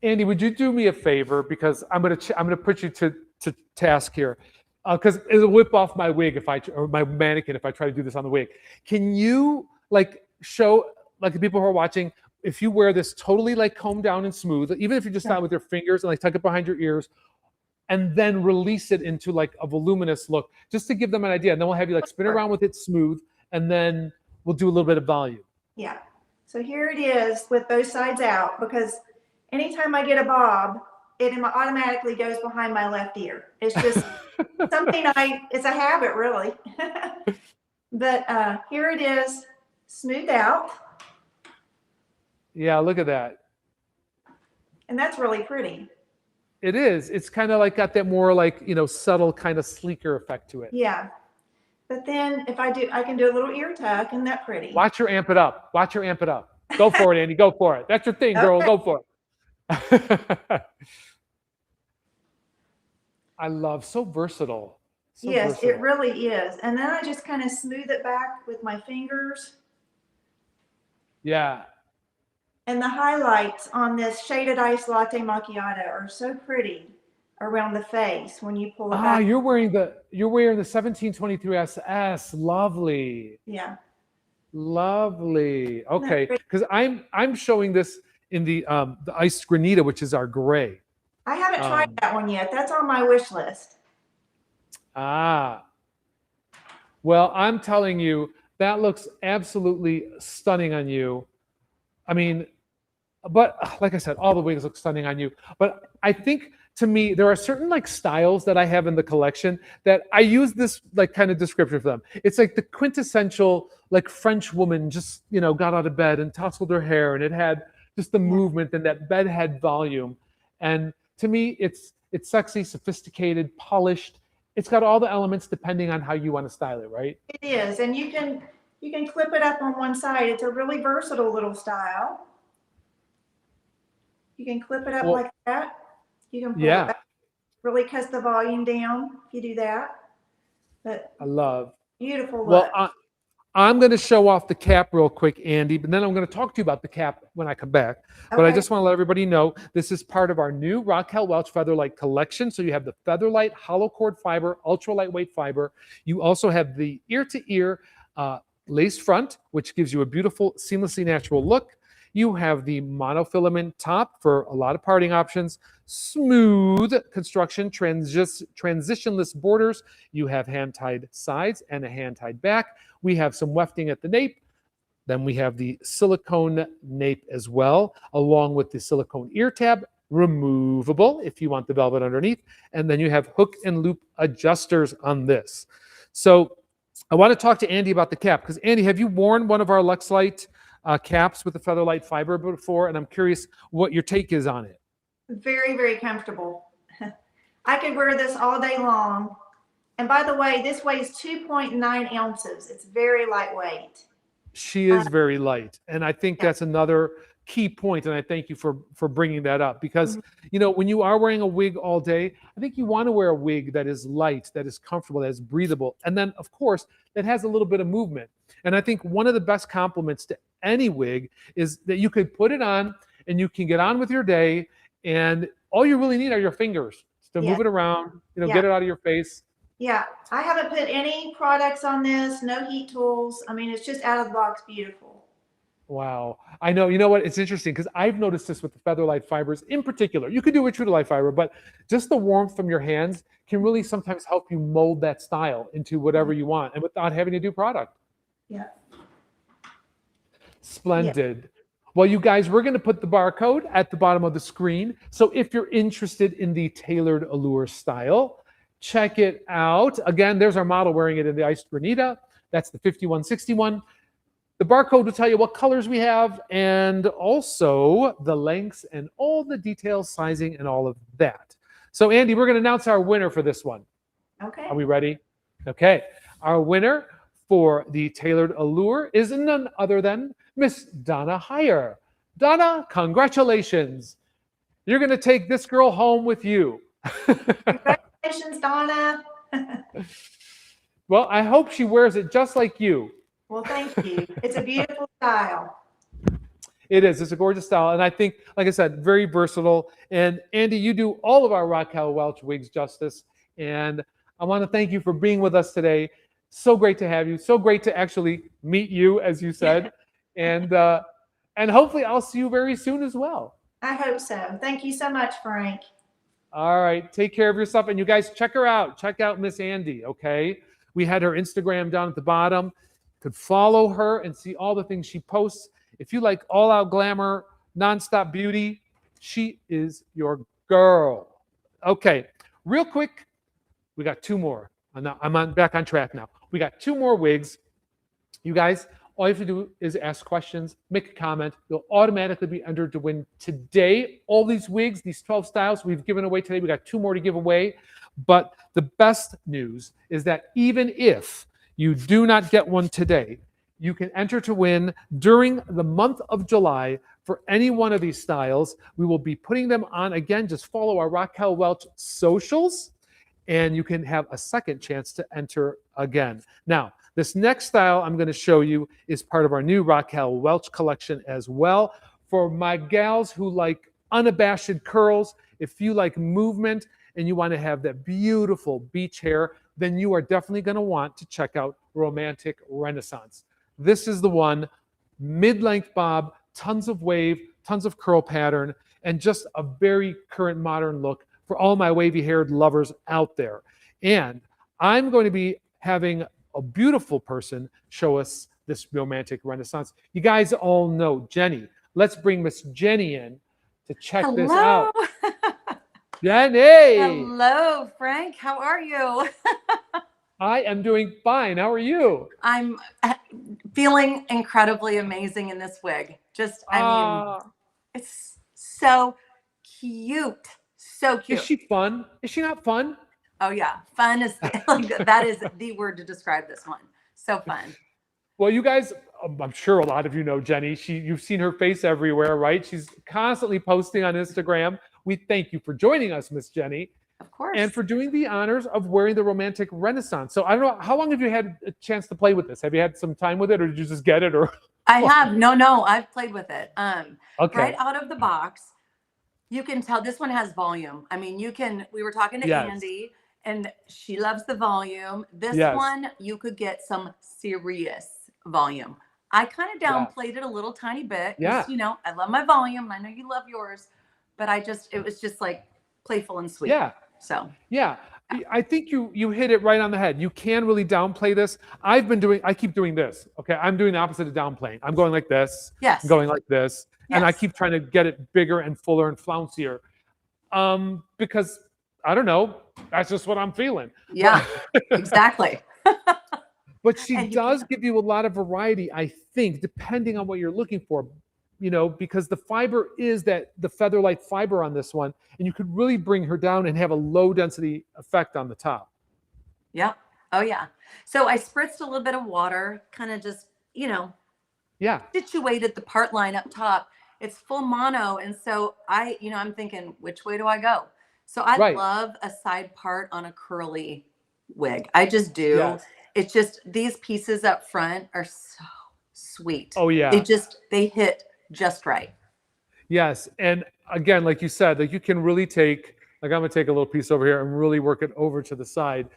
Andy, would you do me a favor, because I'm gonna put you to task here, because it'll whip off my wig or my mannequin if I try to do this on the wig. Can you show the people who are watching, if you wear this totally combed down and smooth, even if you just start with your fingers and tuck it behind your ears, and then release it into a voluminous look, just to give them an idea, and then we'll have you spin around with it smooth, and then we'll do a little bit of volume. Yeah. So here it is with both sides out, because anytime I get a bob, it automatically goes behind my left ear. It's just something it's a habit really. But here it is, smoothed out. Yeah, look at that. And that's really pretty. It is. It's kind of got that more subtle kind of sleeker effect to it. Yeah. But then if I can do a little ear tuck, and that's pretty. Watch her amp it up. Go for it, Andy. Go for it. That's your thing, girl. Okay. Go for it. I love, so versatile. Yes, it really is. And then I just kind of smooth it back with my fingers. Yeah. And the highlights on this shaded ice latte macchiato are so pretty around the face when you pull it back. You're wearing the 1723 SS. Lovely. Yeah. Lovely. Okay, because I'm showing this in the iced granita, which is our gray. I haven't tried that one yet. That's on my wish list. Well, I'm telling you, that looks absolutely stunning on you. I mean, but like I said, all the wigs look stunning on you. But I think, to me, there are certain styles that I have in the collection that I use this kind of description for them. It's the quintessential French woman just got out of bed and tousled her hair, and it had just the movement and that bedhead volume. And to me, it's sexy, sophisticated, polished. It's got all the elements depending on how you want to style it, right? It is, and you can clip it up on one side. It's a really versatile little style. You can clip it up like that. You can pull it back, really cuts the volume down if you do that. But I love. Beautiful look. Well, I'm going to show off the cap real quick, Andy, but then I'm going to talk to you about the cap when I come back. Okay. But I just want to let everybody know this is part of our new Raquel Welch Featherlight collection. So you have the Featherlight hollow cord fiber, ultra lightweight fiber. You also have the ear-to-ear lace front, which gives you a beautiful, seamlessly natural look. You have the monofilament top for a lot of parting options, smooth construction, transitionless borders. You have hand-tied sides and a hand-tied back. We have some wefting at the nape. Then we have the silicone nape as well, along with the silicone ear tab, removable if you want the velvet underneath. And then you have hook and loop adjusters on this. So I want to talk to Andy about the cap, because Andy, have you worn one of our Luxlite caps with the Featherlight fiber before? And I'm curious what your take is on it. Very, very comfortable. I could wear this all day long. And by the way, this weighs 2.9 ounces. It's very lightweight. She is very light. And I think that's another key point. And I thank you for bringing that up, because, when you are wearing a wig all day, I think you want to wear a wig that is light, that is comfortable, that is breathable. And then, of course, that has a little bit of movement. And I think one of the best compliments to any wig is that you could put it on and you can get on with your day, and all you really need are your fingers to move it around, get it out of your face. Yeah, I haven't put any products on this, no heat tools. I mean, it's just out of the box beautiful. Wow. I know. You know what? It's interesting because I've noticed this with the Featherlight fibers in particular. You could do a true to life fiber, but just the warmth from your hands can really sometimes help you mold that style into whatever you want and without having to do product. Yeah. Splendid. Well, you guys, we're going to put the barcode at the bottom of the screen. So if you're interested in the tailored allure style, check it out. Again, there's our model wearing it in the Iced Granita. That's the 5161. The barcode will tell you what colors we have and also the lengths and all the details, sizing, and all of that. So, Andy, we're going to announce our winner for this one. Okay. Are we ready? Okay. Our winner for the tailored allure is none other than Miss Donna Heyer. Donna, congratulations. You're going to take this girl home with you. Congratulations, Donna. Well, I hope she wears it just like you. Well, thank you. It's a beautiful style. It is. It's a gorgeous style. And I think, like I said, very versatile. And Andy, you do all of our Raquel Welch wigs justice. And I want to thank you for being with us today. So great to have you. So great to actually meet you, as you said. And hopefully I'll see you very soon as well. I hope so. Thank you so much, Frank. All right. Take care of yourself. And you guys check her out. Check out Miss Andy, okay? We had her Instagram down at the bottom. Could follow her and see all the things she posts. If you like all-out glamour, nonstop beauty, she is your girl. Okay, real quick, we got two more. I'm back on track now. We got two more wigs. You guys, all you have to do is ask questions, make a comment. You'll automatically be entered to win today. All these wigs, these 12 styles we've given away today. We got two more to give away. But the best news is that even if you do not get one today, you can enter to win during the month of July for any one of these styles. We will be putting them on again. Just follow our Raquel Welch socials and you can have a second chance to enter again. Now, this next style I'm going to show you is part of our new Raquel Welch collection as well. For my gals who like unabashed curls, if you like movement and you want to have that beautiful beach hair, then you are definitely going to want to check out Romantic Renaissance. This is the one, mid-length bob, tons of wave, tons of curl pattern, and just a very current modern look for all my wavy-haired lovers out there. And I'm going to be having a beautiful person show us this Romantic Renaissance. You guys all know Jenny. Let's bring Miss Jenny in to check this out. Jenny! Hello, Frank. How are you? I am doing fine. How are you? I'm feeling incredibly amazing in this wig. I mean, it's so cute. So cute. Is she fun? Is she not fun? Oh, yeah. Fun is, that is the word to describe this one. So fun. Well, you guys, I'm sure a lot of you know Jenny. You've seen her face everywhere, right? She's constantly posting on Instagram. We thank you for joining us, Miss Jenny. Of course. And for doing the honors of wearing the Romantic Renaissance. So I don't know, how long have you had a chance to play with this? Have you had some time with it or did you just get it? Or I have. No, I've played with it. Okay. Right out of the box, you can tell this one has volume. I mean, we were talking to Andy and she loves the volume. This one, you could get some serious volume. I kind of downplayed it a little tiny bit. You know, I love my volume. I know you love yours, but it was just like playful and sweet. Yeah. So. Yeah. I think you hit it right on the head. You can really downplay this. I keep doing this. Okay. I'm doing the opposite of downplaying. I'm going like this. Yes. I'm going like this. Yes. And I keep trying to get it bigger and fuller and flouncier. Because I don't know. That's just what I'm feeling. Yeah, exactly. But she does give you a lot of variety, I think, depending on what you're looking for. You know, because the fiber is the Featherlight fiber on this one, and you could really bring her down and have a low density effect on the top. Yep. Oh yeah. So I spritzed a little bit of water, kind of just, situated the part line up top. It's full mono. And so I'm thinking, which way do I go? So I love a side part on a curly wig. I just do. Yes. It's just, these pieces up front are so sweet. Oh yeah. They hit just right. Yes. And again, like you said, like you can really take, like I'm going to take a little piece over here and really work it over to the side.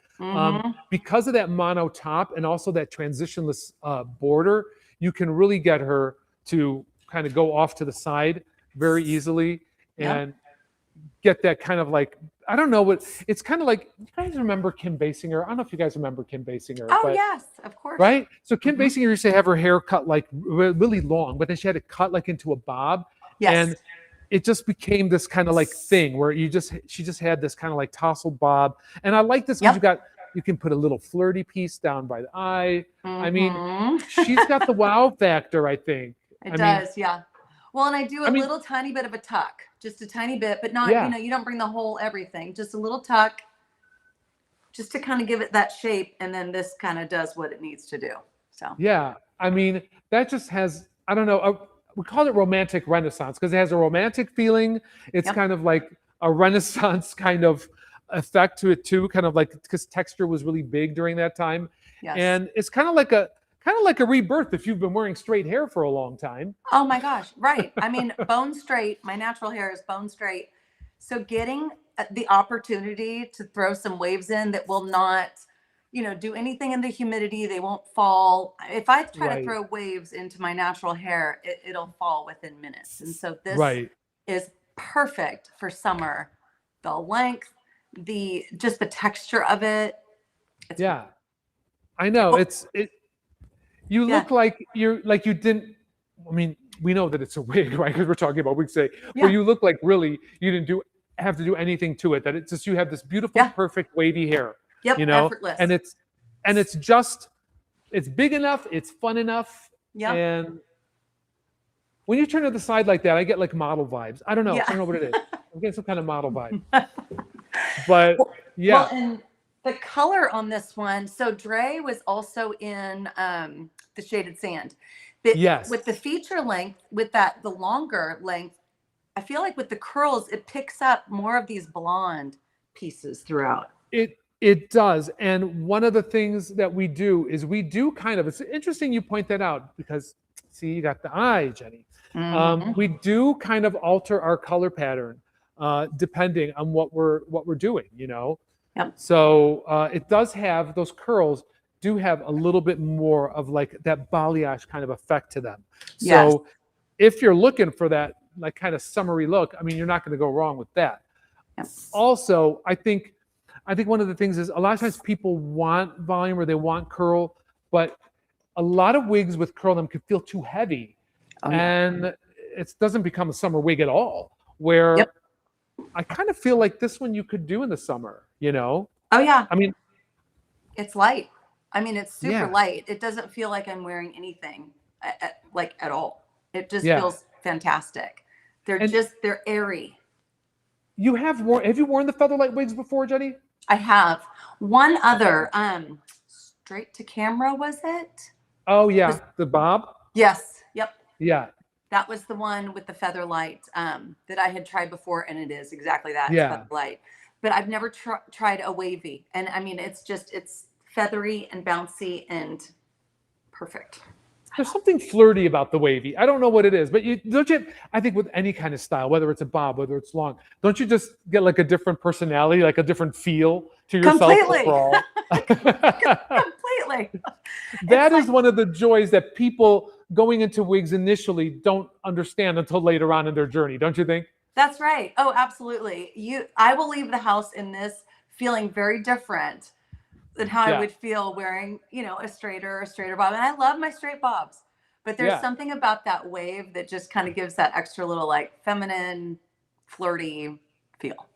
Because of that mono top and also that transitionless border, you can really get her to kind of go off to the side very easily and get that kind of like, I don't know what, it's kind of like, you guys remember Kim Basinger? I don't know if you guys remember Kim Basinger. Oh, but, yes, of course. Right? So Kim Basinger used to have her hair cut like really long, but then she had it cut like into a bob. Yes. And it just became this kind of like thing where she just had this kind of like tousled bob. And I like this because you can put a little flirty piece down by the eye. I mean, she's got the wow factor, I think. It does, yeah. Well, and I do a little tiny bit of a tuck, just a tiny bit, but not, you know, you don't bring the whole everything, just a little tuck, just to kind of give it that shape. And then this kind of does what it needs to do. So, yeah, I mean, that just has, I don't know, we call it romantic renaissance because it has a romantic feeling. It's kind of like a Renaissance kind of effect to it too, kind of like, because texture was really big during that time. yes. And it's kind of like a rebirth if you've been wearing straight hair for a long time. Oh my gosh, right. I mean, bone straight, my natural hair is bone straight. So getting the opportunity to throw some waves in that will not, you know, do anything in the humidity, they won't fall. If I try to throw waves into my natural hair, it'll fall within minutes. And so this is perfect for summer. The length, just the texture of it. It's perfect. I know. You look like you didn't, I mean, we know that it's a wig, right? Because we're talking about wigs today, where you look like really you didn't have to do anything to it. That it's just, you have this beautiful, perfect wavy hair. Yep, you know, effortless. and it's just, it's big enough, it's fun enough. Yeah. And when you turn to the side like that, I get like model vibes. I don't know. I don't know what it is. I'm getting some kind of model vibe. But Well, and the color on this one, so Dre was also in the shaded sand. But with the feature length, with the longer length, I feel like with the curls, it picks up more of these blonde pieces throughout. It does. And one of the things that we do is it's interesting you point that out because see, you got the eye, Jenny. We do kind of alter our color pattern depending on what we're doing, you know? Yep. So it does have, those curls do have a little bit more of like that balayage kind of effect to them. So if you're looking for that like kind of summery look, I mean, you're not going to go wrong with that. Yep. Also, I think one of the things is a lot of times people want volume or they want curl, but a lot of wigs with curl in them can feel too heavy. And it doesn't become a summer wig at all, where I kind of feel like this one you could do in the summer, you know? Oh yeah. I mean, it's light. I mean, it's super light. It doesn't feel like I'm wearing anything at all. It just feels fantastic. They're airy. Have you worn the Featherlight wigs before, Jenny? I have. One other, straight to camera, was it? Oh yeah, the bob? Yes. Yep. Yeah. That was the one with the Featherlight that I had tried before, and it is exactly that. Yeah. Featherlight. But I've never tried a wavy. And I mean, it's feathery and bouncy and perfect. There's something flirty about the wavy. I don't know what it is, but I think with any kind of style, whether it's a bob, whether it's long, don't you just get like a different personality, like a different feel to yourself overall? Completely. That is one of the joys that people going into wigs initially don't understand until later on in their journey, don't you think? That's right. Oh, absolutely. I will leave the house in this feeling very different than how I would feel wearing, you know, a straighter bob. And I love my straight bobs, but there's something about that wave that just kind of gives that extra little like feminine, flirty feel.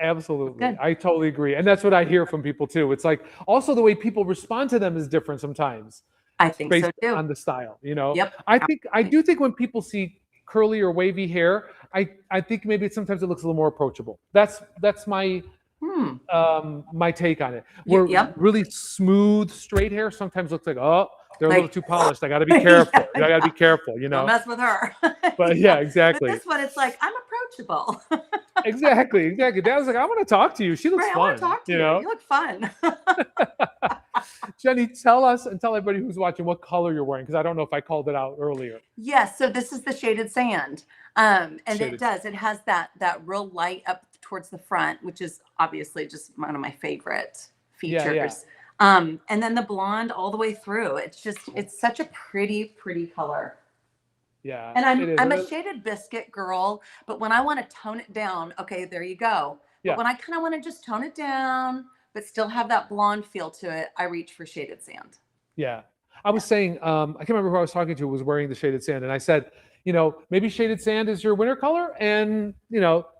Absolutely. Good. I totally agree. And that's what I hear from people too. It's like also the way people respond to them is different sometimes. I think based so too. on the style, you know? Yep. I do think when people see curly or wavy hair, I think maybe sometimes it looks a little more approachable. That's my my take on it. Where really smooth straight hair sometimes looks like, oh, they're a little too polished. I got to be careful. I got to be careful, you know. Don't mess with her. But yeah, exactly. But this one, it's like I'm approachable. Exactly. Dad was like, I want to talk to you. She looks fun. I want to talk to you. Know? You look fun. Jenny, tell us and tell everybody who's watching what color you're wearing, because I don't know if I called it out earlier. Yes. So this is the shaded sand. And it has that real light up towards the front, which is obviously just one of my favorite features. And then the blonde all the way through. It's such a pretty color. Yeah. And it is. I'm a shaded biscuit girl, but when I want to tone it down, okay, there you go. But when I kind of want to just tone it down, but still have that blonde feel to it, I reach for shaded sand. Yeah. I was saying, I can't remember who I was talking to was wearing the shaded sand. And I said, maybe shaded sand is your winter color. And,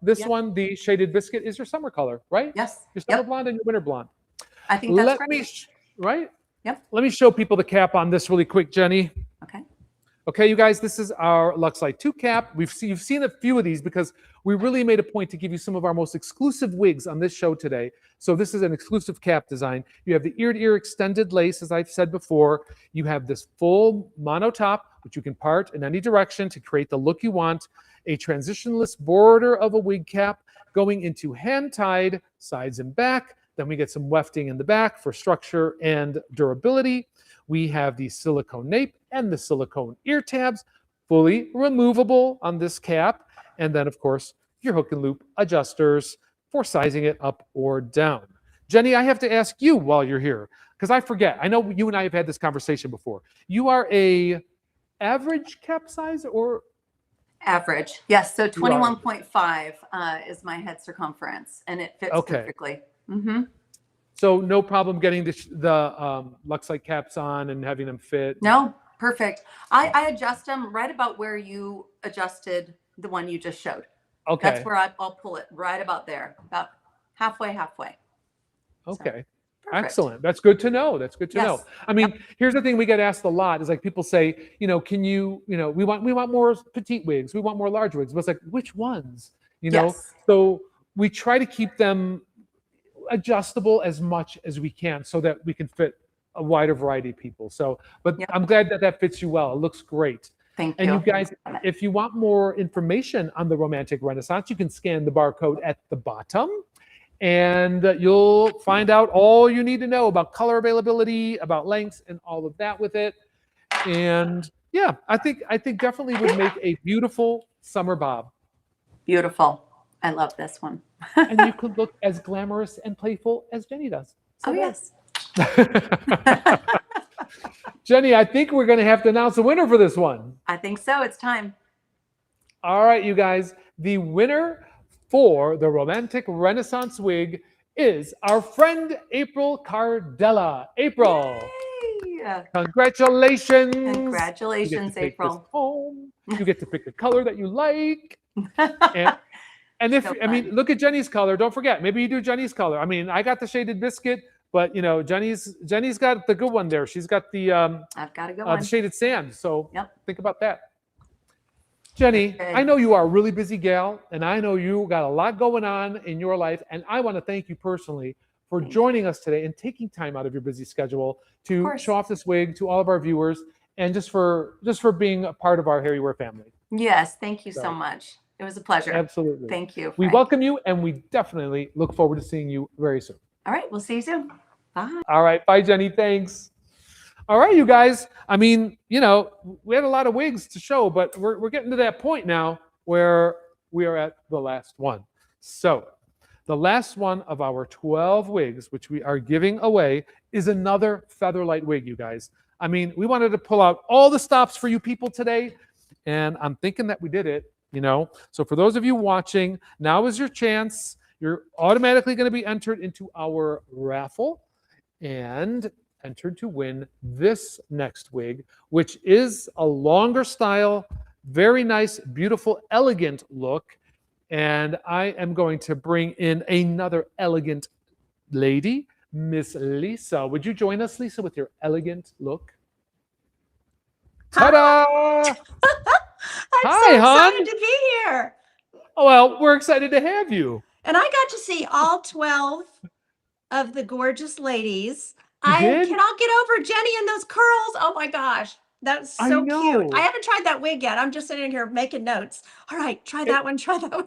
this one, the shaded biscuit, is your summer color, right? Yes. Your summer blonde and your winter blonde. I think that's right. Right? Yep. Let me show people the cap on this really quick, Jenny. Okay. Okay, you guys, this is our Lux Light 2 cap. You've seen a few of these because we really made a point to give you some of our most exclusive wigs on this show today. So this is an exclusive cap design. You have the ear-to-ear extended lace, as I've said before. You have this full mono top, which you can part in any direction to create the look you want. A transitionless border of a wig cap going into hand-tied sides and back. Then we get some wefting in the back for structure and durability. We have the silicone nape and the silicone ear tabs, fully removable on this cap. And then, of course, your hook and loop adjusters for sizing it up or down. Jenny, I have to ask you while you're here, because I forget. I know you and I have had this conversation before. You are a average cap size or? Average, yes. So 21.5 is my head circumference, and it fits perfectly. Mm-hmm. So no problem getting the Lux Light caps on and having them fit? No, perfect. I adjust them right about where you adjusted the one you just showed. Okay. That's where I'll pull it right about there, about halfway. Okay. So, excellent. That's good to know. That's good to know. I mean, here's the thing we get asked a lot is like people say, can you, we want more petite wigs. We want more large wigs. But it's like, which ones? So we try to keep them adjustable as much as we can so that we can fit a wider variety of people. So, but I'm glad that fits you well. It looks great. Thank you. And you guys, if you want more information on the Romantic Renaissance, you can scan the barcode at the bottom and you'll find out all you need to know about color availability, about lengths and all of that with it. And yeah, I think definitely would make a beautiful summer bob. Beautiful. I love this one. And you could look as glamorous and playful as Jenny does. So yes. Jenny, I think we're going to have to announce a winner for this one. I think so. It's time. All right, you guys. The winner for the Romantic Renaissance wig is our friend April Cardella. April. Yay! Congratulations. Congratulations, April. Home. You get to pick a color that you like. And if, I mean, look at Jenny's color. Don't forget, maybe you do Jenny's color. I mean, I got the shaded biscuit, but Jenny's got the good one there. She's got the I've got a good one. The shaded sand. So think about that. Jenny, I know you are a really busy gal, and I know you got a lot going on in your life, and I want to thank you personally for joining us today and taking time out of your busy schedule to show off this wig to all of our viewers, and just for being a part of our Harry Wear family. Yes, thank you so much. It was a pleasure. Absolutely. Thank you. We welcome you, and we definitely look forward to seeing you very soon. All right. We'll see you soon. Bye. All right. Bye, Jenny. Thanks. All right, you guys. I mean, we had a lot of wigs to show, but we're getting to that point now where we are at the last one. So the last one of our 12 wigs, which we are giving away, is another Featherlight wig, you guys. I mean, we wanted to pull out all the stops for you people today, and I'm thinking that we did it. So for those of you watching, now is your chance. You're automatically going to be entered into our raffle and entered to win this next wig, which is a longer style, very nice, beautiful, elegant look. And I am going to bring in another elegant lady, Miss Lisa. Would you join us, Lisa, with your elegant look? Ta-da! I'm so excited to be here. Well, we're excited to have you. And I got to see all 12 of the gorgeous ladies. You I did? cannot get over Jenny and those curls. Oh my gosh. That's so cute. I haven't tried that wig yet. I'm just sitting here making notes. All right, try that one, try that one.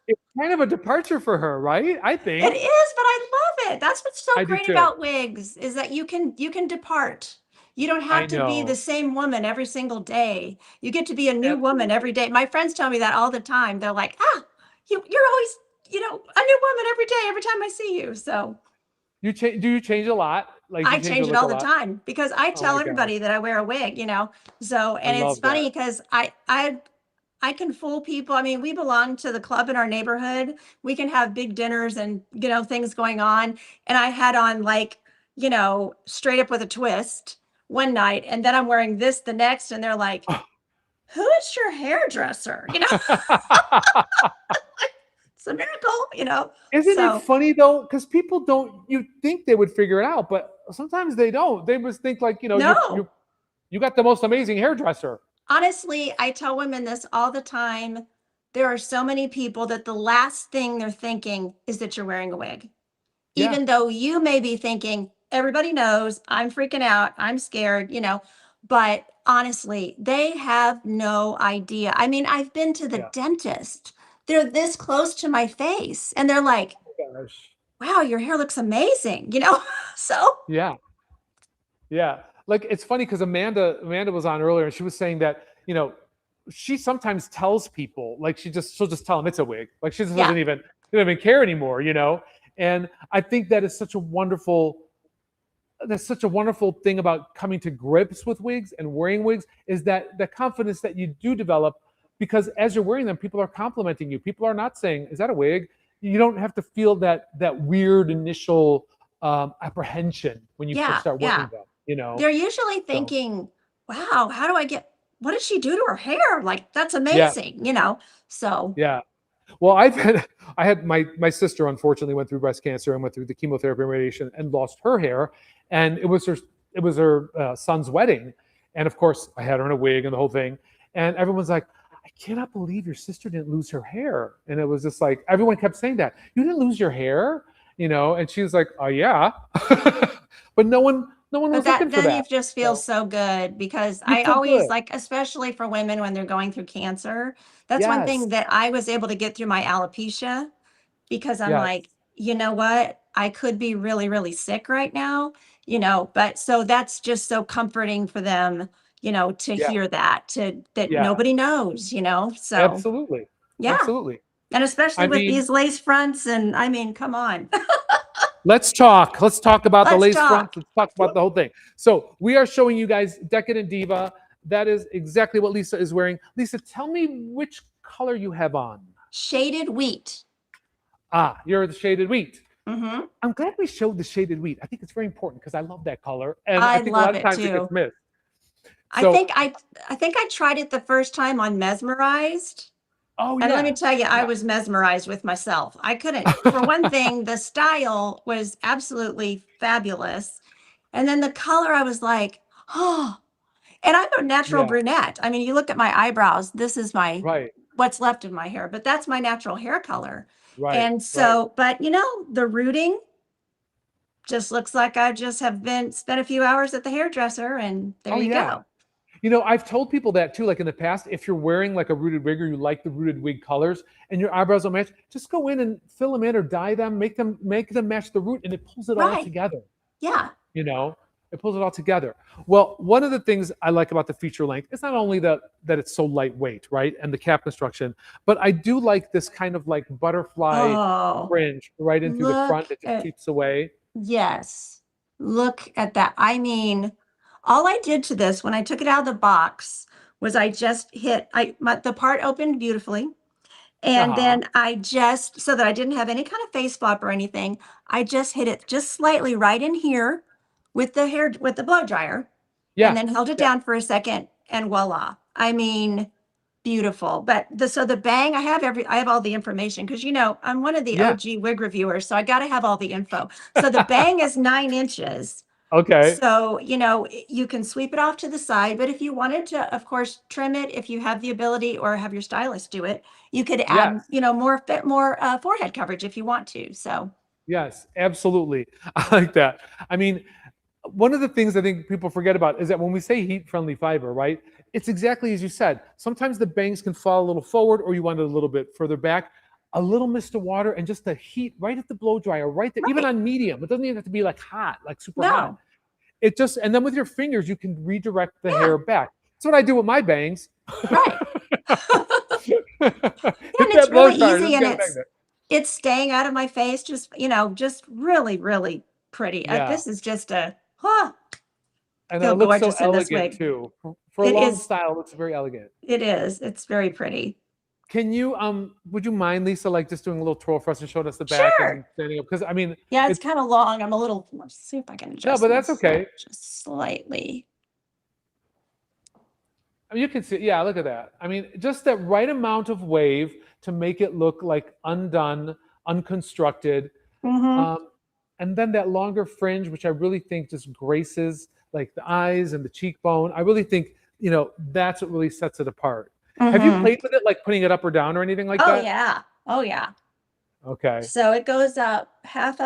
It's kind of a departure for her, right? I think. It is, but I love it. That's what's so I do great too. about wigs is that you can depart. You don't have to be know. the same woman every single day. You get to be a new woman every day. My friends tell me that all the time. They're like, you're always, a new woman every day, every time I see you. So Do you change a lot? Like I change it all the time because I tell everybody that I wear a wig, So, and it's funny because I can fool people. I mean, we belong to the club in our neighborhood. We can have big dinners and, things going on. And I had on like, straight up with a twist one night. And then I'm wearing this the next. And they're like, who is your hairdresser? It's a miracle, Isn't it funny though? Because people you think they would figure it out, but sometimes they don't. They must think like, No. you got the most amazing hairdresser. Honestly, I tell women this all the time. There are so many people that the last thing they're thinking is that you're wearing a wig. Yeah. Even though you may be thinking, everybody knows, I'm freaking out, I'm scared, but honestly, they have no idea. I mean, I've been to the dentist. They're this close to my face and they're like, wow, your hair looks amazing, So yeah. Like it's funny because Amanda was on earlier and she was saying that, she sometimes tells people like she'll just tell them it's a wig. Like she just doesn't even care anymore, And I think that is such a wonderful thing about coming to grips with wigs and wearing wigs is that the confidence that you do develop, because as you're wearing them, people are complimenting you. People are not saying, is that a wig? You don't have to feel that weird initial apprehension when you first start wearing them, They're usually thinking, wow, what did she do to her hair? Like, that's amazing, So yeah. Well, I had my sister unfortunately went through breast cancer and went through the chemotherapy and radiation and lost her hair, and it was her son's wedding, and of course I had her in a wig and the whole thing, and everyone's like, I cannot believe your sister didn't lose her hair, and it was just like everyone kept saying that you didn't lose your hair, and she was like, oh yeah, but no one was looking for that. Then you just feel so good because I always like, especially for women when they're going through cancer, that's one thing that I was able to get through my alopecia because I'm like, you know what? I could be really, really sick right now, but so that's just so comforting for them, to hear that, nobody knows, so. Absolutely. Yeah. Absolutely. And especially with these lace fronts and I mean, come on. Let's talk about the lace fronts. Let's talk about the whole thing. So we are showing you guys Decadent Diva. That is exactly what Lisa is wearing. Lisa, tell me which color you have on. Shaded wheat. Ah, you're the shaded wheat. Mm-hmm. I'm glad we showed the shaded wheat. I think it's very important because I love that color. And I think a lot of times it gets missed. So, I think I tried it the first time on Mesmerized. Oh, and let me tell you, I was mesmerized with myself. I couldn't. For one thing, the style was absolutely fabulous. And then the color, I was like, oh. And I'm a natural brunette. I mean, you look at my eyebrows. This is my what's left of my hair, but that's my natural hair color. Right. And so, but the rooting just looks like I just have spent a few hours at the hairdresser, and there you go. I've told people that too, like in the past, if you're wearing like a rooted wig or you like the rooted wig colors and your eyebrows don't match, just go in and fill them in or dye them, make them match the root, and it pulls it all together. Yeah. It pulls it all together. Well, one of the things I like about the feature length is not only that it's so lightweight, right? And the cap construction, but I do like this kind of like butterfly fringe right in through the front that just keeps away. Yes. Look at that. I mean, all I did to this when I took it out of the box was I just hit, the part opened beautifully. And then I just, so that I didn't have any kind of face flop or anything, I just hit it just slightly right in here with the blow dryer. Yeah. And then held it down for a second and voila. I mean, beautiful. But the bang, I have all the information because I'm one of the OG wig reviewers, so I got to have all the info. So the bang is 9 inches. Okay. So, you can sweep it off to the side, but if you wanted to, of course, trim it, if you have the ability or have your stylist do it, you could add, more forehead coverage if you want to. So. Yes, absolutely. I like that. I mean, one of the things I think people forget about is that when we say heat-friendly fiber, right, it's exactly as you said. Sometimes the bangs can fall a little forward or you want it a little bit further back. A little mist of water and just the heat right at the blow dryer, right there, even on medium. It doesn't even have to be like hot, like super hot. It just, and then with your fingers, you can redirect the hair back. That's what I do with my bangs. Right. And it's really easy and it's staying out of my face. Just really, really pretty. Yeah. This is just a, and feel it looks so gorgeous in this elegant wig. too. For a It long is. style, it looks very elegant. It is. It's very pretty. Can you would you mind, Lisa, like just doing a little twirl for us and showing us the back Sure. and standing up? Because I mean, Yeah, it's kind of long. I'm a little, let's see if I can adjust. No, but that's this okay. Just slightly. I mean, you can see, yeah, look at that. I mean, just that right amount of wave to make it look like undone, unconstructed. Mm-hmm. And then that longer fringe, which I really think just graces like the eyes and the cheekbone. I really think, you know, that's what really sets it apart. Mm-hmm. Have you played with it, like putting it up or down or anything like that? Oh, yeah. Oh, yeah. Okay. So it goes up, half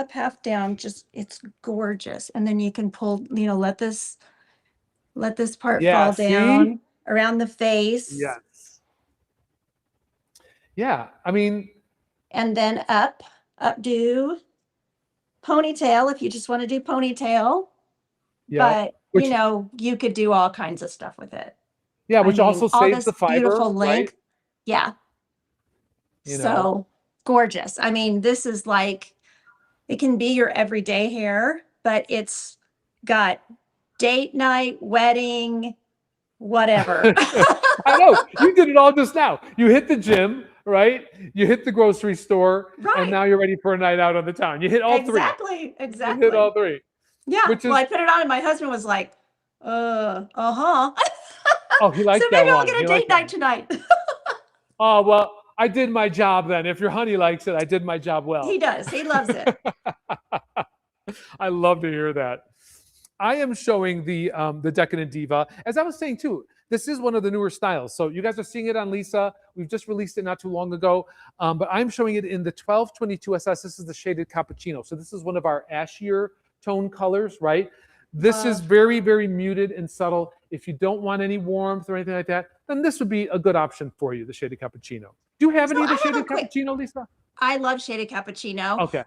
down. Just, it's gorgeous. And then you can pull, you know, let this part fall down around the face. Yes. Yeah. I mean. And then updo ponytail if you just want to do ponytail. Yeah. But, you know, you could do all kinds of stuff with it. Yeah, which also saves the fiber, beautiful length. right? Yeah. You know. So gorgeous. I mean, this is like, it can be your everyday hair, but it's got date night, wedding, whatever. I know. You did it all just now. You hit the gym, right? You hit the grocery store, right. And now you're ready for a night out on the town. You hit all three. Exactly. You hit all three. Yeah. Well, I put it on and my husband was like, uh-huh. Oh, he liked so that maybe one. I'll get a date night tonight. Oh, well, I did my job then. If your honey likes it, I did my job well. He does. He loves it. I love to hear that. I am showing the Decadent Diva. As I was saying too, this is one of the newer styles. So you guys are seeing it on Lisa. We've just released it not too long ago. But I'm showing it in the 1222 SS. This is the shaded cappuccino. So this is one of our ashier tone colors, right? This is very, very muted and subtle. If you don't want any warmth or anything like that, then this would be a good option for you, the shaded cappuccino. Do you have any of the shaded cappuccino, Lisa? I love shaded cappuccino. Okay.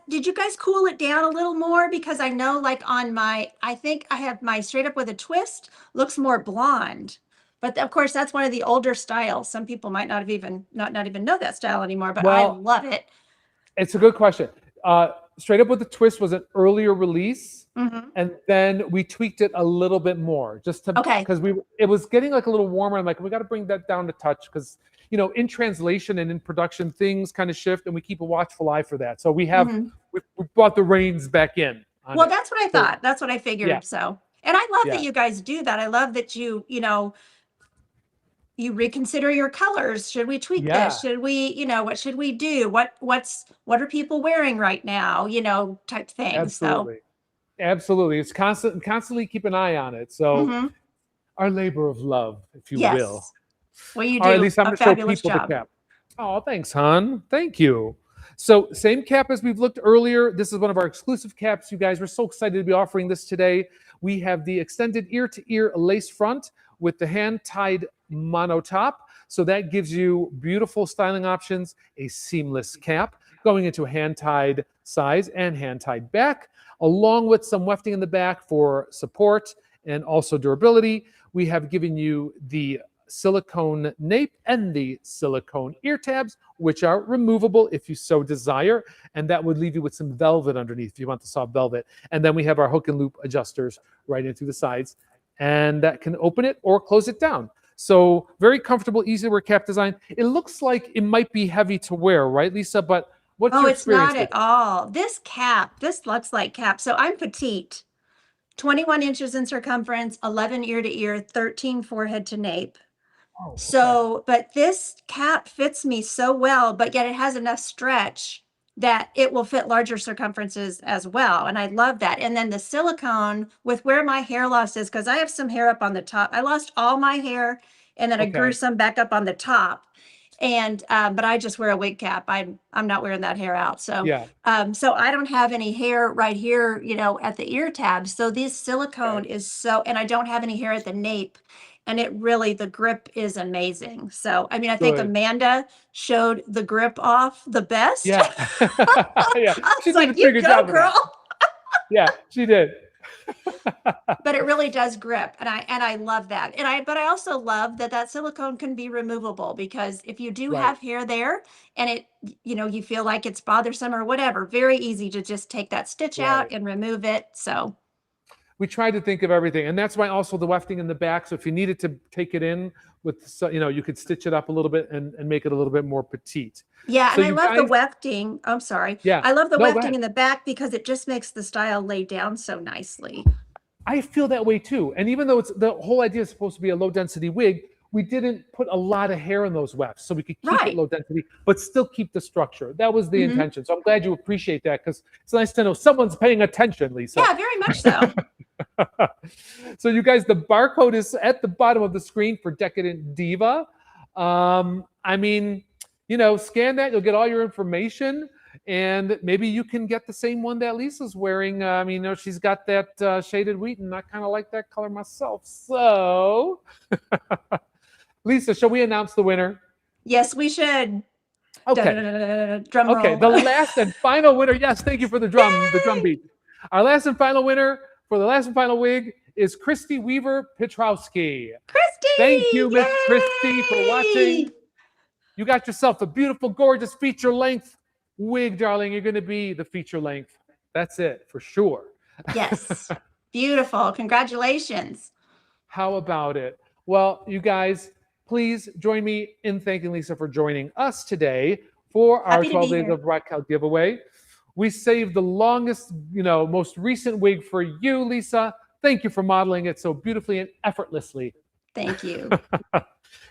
Did you guys cool it down a little more? Because I know like on I think I have my straight up with a twist, looks more blonde. But of course, that's one of the older styles. Some people might not even know that style anymore, but I love it. It's a good question. Straight Up with the Twist was an earlier release, and then we tweaked it a little bit more just to because it was getting like a little warmer. I'm like, we got to bring that down to touch because you know in translation and in production things kind of shift, and we keep a watchful eye for that. So we have we brought the reins back in. Well, that's what I thought. That's what I figured. Yeah. So, and I love that you guys do that. I love that you know. You reconsider your colors. Should we tweak this? Should we, you know, what should we do? What are people wearing right now? You know, type thing. Absolutely. So. Absolutely. It's constantly keep an eye on it. So our labor of love, if you will. Well, you do. All right, at least I'm going to show people job. the cap. Oh, thanks, hon. Thank you. So same cap as we've looked earlier. This is one of our exclusive caps. You guys, we're so excited to be offering this today. We have the extended ear-to-ear lace front with the hand-tied mono top. So that gives you beautiful styling options, a seamless cap going into a hand-tied size and hand-tied back, along with some wefting in the back for support and also durability. We have given you the silicone nape and the silicone ear tabs, which are removable if you so desire. And that would leave you with some velvet underneath if you want the soft velvet. And then we have our hook and loop adjusters right in through the sides. And that can open it or close it down. So very comfortable, easy to wear cap design. It looks like it might be heavy to wear, right, Lisa? But what's your experience? Oh, it's not at all. This looks like cap. So I'm petite, 21 inches in circumference, 11 ear to ear, 13 forehead to nape. Oh, okay. So, but this cap fits me so well, but yet it has enough stretch that it will fit larger circumferences as well. And I love that. And then the silicone with where my hair loss is, because I have some hair up on the top. I lost all my hair and then I grew some back up on the top. And but I just wear a wig cap. I'm not wearing that hair out. So so I don't have any hair right here, you know, at the ear tabs. So this silicone is so, and I don't have any hair at the nape. And it really, the grip is amazing. So, I mean, I think Amanda showed the grip off the best. Yeah. Yeah. She did a pretty good job, girl. Yeah, she did. But it really does grip, and I love that. But I also love that silicone can be removable, because if you do have hair there and it, you feel like it's bothersome or whatever, very easy to just take that stitch out and remove it. So we tried to think of everything, and that's why also the wefting in the back. So if you needed to take it in with, you could stitch it up a little bit and make it a little bit more petite. Yeah, so and I love the wefting. I'm sorry. Yeah, I love the wefting in the back because it just makes the style lay down so nicely. I feel that way too. And even though the whole idea is supposed to be a low density wig, we didn't put a lot of hair in those wefts, so we could keep it low density, but still keep the structure. That was the intention. So I'm glad you appreciate that, because it's nice to know someone's paying attention, Lisa. Yeah, very much so. So you guys, the barcode is at the bottom of the screen for Decadent Diva. I mean, scan that, you'll get all your information, and maybe you can get the same one that Lisa's wearing. She's got that shaded wheat, and I kind of like that color myself. So, Lisa, shall we announce the winner? Yes, we should. Okay. Drum roll. Okay, the last and final winner. Yes, thank you for the drum beat. Our last and final winner for the last and final wig is Christy Weaver Petrowski. Christy! Thank you, Miss Christy, for watching. You got yourself a beautiful, gorgeous feature-length wig, darling. You're going to be the feature-length. That's it, for sure. Yes. Beautiful. Congratulations. How about it? Well, you guys, please join me in thanking Lisa for joining us today for our 12 Days of Raquel giveaway. We saved the longest, most recent wig for you, Lisa. Thank you for modeling it so beautifully and effortlessly. Thank you.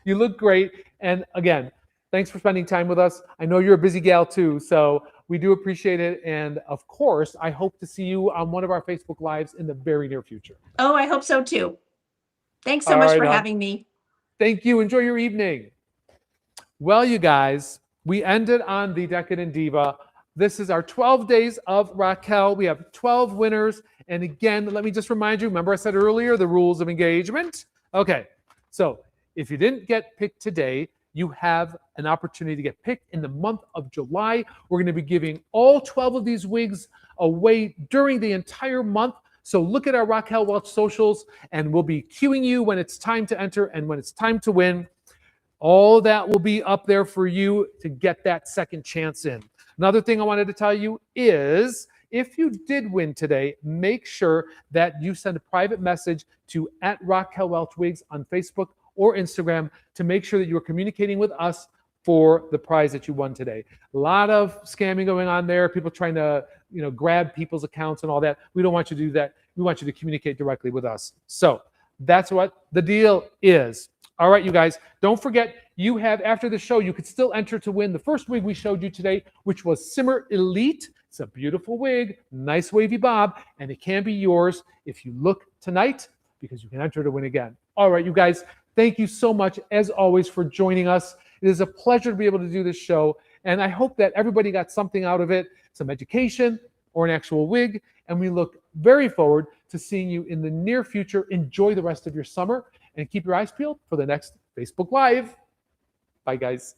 You look great. And again, thanks for spending time with us. I know you're a busy gal too, so we do appreciate it. And of course, I hope to see you on one of our Facebook Lives in the very near future. Oh, I hope so too. Thanks so much for having me. Thank you. Enjoy your evening. Well, you guys, we ended on the Decadent Diva. This is our 12 Days of Raquel. We have 12 winners. And again, let me just remind you, remember I said earlier, the rules of engagement? Okay, so if you didn't get picked today, you have an opportunity to get picked in the month of July. We're going to be giving all 12 of these wigs away during the entire month. So look at our Raquel Welch socials, and we'll be cueing you when it's time to enter and when it's time to win. All that will be up there for you to get that second chance in. Another thing I wanted to tell you is, if you did win today, make sure that you send a private message to @RaquelWelchWigs on Facebook or Instagram to make sure that you are communicating with us for the prize that you won today. A lot of scamming going on there, people trying to grab people's accounts and all that. We don't want you to do that. We want you to communicate directly with us. So that's what the deal is. All right, you guys, don't forget, you have, after the show, you could still enter to win the first wig we showed you today, which was Simmer Elite. It's a beautiful wig, nice wavy bob, and it can be yours if you look tonight, because you can enter to win again. All right, you guys, thank you so much, as always, for joining us. It is a pleasure to be able to do this show, and I hope that everybody got something out of it, some education or an actual wig, and we look very forward to seeing you in the near future. Enjoy the rest of your summer, and keep your eyes peeled for the next Facebook Live. Bye, guys.